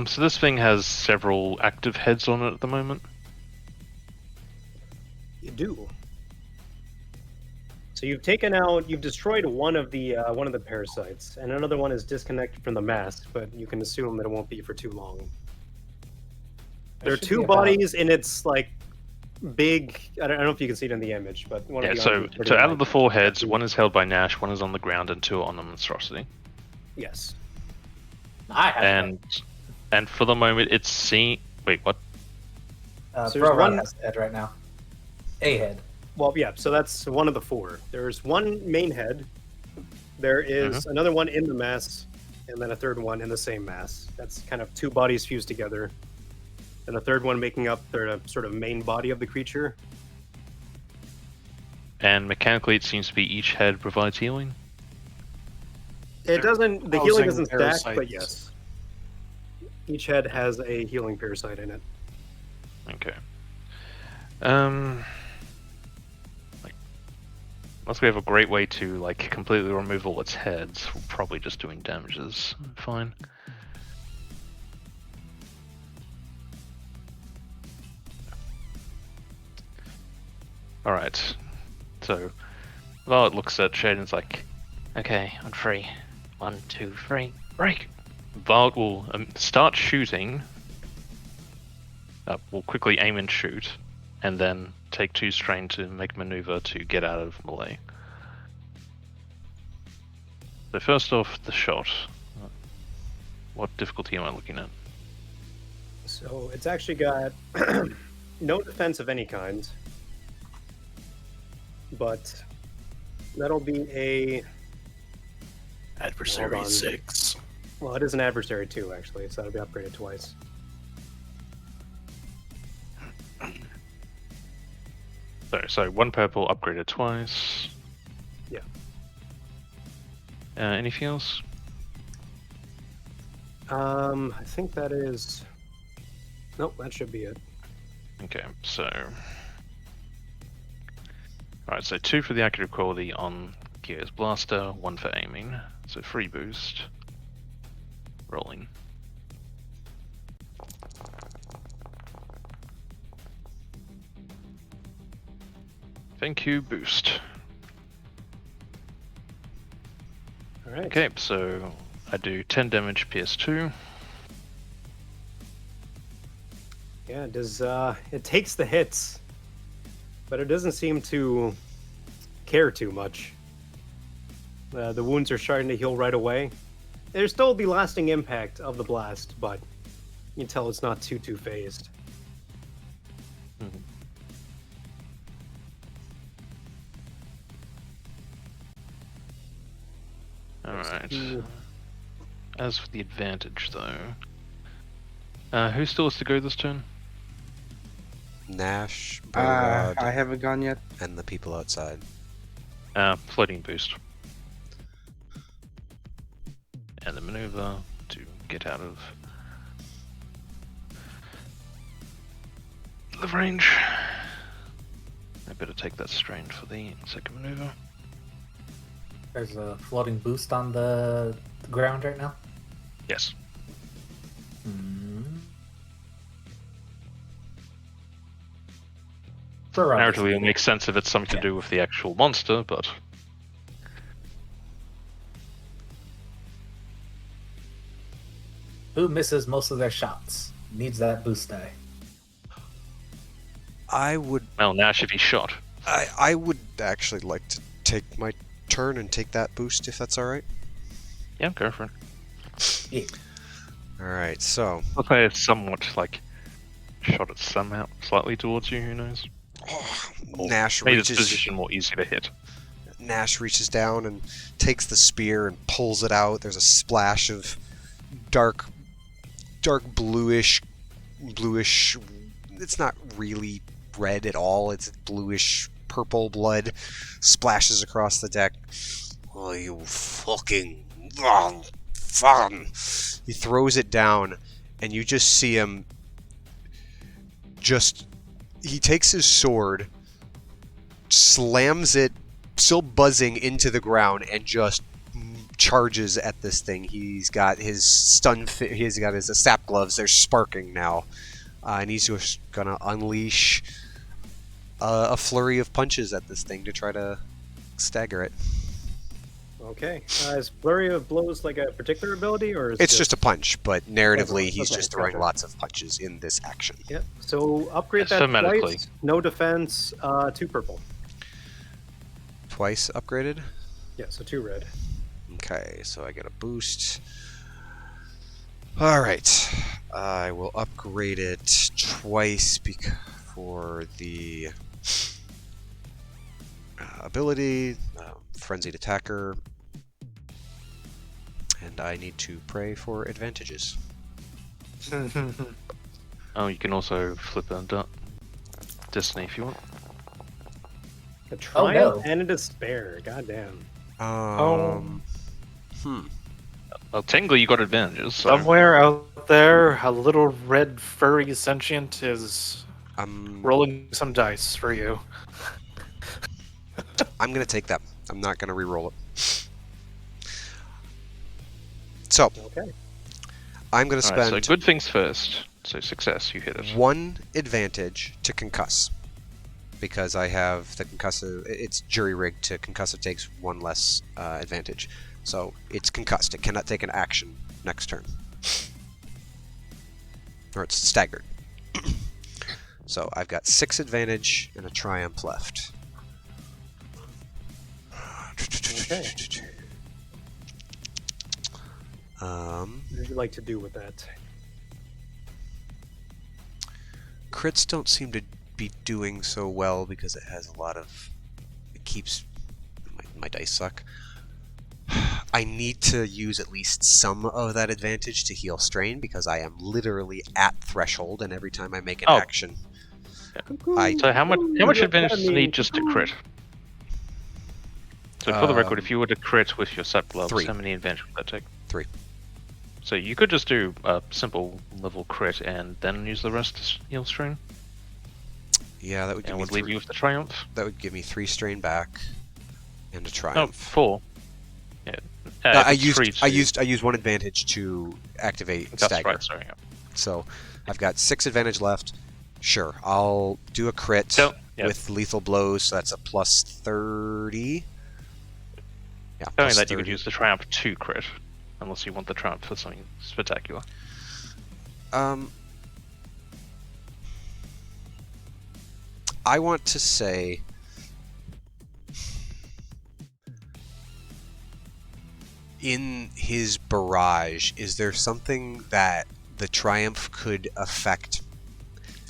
So this thing has several active heads on it at the moment. You do. So you've destroyed one of the parasites, and another one is disconnected from the mask, but you can assume that it won't be for too long. There are 2 bodies in its big. I don't know if you can see it in the image, but one of the So arms is pretty out of the wide. 4 heads, one is held by Nash, one is on the ground, and 2 are on the monstrosity. Yes. I have And for the moment, it's seen. Wait, what? So there's Bro one- has a head right now. A head. Well, yeah. So that's one of the 4. There's one main head. There is another one in the mass, and then a third one in the same mass. That's kind of 2 bodies fused together, and the third one making up the sort of main body of the creature. And mechanically, it seems to be each head provides healing. It doesn't. The housing healing doesn't stack, but parasites. yes, each head has a healing parasite in it. Okay. Unless we have a great way to completely remove all its heads, we're probably just doing damages. Fine. All right. So, Violet looks at Shade and is like, Okay, on 3. 1, 2, 3, break! Violet will start shooting. Will quickly aim and shoot, and then take 2 strain to make maneuver to get out of melee. So first off, the shot. What difficulty am I looking at? So it's actually got no defense of any kind, but that'll be a Adversary Hold on. 6. well, it is an adversary too, actually, so that'll be upgraded twice. So 1 purple upgraded twice. Yeah. Anything else? I think that is. Nope, that should be it. Okay, so. Alright, so 2 for the accurate quality on Gear's Blaster, 1 for aiming. So 3 boost. Rolling. Thank you, boost. All right. Okay, so I do 10 damage PS2. Yeah, it does. It takes the hits, but it doesn't seem to care too much. The wounds are starting to heal right away. There's still the lasting impact of the blast, but can tell it's not too phased. Alright. As for the advantage, though, who still has to go this turn? Nash, Burrod, I haven't gone yet. and the people outside. Floating boost. And the maneuver to get out of the range. I better take that strain for the second maneuver. There's a floating boost on the ground right now. Yes. Narratively, it makes sense if it's something to do with the actual monster, but who misses most of their shots needs that boost die. I would. Well, Nash, if he's shot. I would actually like to take my turn and take that boost if that's all right. Yeah, go for it. Yeah. All right, so. I'll say it's somewhat like shot it somehow slightly towards you. Who knows? Nash made reaches. its position more easy to hit. Nash reaches down and takes the spear and pulls it out. There's a splash of dark bluish. It's not really red at all. It's bluish purple blood splashes across the deck. Oh, you fucking fun! He throws it down, and you just see him. He takes his sword, slams it, still buzzing, into the ground, and just charges at this thing. He's got his he's got his sap gloves. They're sparking now, and he's just gonna unleash a flurry of punches at this thing to try to stagger it. Okay. Is flurry of blows like a particular ability, or is It's just a punch, but narratively, he's Okay, just throwing gotcha. lots of punches in this action. Yep. So upgrade that Thematically. twice. No defense. 2 purple. Twice upgraded. Yeah. So 2 red. Okay, so I get a boost. All right, I will upgrade it twice for the ability, Frenzied Attacker, and I need to pray for advantages. Oh, you can also flip a Destiny if you want. A triumph no. and a despair. Goddamn. Well, technically you got advantages. So. Somewhere out there, a little red furry sentient is rolling some dice for you. I'm gonna take that. I'm not gonna re-roll it. So, Okay. I'm gonna Alright, spend so good things first. So success, you hit it. 1 advantage to concuss. Because I have the concussive, it's jury rigged to concussive takes 1 less advantage. So it's concussed. It cannot take an action next turn. Or it's staggered. So I've got 6 advantage and a triumph left. Okay. What would you like to do with that? Crits don't seem to be doing so well because it has a lot of... It keeps... My dice suck. I need to use at least some of that advantage to heal strain because I am literally at threshold, and every time I make an action... So how much advantage does it need just to crit? So for the record, if you were to crit with your sap gloves, 3. how many advantage would that take? 3. So you could just do a simple level crit and then use the rest to heal strain. Yeah, that would give And me would leave you with the triumph. That would give me 3 strain back and a No, triumph. 4. Yeah. I if it's free used to- 1 advantage to activate That's stagger. right. Sorry. Yeah. So I've got 6 advantage left. Sure, I'll do a crit with lethal blows. So that's a plus 30. Yeah, Knowing plus that you 30. could use the triumph to crit, unless you want the triumph for something spectacular. I want to say in his barrage, is there something that the Triumph could affect,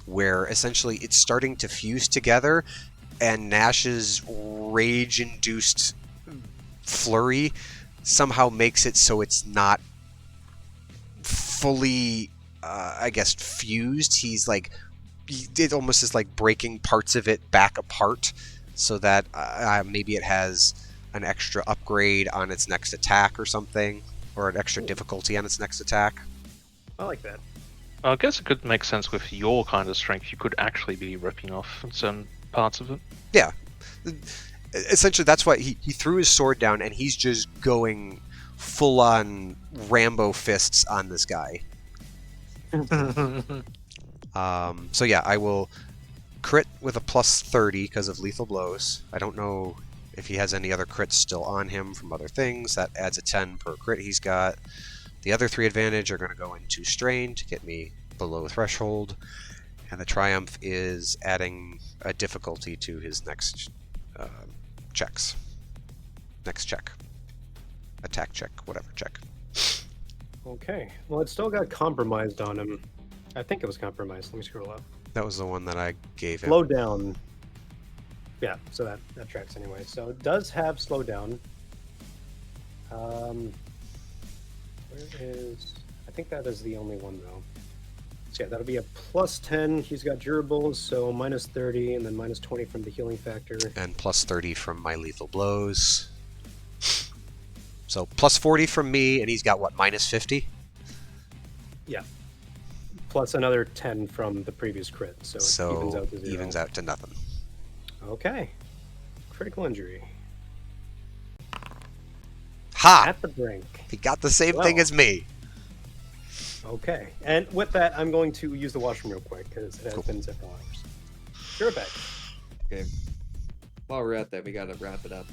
where essentially it's starting to fuse together, and Nash's rage-induced flurry somehow makes it so it's not fully, I guess, fused. He's like, it almost is like breaking parts of it back apart, so that maybe it has an extra upgrade on its next attack or something, or an extra difficulty on its next attack. I like that. I guess it could make sense with your kind of strength. You could actually be ripping off some parts of it. Yeah. Essentially, that's why he threw his sword down, and he's just going full-on Rambo fists on this guy. So yeah, I will crit with a plus 30 because of lethal blows. I don't know if he has any other crits still on him from other things. That adds a 10 per crit he's got. The other 3 advantage are going to go into strain to get me below threshold. And the Triumph is adding a difficulty to his next checks. Next check. Attack check, whatever check. Okay. Well, it still got compromised on him. I think it was compromised. Let me scroll up. That was the one that I gave him. Slow down. Yeah, so that tracks anyway. So it does have slow down. Where is... I think that is the only one, though. So yeah, that'll be a plus 10. He's got durables, so minus 30, and then minus 20 from the healing factor. And plus 30 from my lethal blows. So plus 40 from me, and he's got, what, minus 50? Yeah. Plus another 10 from the previous crit, so it evens out to 0. Evens out to nothing. Okay. Critical injury. Ha! At the brink. He got the same thing as me. Okay. And with that, I'm going to use the washroom real quick, because it has been several hours. Sure, back. Okay. While we're at that, we gotta wrap it up.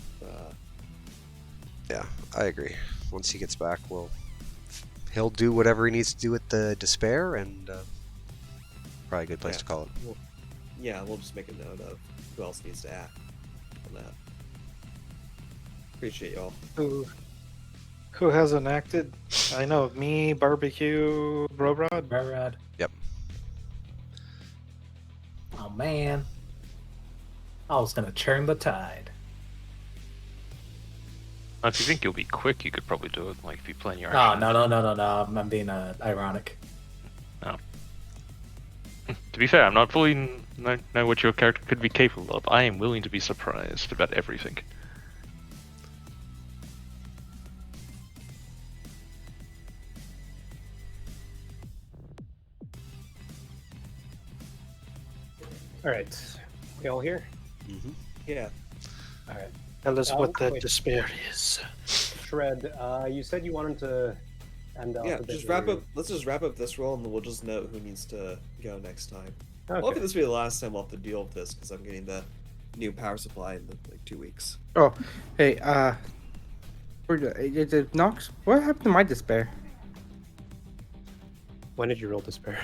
Yeah, I agree. Once he gets back, he'll do whatever he needs to do with the despair, and probably a good place to call it. We'll just make a note of who else needs to act on that. Appreciate y'all. Who hasn't acted? I know me, Barbecue, Brorod. Yep. Oh man, I was gonna churn the tide. If you think you'll be quick, you could probably do it. Like if you plan your No, action. no. I'm being ironic. No. To be fair, I'm not fully know what your character could be capable of. I am willing to be surprised about everything. All right. We all here? Mm-hmm. Yeah. All right. Tell us what the wait. despair is. Shred, you said you wanted to end off a bit just wrap earlier. up. Let's just wrap up this roll, and then we'll just note who needs to go next time. Okay. Hopefully this will be the last time we'll have to deal with this, because I'm getting the new power supply in like 2 weeks. Oh, hey, Nox, what happened to my despair? When did you roll despair?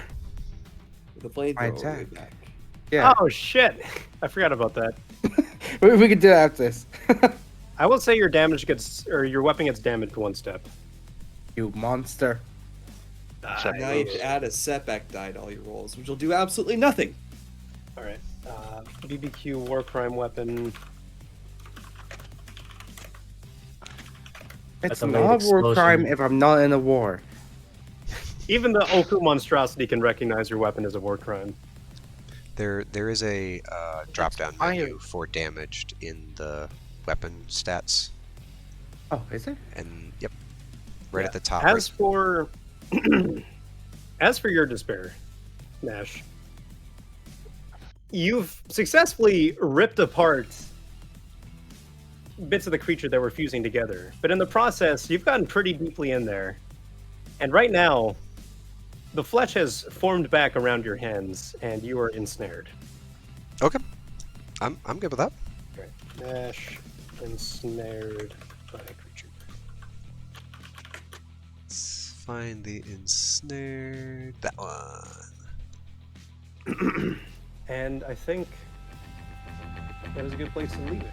The My flamethrower will attack. be back. Yeah, Oh, shit. I forgot about that. we could do that after this. I will say your damage gets, or your weapon gets damaged 1 step. You monster. Now you have to add a setback die to all your rolls, which will do absolutely nothing. All right. BBQ war crime weapon. It's a not late a war explosion. crime if I'm not in a war. Even the Oku monstrosity can recognize your weapon as a war crime. There is a drop-down menu for damaged in the weapon stats, Oh, is there? and yep, right at the top. As for as for your despair, Nash, you've successfully ripped apart bits of the creature that were fusing together, but in the process, you've gotten pretty deeply in there, and right now, the flesh has formed back around your hands, and you are ensnared. Okay, I'm good with that. Okay. Nash ensnared by a creature. Let's find the ensnared. That one. And I think that is a good place to leave it.